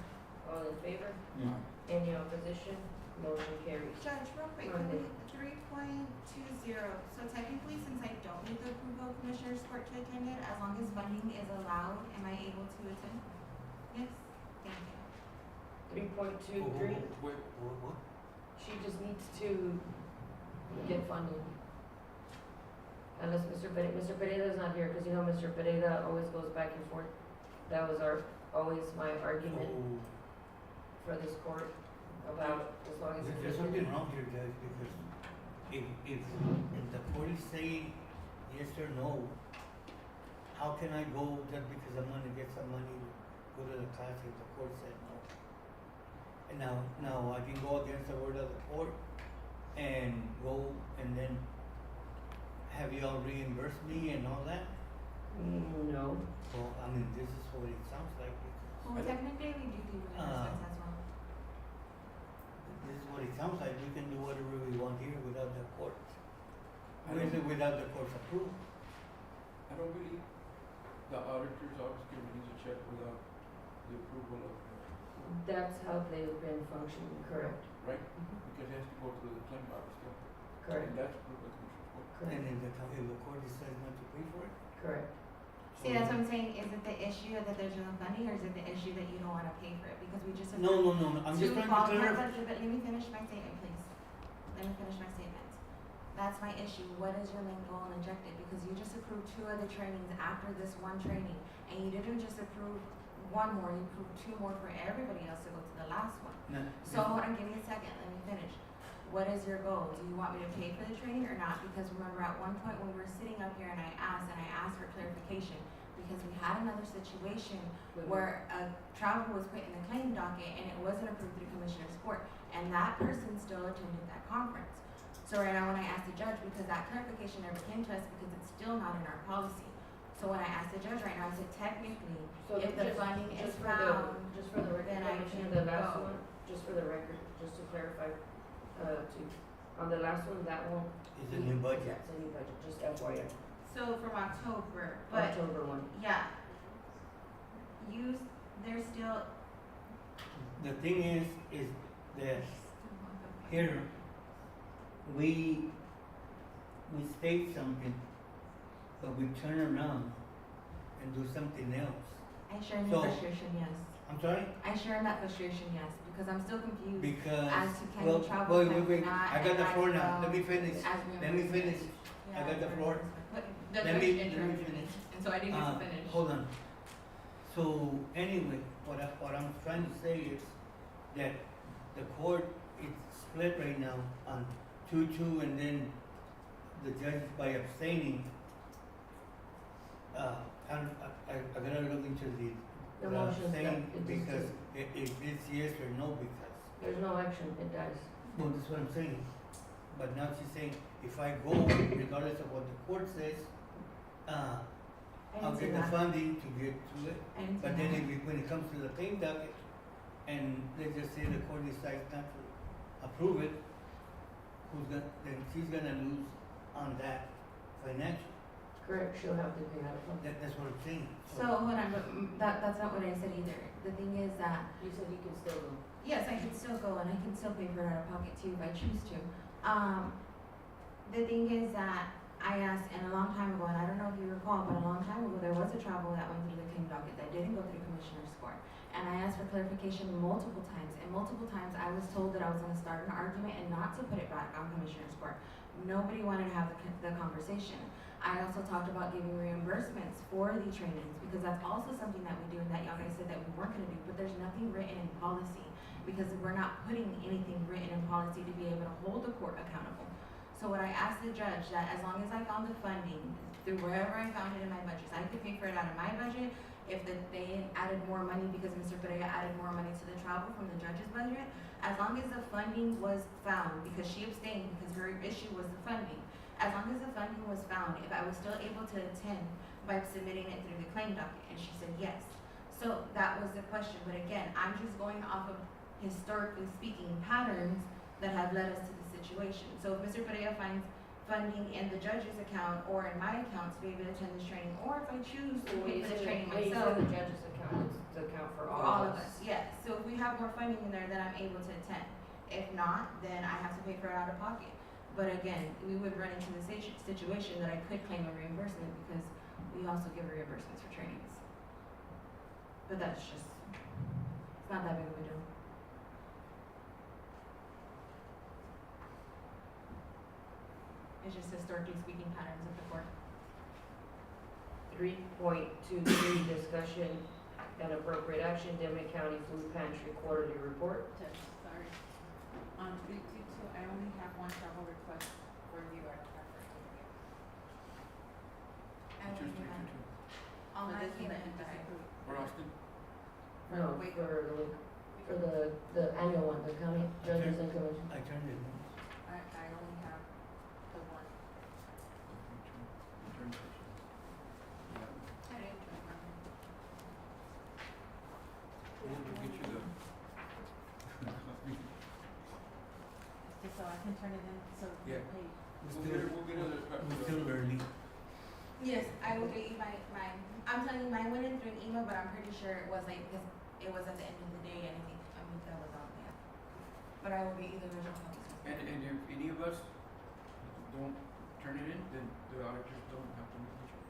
All in favor? Aye. Any opposition? Motion carries. Judge, real quick, Monday. 3.20, so technically, since I don't need the approval of Commissioner's Court to attend it, as long as funding is allowed, am I able to attend? Yes, thank you. 3.23, What? she just needs to get funding. Unless Mr. Pereira's not here, cause you know Mr. Pereira always goes back and forth. That was always my argument Oh, for this court about as long as it's. there's something wrong here, Judge, because if the court is saying yes or no, how can I go just because I'm gonna get some money to go to the class if the court said no? And now I can go against the word of the court and go and then have y'all reimburse me and all that? No. Well, I mean, this is what it sounds like, Well, I don't- technically, we do reimbursements as well. this is what it sounds like, we can do whatever we want here without the court. I don't- Without the court's approval. I don't believe the auditor's office can release a check without the approval of, That's how they've been functioning, correct? right? Because it has to go through the claim office still. Correct, And that's approved by Commissioner's Court. And correct, if the court decides not to pay for it? correct. See, that's what I'm saying, is it the issue that there's no funding, or is it the issue that you don't wanna pay for it, because we just. No, I'm just trying to clear. But let me finish my statement, please. Let me finish my statement. That's my issue, what is your main goal and objective, because you just approved 2 other trainings after this one training, and you didn't just approve 1 more, you approved 2 more for everybody else to go to the last one. No, So, hold on, give me a second, let me finish. What is your goal? Do you want me to pay for the training or not? Because remember, at one point when we were sitting up here and I asked for clarification, because we had another situation where a travel was put in the claim docket and it wasn't approved through Commissioner's Court, and that person still attended that conference. So right now when I asked the judge, because that clarification never came to us because it's still not in our policy. So when I asked the judge right now, I said technically, So if the just- funding is just for the- found, Just for the record, then I Commissioner, can the last go. one, just for the record, just to clarify, on the last one, that won't. It's a new budget. Yeah, it's a new budget, just FYI, so from October, but October one. yeah. There's still. The thing is that here, we state something, but we turn around and do something else. I share in So- your frustration, yes. I'm sorry? I share in that frustration, yes, because I'm still confused Because, as to can well, you travel, wait, can wait, you wait, not, I got and the as floor now, well let me finish. as Let me finish. I got the floor. But the Let judge me interrupted me, finish. and so I didn't get to finish. Hold on. So anyway, what I'm trying to say is that the court is split right now on 2-2 and then the judge by abstaining. I gotta look into The the motion's abstain done. It just because is- if it's yes or no because. There's no action, it dies. Well, that's what I'm saying. But now she's saying, if I go, regardless of what the court says, I I'll didn't see get the that. funding to get to it. I didn't see But then that. when it comes to the pay docket, and let's just say the court decides not to approve it, then she's gonna lose on that financially. Correct, she'll have to pay out of pocket. That's what I'm saying. So hold on, but that's not what I said either. The thing is that You said you can still go. yes, I can still go and I can still pay for it out of pocket too if I choose to. The thing is that I asked, and a long time ago, and I don't know if you recall, but a long time ago, there was a travel that went through the claim docket that didn't go through Commissioner's Court. And I asked for clarification multiple times, and multiple times I was told that I was gonna start an argument and not to put it back on Commissioner's Court. Nobody wanted to have the conversation. I also talked about giving reimbursements for the trainings, because that's also something that we do, and that y'all guys said that we weren't gonna do, but there's nothing written in policy, because we're not putting anything written in policy to be able to hold the court accountable. So what I asked the judge, that as long as I found the funding through wherever I found it in my budgets, I could pay for it out of my budget. If they added more money because Mr. Pereira added more money to the travel from the judge's budget, as long as the funding was found, because she abstained because her issue was the funding. As long as the funding was found, if I was still able to attend by submitting it through the claim docket, and she said yes. So that was the question, but again, I'm just going off of historically speaking patterns that have led us to the situation. So if Mr. Pereira finds funding in the judge's account or in my account to be able to attend this training, or if I choose to pay for this training When you say myself, the judge's account, it's the account for for all of us, yes. So if we have more funding in there, then I'm able to attend. If not, then I have to pay for it out of pocket. But again, we would run into the situation that I could claim a reimbursement because we also give reimbursements for trainings. But that's just, it's not that big of a deal. It's just historically speaking patterns of the court. 3.23, discussion and appropriate action, Dimmit County Food Pantry Quarterly Report. Judge, sorry. On 322, I only have one travel request for you, I don't have for anybody else. I will Choose give that. 322. All But my this is payment the back. For Austin? No, for the annual one, the county judges and commissioners. I turned it in. I only have the one. Return session. I didn't try mine. We'll get you the. Just so I can turn it in, so Yeah. you pay. We'll get another. We're still early. Yes, I will get you mine. I'm telling you, mine went in through an email, but I'm pretty sure it was like, because it was at the end of the day, and I think that was on there. But I will get you the original copies. And if any of us don't turn it in, then the auditors don't have to make it.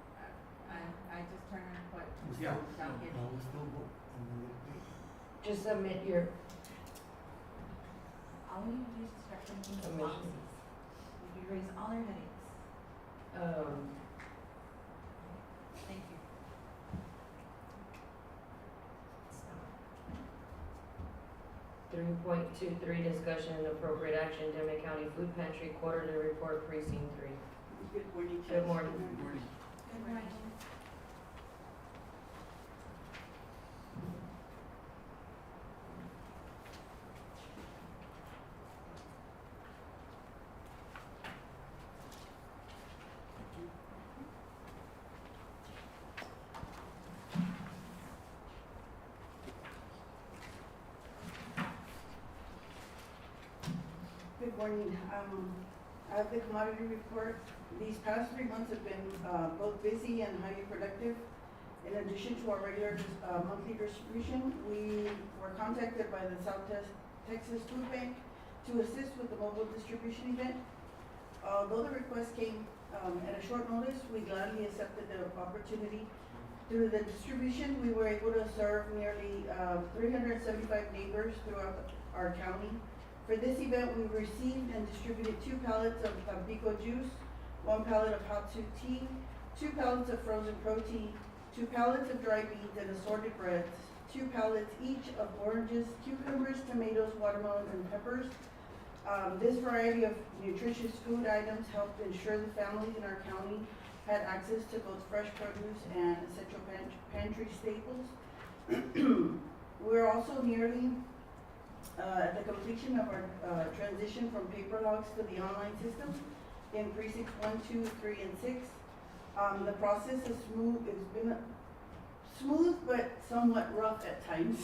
I just turn in what. We Yeah. still, no, we still vote. And then we pay. Just submit your, All we need to do is start thinking of Submissions. policies. We could raise all our headaches. Thank you. Three point two three, discussion and appropriate action, Demet County Food Pantry Quarterly Report, Precinct 3. Good morning, Judge. Good morning. Good morning. Good morning. morning. I have the commodity report. These past 3 months have been both busy and highly productive. In addition to our regular monthly distribution, we were contacted by the South Texas Food Bank to assist with the mobile distribution event. Although the request came at a short notice, we gladly accepted the opportunity. Through the distribution, we were able to serve nearly 375 neighbors throughout our county. For this event, we received and distributed 2 pallets of Tampico juice, 1 pallet of hot soup tea, 2 pallets of frozen protein, 2 pallets of dry beans and assorted breads, 2 pallets each of oranges, cucumbers, tomatoes, watermelons, and peppers. This variety of nutritious food items helped ensure the families in our county had access to both fresh produce and essential pantry staples. We're also nearly at the completion of our transition from paper logs to the online system in precincts 1, 2, 3, and 6. The process is it's been smooth but somewhat rough at times.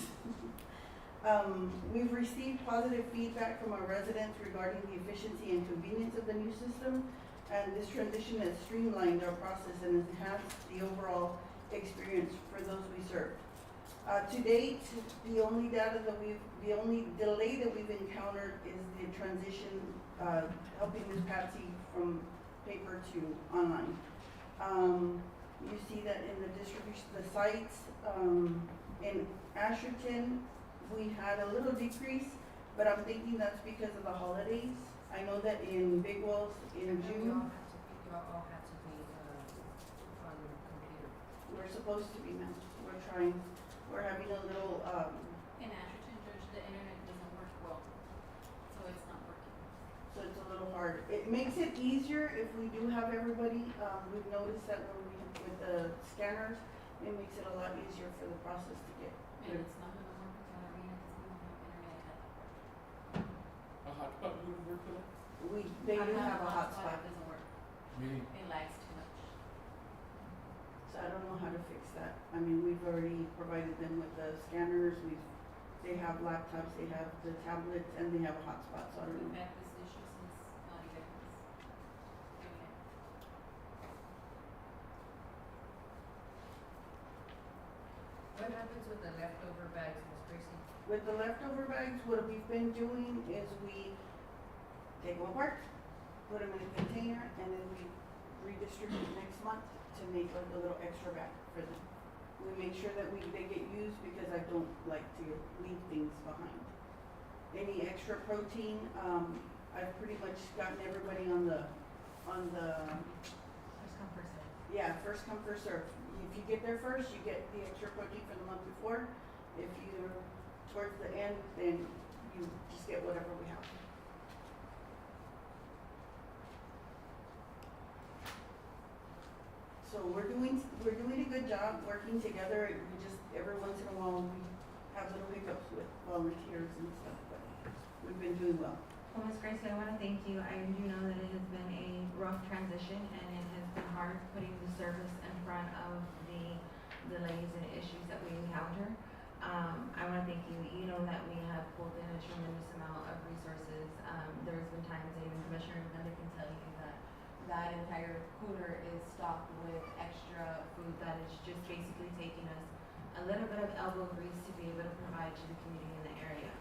We've received positive feedback from our residents regarding the efficiency and convenience of the new system, and this transition has streamlined our process and enhanced the overall experience for those we serve. To date, the only delay that we've encountered is the transition, helping Ms. Patsy from paper to online. You see that in the distribution, the sites, in Asherton, we had a little decrease, but I'm thinking that's because of the holidays. I know that in Big Wells in June. You all had to be on the computer. We're supposed to be, ma'am. We're trying. We're having a little, In Asherton, Judge, the internet doesn't work well, so it's not working. so it's a little hard. It makes it easier if we do have everybody. We've noticed that when we, with the scanners, it makes it a lot easier for the process to get. And it's not gonna work with our arena because we don't have internet at A hotspot wouldn't work for that? They I do have have a a hotspot, It doesn't work. Really? It lags too much. so I don't know how to fix that. I mean, we've already provided them with the scanners, they have laptops, they have the tablets, and they have a hotspot, so I don't We've know. had this issue since even doing it. What happens with the leftover bags, Ms. Tracy? With the leftover bags, what we've been doing is we take them apart, put them in a container, and then we redistribute next month to make like a little extra bag for them. We make sure that they get used because I don't like to leave things behind. Any extra protein, I've pretty much gotten everybody on the First come, first served. yeah, first come, first serve. If you get there first, you get the extra protein for the month before. If you're towards the end, then you just get whatever we have. So we're doing a good job working together. We just, every once in a while, we have little hiccups with volunteers and stuff, but we've been doing well. Well, Ms. Gracie, I want to thank you. I do know that it has been a rough transition and it has been hard putting the service in front of the delays and issues that we encounter. I want to thank you. You know that we have pulled in a tremendous amount of resources. There's been times that even Commissioner Linda can tell you that that entire cooler is stocked with extra food that is just basically taking us a little bit of elbow grease to be able to provide to the community in the area.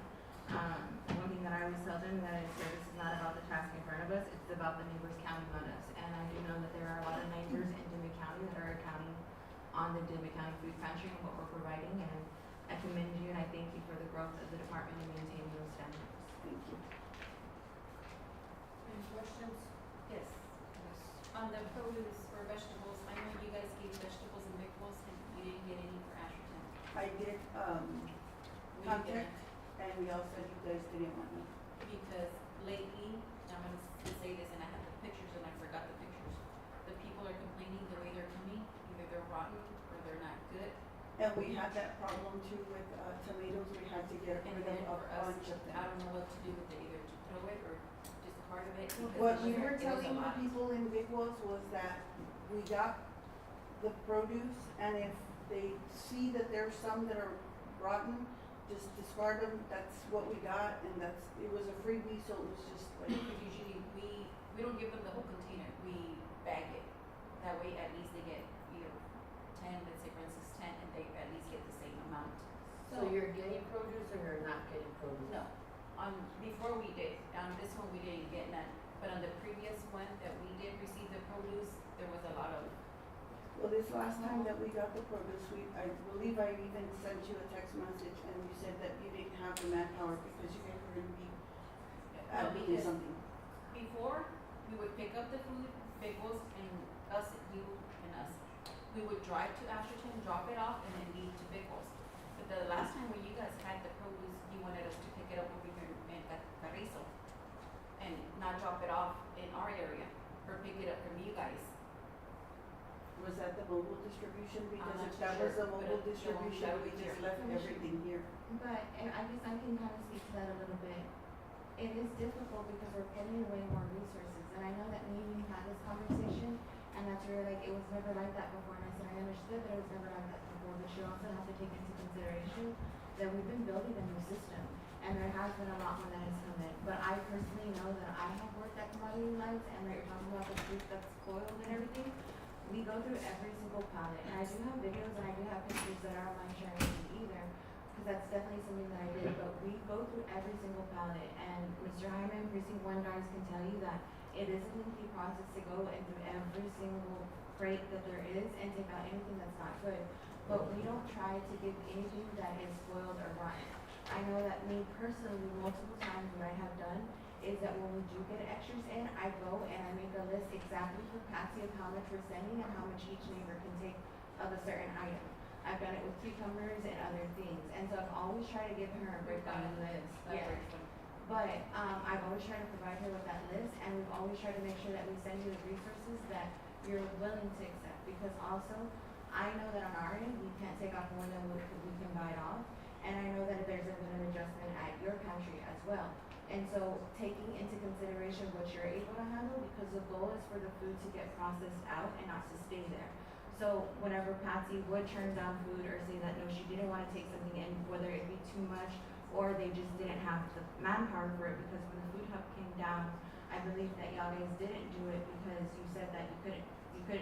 One thing that I always tell them that is service is not about the task in front of us, it's about the neighbors counting on us. And I do know that there are a lot of neighbors in Dimmit County that are counting on the Dimmit County Food Pantry and what we're providing. And I commend you and I thank you for the growth of the department and maintaining those standards. Thank you. Any questions? Yes. On the produce or vegetables, I know you guys gave vegetables and vegetables and you didn't get any for Asherton. I did, We contact, and we all said you guys didn't want me. Because lately, I'm gonna say this and I have the pictures and I forgot the pictures. The people are complaining the way they're coming, either they're rotten or they're not good. And we had that problem too with tomatoes, we had to get And rid then of for a us, bunch of I them. don't know what to do with it, either to throw it or just part of it. because What it we was- were it was a telling the lot. people in Big Wells was that we got the produce, and if they see that there's some that are rotten, just discard them, that's what we got, and it was a freebie, so it was just like, But usually we don't give them the whole container, we bag it. That way at least they get, you know, 10, let's say for instance 10, and they at least get the same amount. So you're getting produce or you're not getting produce? No, before we did, on this one we didn't get none, but on the previous one that we did receive the produce, there was a lot of, well, this last time that we got the produce, I believe I even sent you a text message, and you said that you didn't have the manpower because you guys were gonna be doing because something. before, we would pick up the food, Pickles, and us, you and us. We would drive to Asherton, drop it off, and then leave to Pickles. But the last time when you guys had the produce, you wanted us to pick it up over here in Carrizo and not drop it off in our area, or pick it up from you guys. Was that the mobile distribution? Because not if too that was sure, the but mobile it- distribution, that we would be just here. left everything here. But I guess I can kind of speak to that a little bit. It is difficult because we're putting away more resources, and I know that me and you had this conversation, and that's where like it was never like that before, and I said I understood that it was never like that before, but you also have to take into consideration that we've been building a new system, and there has been a lot more that has come in. But I personally know that I have worked at Commodity Lines, and that you're talking about the fruit that's spoiled and everything. We go through every single pallet, and I do have videos and I do have pictures that are on my channel either, because that's definitely something that I did, but we go through every single pallet, and Mr. Hyman, Precinct 1 guys can tell you that it is a lengthy process to go and through every single crate that there is and take out anything that's not good, but we don't try to give anything that is spoiled or rotten. I know that me personally, multiple times what I have done is that when we do get extras in, I go and I make a list exactly for Patsy of how much we're sending and how much each neighbor can take of a certain item. I've done it with cucumbers and other things, and so I've always tried to give her a breakdown list. That Yeah. first one. But I've always tried to provide her with that list, and we've always tried to make sure that we send you the resources that you're willing to accept. Because also, I know that on our end, we can't take off more than we can bite off, and I know that there's been an adjustment at your pantry as well. And so taking into consideration what you're able to handle, because the goal is for the food to get processed out and not to stay there. So whenever Patsy would turn down food or say that no, she didn't want to take something in, whether it be too much or they just didn't have the manpower for it, because when the food hub came down, I believe that y'all guys didn't do it because you said that you couldn't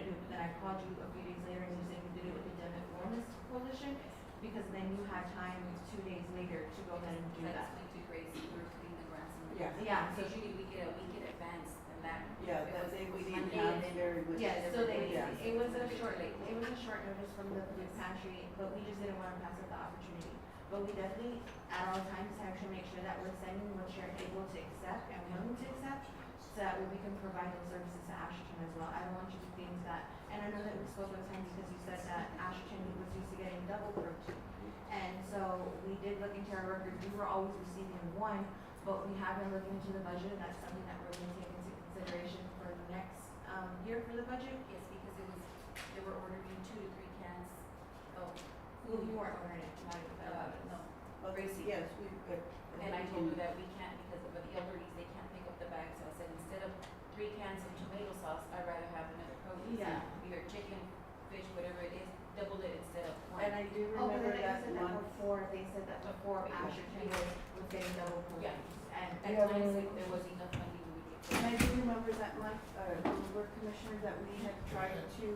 do it. But then I called you a few days later and you said you did it with the Dimmit Wellness Coalition, because then you had time 2 days later to go ahead and do that. That's like 2 grades, we were putting the grants in. Yeah. Yeah, So usually we get a week in advance, and that. Yeah, it that was- day it we was didn't Monday, have and then- very much. Yes, so Yeah. it was a short notice from the food pantry, but we just didn't want to pass up the opportunity. But we definitely, at all times, have to make sure that we're sending what you're able to accept and willing to accept, so that way we can provide those services to Asherton as well. I don't want you to think that, and I know that we spoke one time because you said that Asherton was used to getting double protein. And so we did look into our records, we were always receiving one, but we have been looking into the budget, and that's something that we're gonna take into consideration for next, year for the budget. Yes, because they were ordering 2 to 3 cans of You food. weren't ordering it, not even No. Okay, Gracie. yes, we, And I told her that we can't, because of the elderlies, they can't pick up the bags, so I said, instead of 3 cans of tomato sauce, I'd rather have another produce. Yeah. Either chicken, fish, whatever it is, double it instead of one. and I do Oh, but remember then they that said that month. before, they said that before Asherton was getting double Yeah. proteins. And At Yeah, times, we- if there was enough money, we would get. And I do remember that month, we were commissioners, that we had tried to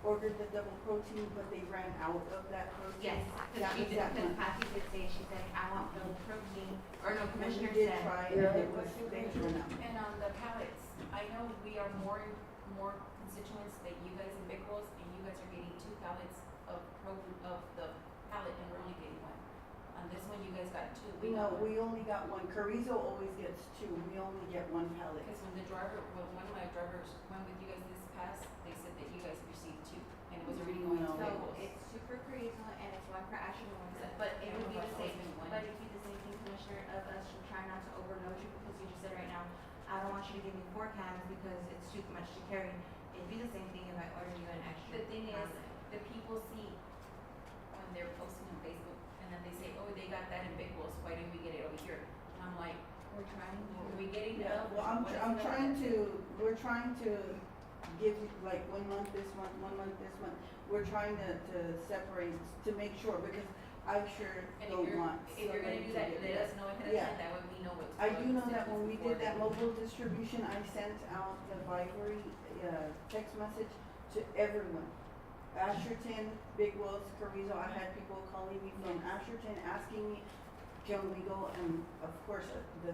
order the double protein, but they ran out of that protein. yes, That because she was did, that because month. Patsy did say, she said, I want double protein, or no, We Commissioner did said. try, and it was, they ran out. And on the pallets, I know we are more constituents than you guys in Big Rose, and you guys are getting 2 pallets of the pallet, and we're only getting 1. On this one, you guys got 2. We No, got 1. we only got one. Carrizo always gets 2. We only get 1 pallet. Because when one of my drivers went with you guys this past, they said that you guys received 2, and it was already going to No. Big So Rose. it's super creative, and it's one for Asherton, one for, but it would be the same, but it'd be the same thing, Commissioner, of us trying not to overload you, because you just said right now, I don't want you to give me 4 cans because it's too much to carry. It'd be the same thing if I order you an extra. The thing is, pallet. the people see when they're posting on Facebook, and then they say, oh, they got that in Big Rose, why didn't we get it over here? And I'm like, We're trying to. are we getting it? Yeah, well, I'm trying to, we're trying to give you like 1 month this month, 1 month this month. We're trying to separate, to make sure, because I sure And don't want if you're gonna somebody do to that, get let that. us know ahead of Yeah. time, that way we know what to I tell do the know that when we constituents did that before mobile distribution, I sent out the Vibery, text message to everyone. Asherton, Big Wells, Carrizo, I had people calling me from Asherton asking me, can we go? And of course, the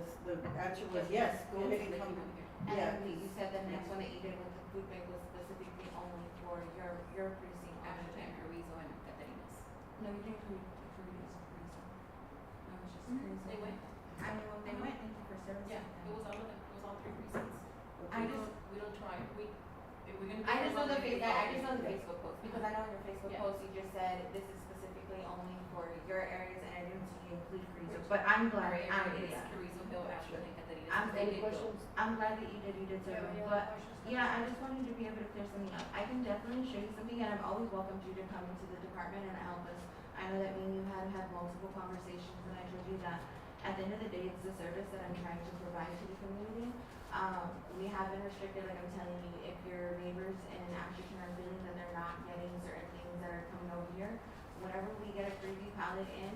answer was yes, go ahead and come. And Yeah. then you said the next one that you did with the food bank was specifically only for your precinct. Asherton, Carrizo, and Catarinas. No, you didn't include Carrizo. No, it was just Carrizo. They went. I mean, when they went, thank you for servicing Yeah, them. it was all of them, it was all 3 precincts. I just- We don't try, if we're gonna. I just know the Facebook, I just know the Facebook post, because I know in your Facebook Yeah. post, you just said this is specifically only for your areas, and I didn't see you include Carrizo, but I'm glad, Our area is yeah. Carrizo, Hill, Asherton, and Catarinas. I'm- They Any did go. questions? I'm glad that you did serve them, but yeah, I just wanted to be able to clear something up. I can definitely show you something, and I've always welcomed you to come into the department and help us. I know that me and you have had multiple conversations, and I told you that at the end of the day, it's the service that I'm trying to provide to the community. We have been restricted, like I'm telling you, if your neighbors in Asherton are feeling that they're not getting certain things that are coming over here, whenever we get a freebie pallet in,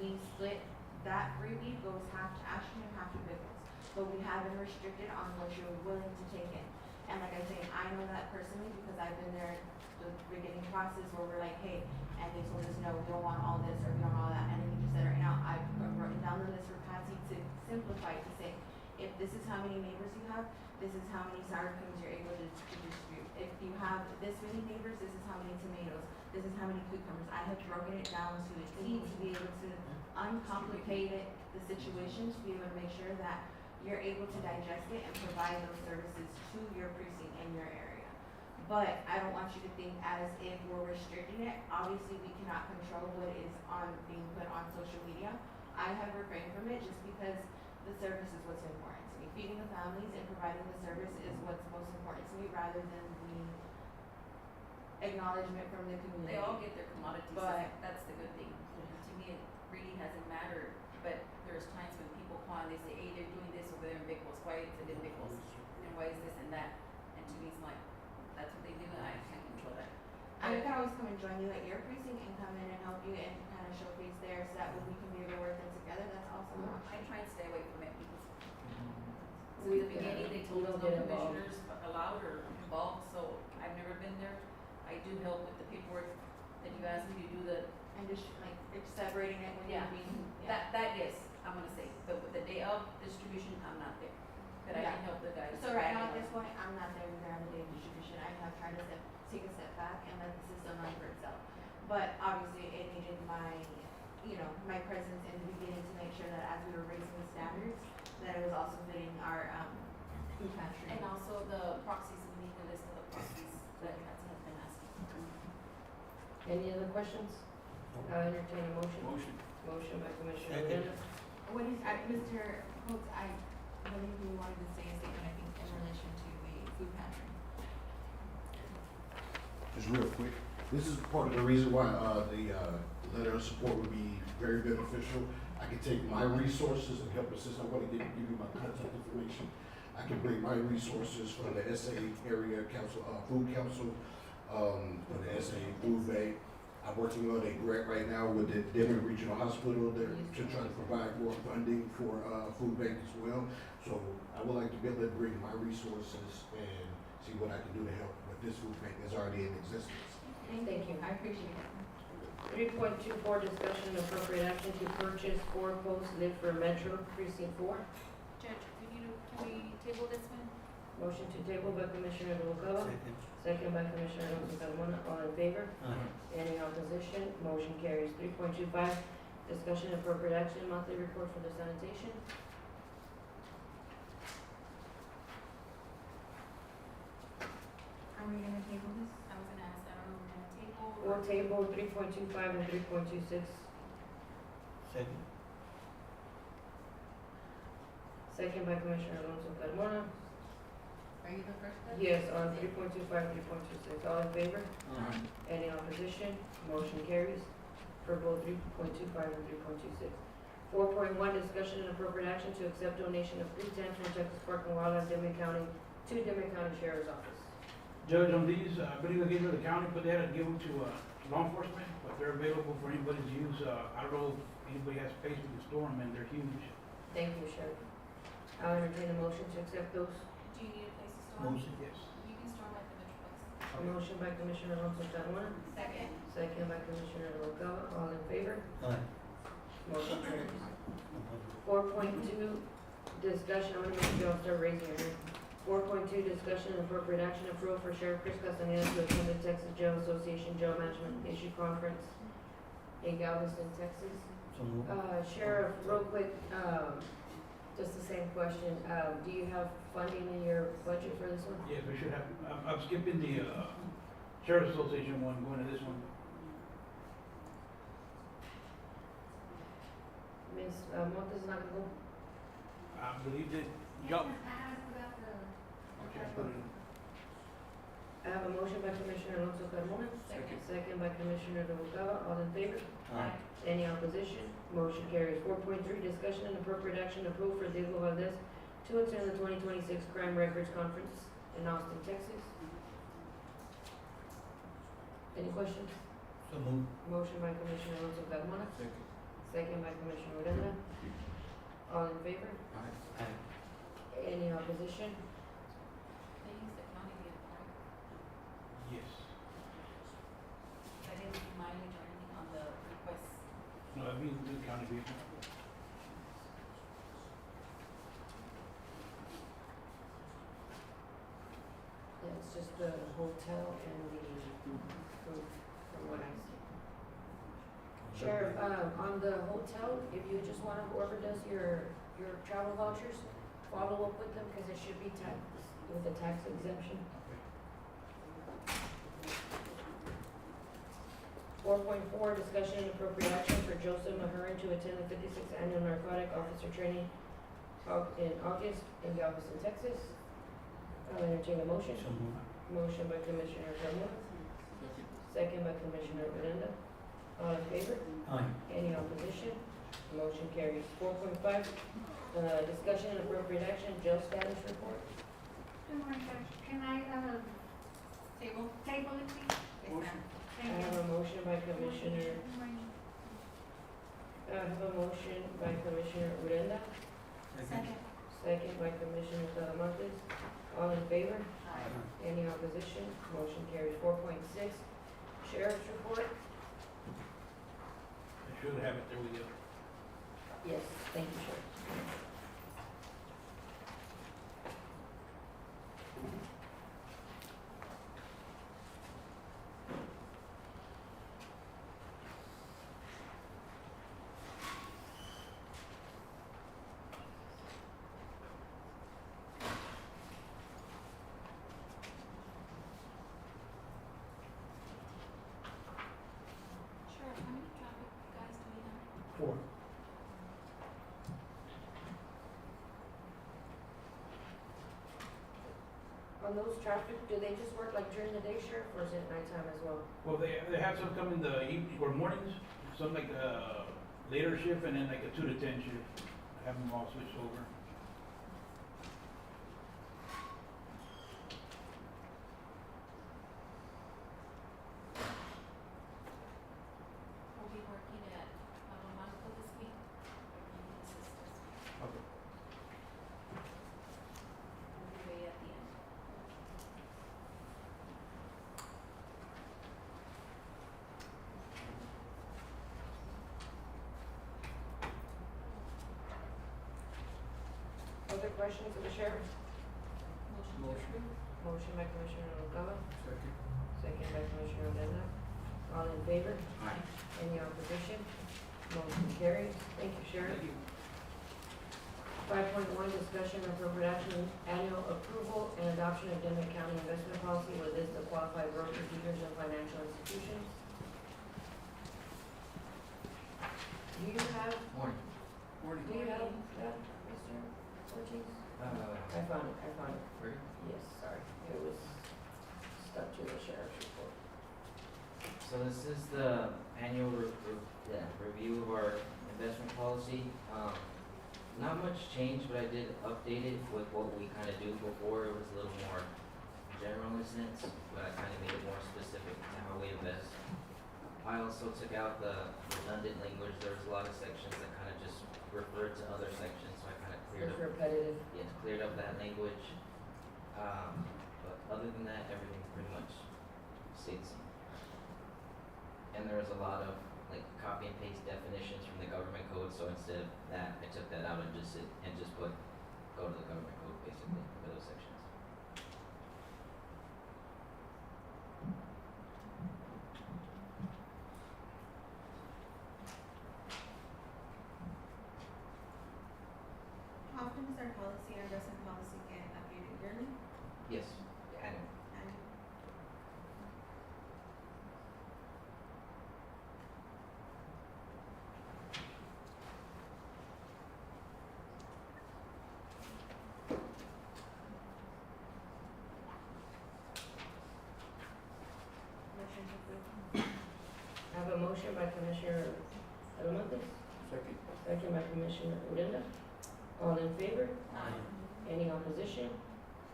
we split that freebie, goes half to Asherton and half to Big Wells. But we have been restricted on what you're willing to take in. And like I say, I know that personally because I've been there the beginning process where we're like, hey, and they told us, no, we don't want all this or we don't want all that. And then you just said right now, I've written down the list for Patsy to simplify it to say, if this is how many neighbors you have, this is how many sour creams you're able to distribute. If you have this many neighbors, this is how many tomatoes, this is how many cucumbers. I have broken it down to a T to be able to uncomplicate it, the situation, to be able to make sure that you're able to digest it and provide those services to your precinct in your area. But I don't want you to think as if we're restricting it. Obviously, we cannot control what is being put on social media. I have refrained from it just because the service is what's important to me. Feeding the families and providing the service is what's most important to me rather than the acknowledgement from the community. They all get their commodities, But- that's the good thing. To me, it really hasn't mattered, but there's times when people call and they say, hey, they're doing this over there in Big Wells, why is it in Big Wells? And why is this and that? And to me, it's like, that's what they do, and I can't control that. I can always come and join you at your precinct and come in and help you and kind of showcase there so that way we can be able to work them together. That's awesome. I try and stay away from it because We- in the beginning, they told us we no don't get involved. commissioners allowed or involved, so I've never been there. I do help with the paperwork that you asked me to do the, And just like it's separating it when Yeah. you're being, yeah. that yes, I'm gonna say, but with the day of distribution, I'm not there. But I Yeah. can help the guys. So right now track at this and- point, I'm not there either on the day of distribution. I have tried to take a step back and let the system run for itself. But obviously it needed my presence in the beginning to make sure that as we were raising the standards, that it was also fitting our food pantry. And also the proxies, we need the list of the proxies that Patsy has been asking. Any other questions? I'll entertain a motion. Motion. Motion by Commissioner Second. Odena, What is, Mr. Coates, I believe you wanted to say a statement, I think, in relation to the food pantry. Just real quick, this is part of the reason why, the letter of support would be very beneficial. I can take my resources and help assist. I'm gonna give you my contact information. I can bring my resources from the SA Area Council, Food Council, from the SA Food Bank. I'm working on a grant right now with the Dimmit Regional Hospital there to try to provide more funding for, food bank as well. So I would like to be able to bring my resources and see what I can do to help with this food bank that's already in existence. Thank you. I appreciate it. 3.24, discussion and appropriate action to purchase 4 post lift for Metro Precinct 4. Judge, can we table this one? Motion to table by Commissioner Noguera, Second. second by Commissioner Alonso Carmona. All in favor? Uh-huh. Any opposition? Motion carries. 3.25, discussion and appropriate action, monthly report for the sanitation. Are we gonna table this? I was gonna ask, I don't know, we're gonna table or? Or table 3.25 and 3.26. Second. Second by Commissioner Alonso Carmona. Are you the first one? Yes, on 3.25, 3.26. All in favor? Uh-huh. Any opposition? Motion carries for both 3.25 and 3.26. 4.1, discussion and appropriate action to accept donation of 3 tents from Texas Park and Wildlife, Dimmit County, to Dimmit County Sheriff's Office. Judge, on these, I believe they gave it to the county, but they had to give them to, law enforcement, but they're available for anybody's use. I don't know if anybody has space we can store them, and they're huge. Thank you, Sheriff. I'll entertain a motion to accept those. Do you need a place to store? 'em? Motion. Yes. You can store 'em at the Metroplex. A motion by Commissioner Alonso Carmona, Second. second by Commissioner Noguera, all in favor? Aye. Motion carries. 4.2, discussion, I'm gonna make you all start raising your hand. 4.2, discussion and appropriate action approval for Sheriff Chris Castaneda to attend the Texas Jail Association Jail Management Issue Conference in Galveston, Texas. So moved. Sheriff, real quick, just the same question, do you have funding in your budget for this one? Yes, we should have, I'm skipping the, Sheriff's Association one, going to this one. Ms. Montes not gonna go? I believe that, yup. Okay, put it in. I have a motion by Commissioner Alonso Carmona, Second. second by Commissioner Noguera, all in favor? Aye. Any opposition? Motion carries. 4.3, discussion and appropriate action approved for Diego Valdez to attend the 2026 Crime Records Conference in Austin, Texas. Any questions? So moved. Motion by Commissioner Alonso Carmona, Second. second by Commissioner Uranda. All in favor? Aye. Aye. Any opposition? They use the county vehicle, right? Yes. That didn't do mileage or anything on the request. No, I mean, the county vehicle. Yeah, it's just the hotel and the food, from what I see. Sheriff, on the hotel, if you just wanna, whoever does your travel vouchers, follow up with them, cause it should be tax, with a tax exemption. 4.4, discussion and appropriate action for Joseph Mahurin to attend the 56th Annual Narcotic Officer Training in August in Galveston, Texas. I'll entertain a motion. So moved. Motion by Commissioner Carmona, second by Commissioner Uranda. All in favor? Aye. Any opposition? Motion carries. 4.5, discussion and appropriate action, jail status report. Good morning, Judge. Can I, table it, please? Yes, ma'am. I have a motion by Commissioner, by Commissioner Uranda, Second. second by Commissioner Talamantes. All in favor? Aye. Any opposition? Motion carries. 4.6, sheriff's report. I should have it, there we go. Yes, thank you, Sheriff. Sheriff, how many traffic guys do we have? 4. On those traffic, do they just work like during the day, Sheriff, or is it nighttime as well? Well, they have some come in the evening or mornings, some like later shift and then like a 2 to 10 shift. I have them all switched over. We'll be working at Monaco this week. If you need assistance, Okay. we'll be way at the end. Other questions of the sheriff? Motion to approve. Motion by Commissioner Noguera, Second. second by Commissioner Odena. All in favor? Aye. Any opposition? Motion carries. Thank you, Sheriff. 5.1, discussion and appropriate action, annual approval and adoption of Dimmit County investment policy with list of qualified brokers, dealers, and financial institutions. Do you have, Morning. do you have that, Mr. Ortiz? I found it. Ready? Yes, sorry. It was stuck to the sheriff's report. So this is the annual review of our investment policy. Not much change, but I did update it with what we kind of do before. It was a little more general in a sense, but I kind of made it more specific to how we invest. I also took out the redundant language. There was a lot of sections that kind of just referred to other sections, so I kind of cleared It's up, repetitive. yeah, cleared up that language. But other than that, everything pretty much stayed the same. And there was a lot of like copy and paste definitions from the government code, so instead of that, I took that out and just put go to the government code basically for those sections. How often does our policy, our investment policy get updated yearly? Yes, annual. And motion to approve. I have a motion by Commissioner Almonte, Second. second by Commissioner Odena. All in favor? Aye. Any opposition?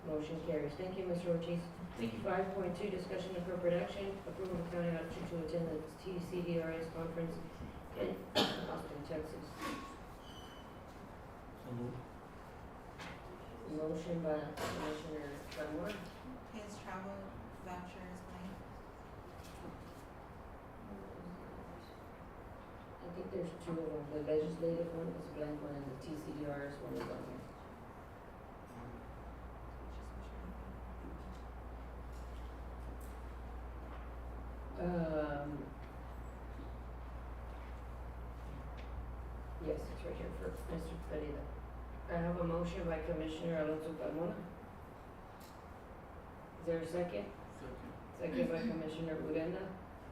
Motion carries. Thank you, Mr. Ortiz. Thank you. 5.2, discussion and appropriate action, approval of county auditor to attend the TCDRS conference in Austin, Texas. So move. Motion by Commissioner Carmona, His travel voucher is blank. I think there's two of them. The legislative one is a blank one and the TCDRS one is on here. Yes, it's right here for Mr. Pereira. I have a motion by Commissioner Alonso Carmona. Is there a second? Second. Second by Commissioner Urenda.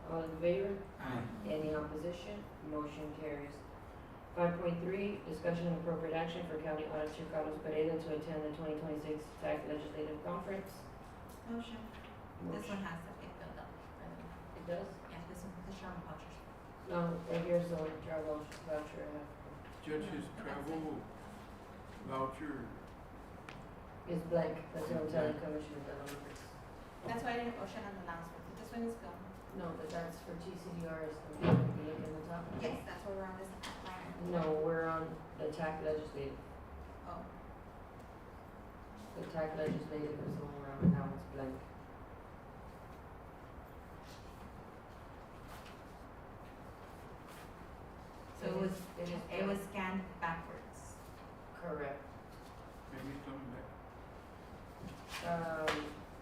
All in favor? Aye. Any opposition? Motion carries. 5.3, discussion and appropriate action for County Auditor Carlos Pereira to attend the 2026 TAC Legislative Conference. Motion. This Motion. one has to get filled up, by the way. It does? Yeah, this one, the travel vouchers. No, right here's the one, travel voucher I have. Judge, his travel voucher, It's blank, that's what I'm telling Commissioner Alonso. That's why I didn't motion on the last one, but this one is filled. No, but that's for TCDRS, if you look in the top. Yes, that's where we're on this line. No, we're on the TAC Legislative. Oh, The TAC Legislative is the one we're on now, it's blank. so it was, It is it was blank. scanned backwards. Correct. maybe he's coming back.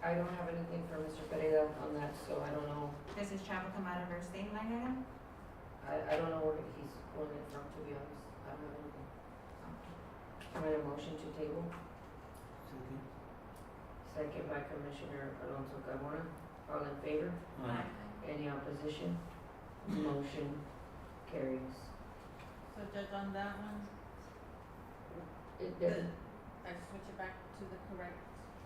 I don't have anything for Mr. Pereira on that, so I don't know, Does his travel come out of our state line item? I don't know where he's pulling it from, to be honest, I don't have anything. Am I a motion to table? Second. Second by Commissioner Alonso Carmona, all in favor? Aye. Any opposition? Motion carries. So Judge, on that one, It doesn't, I switch it back to the correct,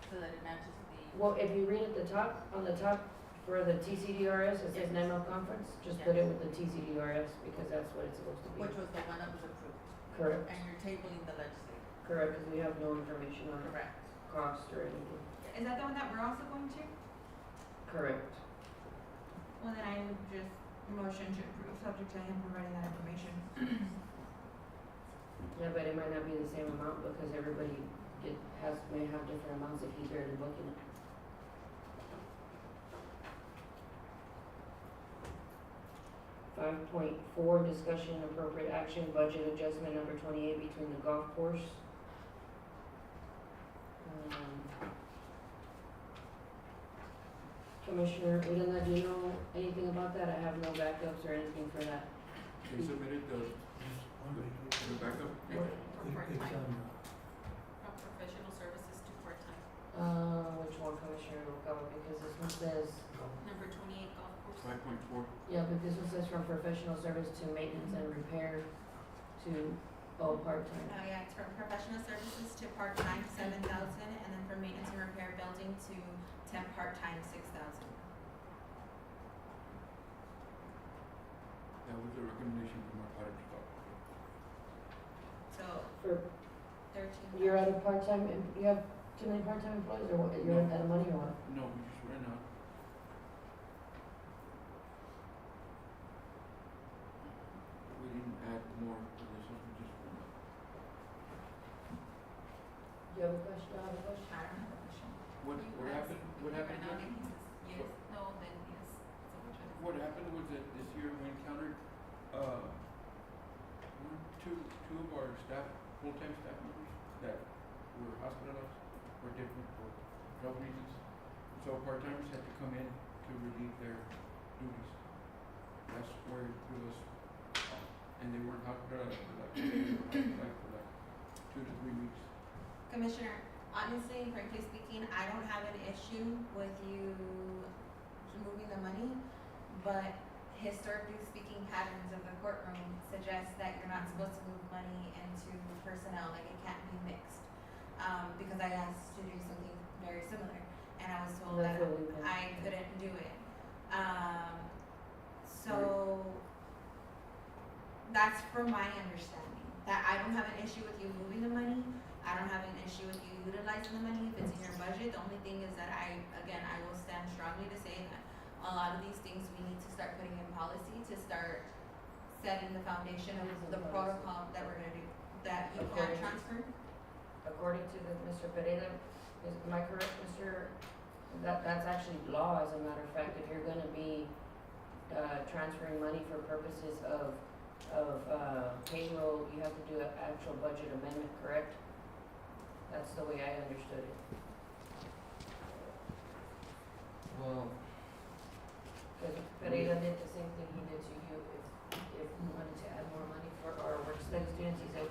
so that it matches the. well, if you read at the top, on the top, for the TCDRS, it says NEMO conference, just put it with the TCDRS, because that's what it's supposed to be. Which was the one that was approved. Correct, And you're tabling the legislative. correct, because we have no information on Correct. cost or anything. Is that the one that we're also going to? Correct. Well, then I would just motion to approve, subject to him providing that information. Yeah, but it might not be the same amount, because everybody may have different amounts if he's barely booking it. .4, discussion and appropriate action, budget adjustment number 28 between the golf course. Commissioner Uranda, do you know anything about that? I have no backups or anything for that. They submitted the backup. It's on, From professional services to part-time. Which one, Commissioner Noguera, because this one says, Number 28 golf course. 5.4. yeah, but this one says from professional service to maintenance and repair to, part-time. Oh, yeah, it's from professional services to part-time, 7,000, and then from maintenance and repair building to temp part-time, 6,000. That was the recommendation from our auditor's office. So For, 13. you're at a part-time, you have Too many part-time employees, or what, you're out of money or what? No, we just ran out. We didn't add more positions, we just ran out. Do you have a question, I have a question? I don't have a question. What happened, what happened, Now, Judge? then yes, no, then yes. So which one is it? What happened was that this year we encountered, two of our staff, full-time staff members that were hospitalized for different, for health reasons. So part-timers had to come in to relieve their duties. That's where it was, and they weren't hospitalized for like, they were hospitalized for like 2 to 3 weeks. Commissioner, honestly, frankly speaking, I don't have an issue with you moving the money, but historically speaking, patterns of the courtroom suggest that you're not supposed to move money into personnel, like it can't be mixed. Because I asked to do something very similar, and I was told that That's what we've been. I couldn't do it. So that's from my understanding, that I don't have an issue with you moving the money. I don't have an issue with you utilizing the money if it's in your budget. The only thing is that I will stand strongly to say that a lot of these things we need to start putting in policy to start setting the foundation of the protocol that we're gonna do, that you can According to- transfer. According to Mr. Pereira, am I correct, Mr.? That's actually law, as a matter of fact, if you're gonna be, transferring money for purposes of payroll, you have to do an actual budget amendment, correct? That's the way I understood it. Well, Cause Pereira did the same thing he did to you, if we wanted to add more money for our work study students, he said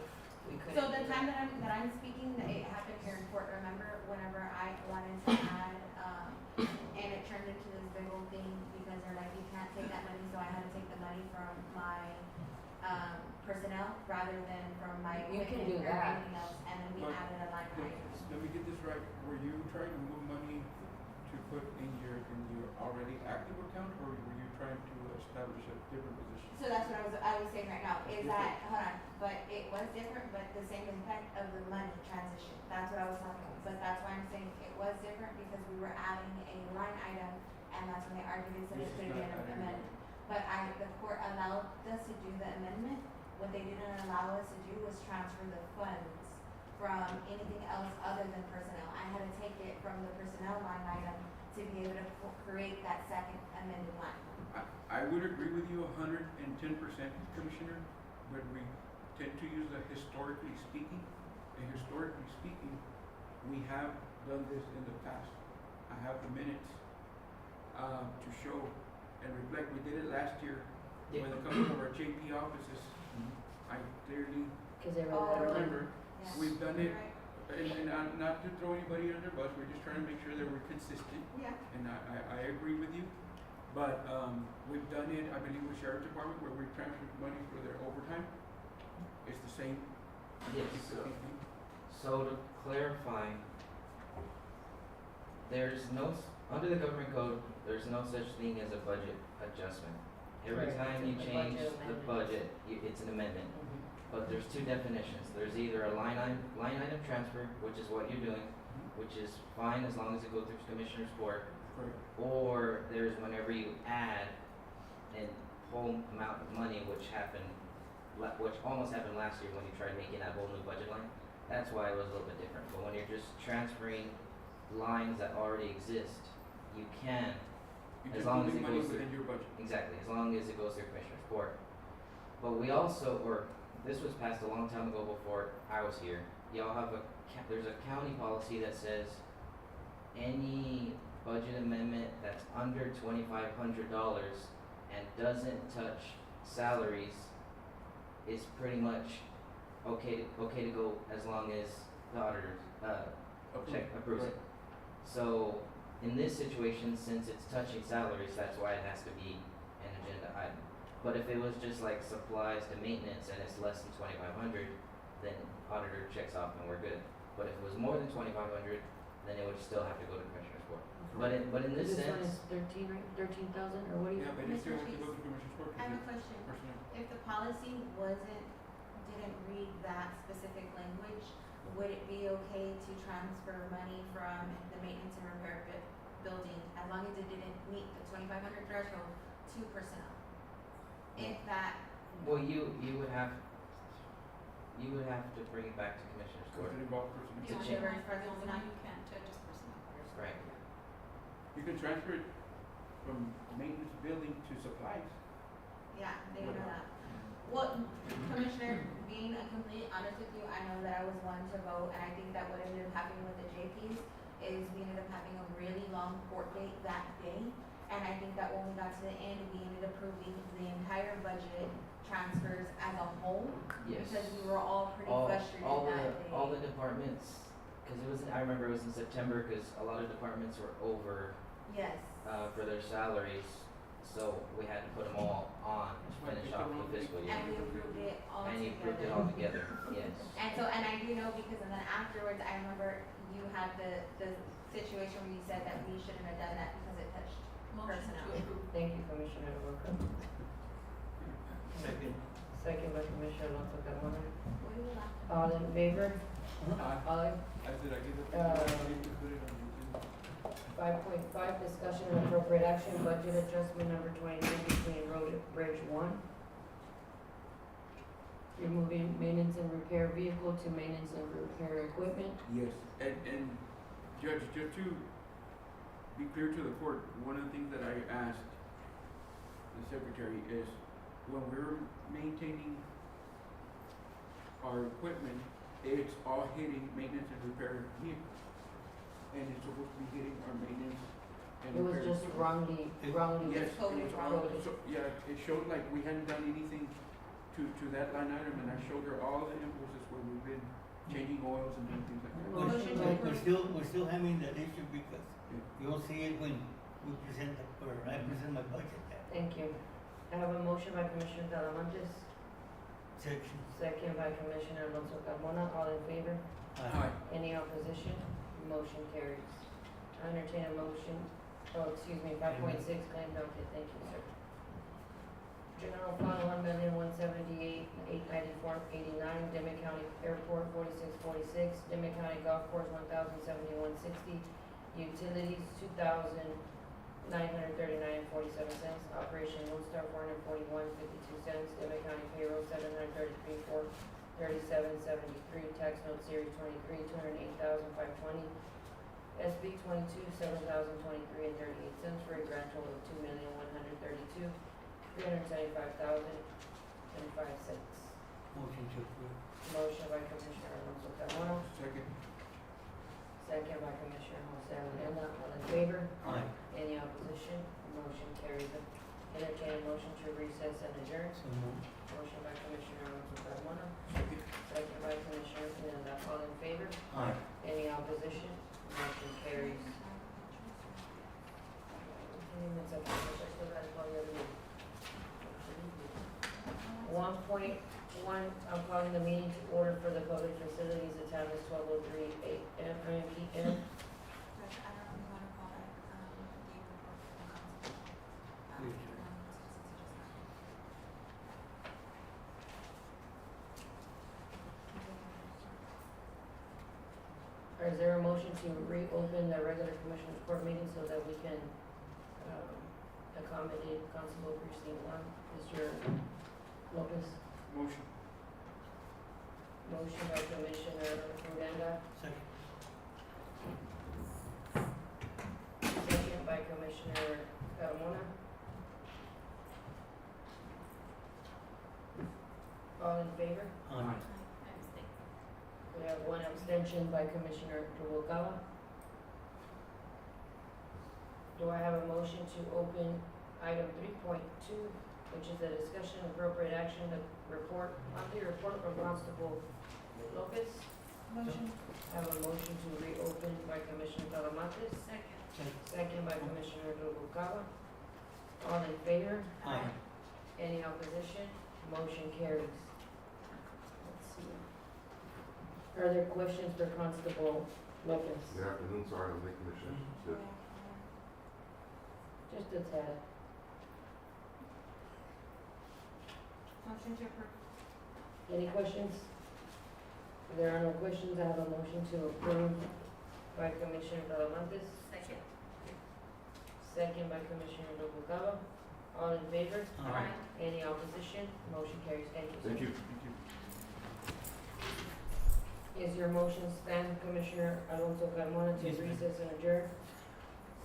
we couldn't. So the do time that. that I'm speaking, it happened here in court, remember, whenever I wanted to add, and it turned into this big old thing, because they're like, you can't take that money, so I had to take the money from my, personnel, rather than from my You can equipment do or that. anything else, and then we But- added a line item. Let me get this right, were you trying to move money to put in your already active account, or were you trying to establish a different position? So that's what I was saying right now, is that, hold on, but it was different, but the same impact of the money transition, that's what I was talking about. But that's why I'm saying it was different, because we were adding a line item, and that's when they argued it, so This it is could be not an adding amendment. But the court allowed us to do the amendment, what they didn't allow us to do was transfer the funds from anything else other than personnel. I had to take it from the personnel line item to be able to create that second amended line. I would agree with you 110%, Commissioner, but we tend to use the historically speaking, and historically speaking, we have done this in the past. I have the minutes, to show and reflect, we did it last year with a couple of our JP offices. I clearly Cause everyone. remember, Yeah. we've done it, Right. and not to throw anybody under the bus, we're just trying to make sure that we're consistent. Yeah. And I agree with you, but, we've done it, I believe, with Sheriff's Department, where we transferred money for their overtime. It's the same. Yes. It's the same thing. so to clarify, under the government code, there's no such thing as a budget adjustment. Every Correct. time you It's a change budget the amendment. budget, it's an amendment. Mhm. But there's two definitions. There's either a line item transfer, which is what you're doing, which is fine as long as it goes through Commissioner's Court, Correct. or there's whenever you add a whole amount of money, which almost happened last year when you tried making that whole new budget line. That's why it was a little bit different. But when you're just transferring lines that already exist, you can, You're as just long as moving it money goes through. within your budget. Exactly, as long as it goes through Commissioner's Court. But we also, this was passed a long time ago before I was here. Y'all have there's a county policy that says any budget amendment that's under $2,500 and doesn't touch salaries is pretty much okay to go as long as the auditor, approves it. So in this situation, since it's touching salaries, that's why it has to be an agenda item. But if it was just like supplies to maintenance and it's less than 2,500, then auditor checks off and we're good. But if it was more than 2,500, then it would still have to go to Commissioner's Court. But in this This one sense, is 13, right, 13,000, or what do you? Yeah, but it still has to Mr. go to Commissioner's Court. I have a question. Personnel. If the policy didn't read that specific language, would it be okay to transfer money from the maintenance and repair building, as long as it didn't meet the 2,500 threshold, to personnel? If that, Well, you would have to bring it back to Commissioner's Does Court. it involve personnel? To Yeah. change, Whatever is present No, tonight. you can't touch just personnel. right. You can transfer it from maintenance building to supplies. yeah, they know that. Well, Commissioner, being completely honest with you, I know that I was one to vote, and I think that what ended up happening with the JPs is we ended up having a really long court date that day. And I think that when we got to the end, we ended up approving the entire budget transfers as a whole. Yes. Because we were all pretty All frustrated the that day. all the departments, because it was I remember it was in September because a lot of departments were over Yes. for their salaries, so we had to put them all on to finish off the fiscal year. And we approved it all And you together. grouped it all together, yes. And I do know because and then afterwards, I remember you had the situation where you said that we shouldn't have done that because it touched Motion personnel. to approve. Thank you, Commissioner Noguera. Second. Second by Commissioner Alonso Carmona. What do you laugh at? All in favor? Aye. Aye. I said I give it, Uh, you can put it on the agenda. 5.5, discussion and appropriate action, budget adjustment number 29 between Road and Bridge 1. Removing maintenance and repair vehicle to maintenance and repair equipment. Yes, and Judge, just to be clear to the court, one of the things that I asked the secretary is when we're maintaining our equipment, it's all hitting maintenance and repair vehicles. And it's supposed to be hitting our maintenance and It was repair. just wrongly. Yes, it Totally was wrong. all, so, yeah, it showed like we hadn't done anything to that line item, and I showed her all the invoices where we've been changing oils and doing things like that. Motion to approve. We're still having that issue because you'll see it when we present or I present my budget. Thank you. I have a motion by Commissioner Talamontes, Section. second by Commissioner Alonso Carmona. All in favor? Aye. Any opposition? Motion carries. I entertain a motion, 5.6, claim docket, thank you, sir. General Fund, 1,178,894.89, Dimmit County Airport, 4646, Dimmit County Golf Course, 1,071.60, Utilities, 2,939.47, Operation Lone Star, 441.52, Dimmit County Payroll, 733.3773, Tax Note Series 23, 208,520, SB 22, 7,023 and 38 cents, for a grand total of 2,132,375,005 cents. Motion to approve. Motion by Commissioner Alonso Carmona, Second. second by Commissioner Jose Alvarado. All in favor? Aye. Any opposition? Motion carries. Entertain a motion to recess and adjourn. So moved. Motion by Commissioner Alonso Carmona, Second. second by Commissioner Odena. All in favor? Aye. Any opposition? Motion carries. It's okay, I still gotta call the other meeting. 1.1, I'm calling the meeting to order for the public facilities. The time is 12:03 a.m. p.m. Judge, I don't know if you wanna call that, the report from the constable. Yes, sir. Or is there a motion to reopen the regular commissioners court meeting so that we can, accommodate Constable Precinct 1, Mr. Lopez? Motion. Motion by Commissioner Odena, Second. second by Commissioner Carmona. All in favor? Aye. We have one abstention by Commissioner Rubalcaba. Do I have a motion to open item 3.2, which is a discussion of appropriate action, the monthly report from Constable Lopez? Motion. I have a motion to reopen by Commissioner Talamontes, Second. second by Commissioner Rubalcaba. All in favor? Aye. Any opposition? Motion carries. Let's see. Are there questions for Constable Lopez? Good afternoon, Sergeant Lake Commissioner. Just a tad. Motion to approve. Any questions? If there are no questions, I have a motion to approve by Commissioner Talamantes, Second. second by Commissioner Noguera. All in favor? Aye. Any opposition? Motion carries. Thank you, sir. Thank you. Thank you. Is your motion stand, Commissioner Alonso Carmona, to Yes, ma'am. recess and adjourn?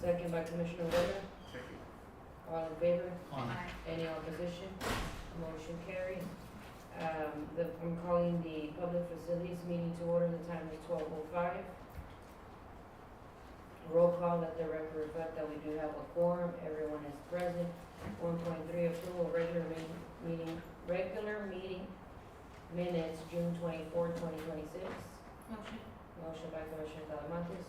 Second by Commissioner Odena. Second. All in favor? Aye. Any opposition? Motion carries. I'm calling the public facilities meeting to order. The time is 12:05. Roll call, let the record reflect that we do have a quorum. Everyone is present. 1.3, approval of regular meeting minutes, June 24, 2026. Motion. Motion by Commissioner Talamantes,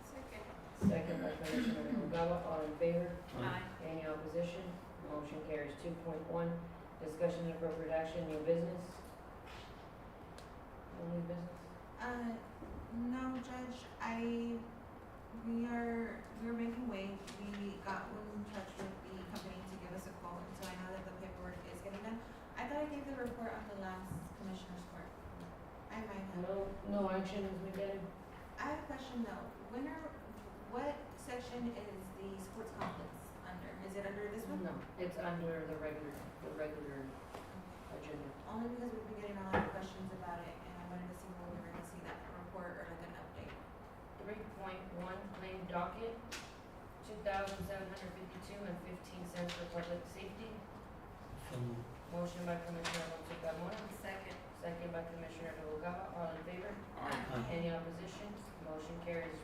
Second. second by Commissioner Noguera. All in favor? Aye. Any opposition? Motion carries. 2.1, discussion and appropriate action, new business. No new business? No, Judge, we're making way. We got in touch with the company to give us a quote, and so I know that the paperwork is getting done. I thought I gave the report on the last Commissioner's Court. I might have. No action has been taken? I have a question though. What section is the sports complex under? Is it under this one? No, it's under the regular agenda. Only because we've been getting a lot of questions about it, and I wanted to see when we were gonna see that report or like an update. 3.1, claim docket, $2,752.15 for public safety. So moved. Motion by Commissioner Alonso Carmona, Second. second by Commissioner Noguera. All in favor? Aye. Any opposition? Motion carries.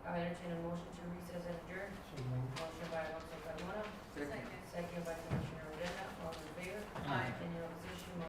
I entertain a motion to recess and adjourn. So moved. Motion by Alonso Carmona, Second. second by Commissioner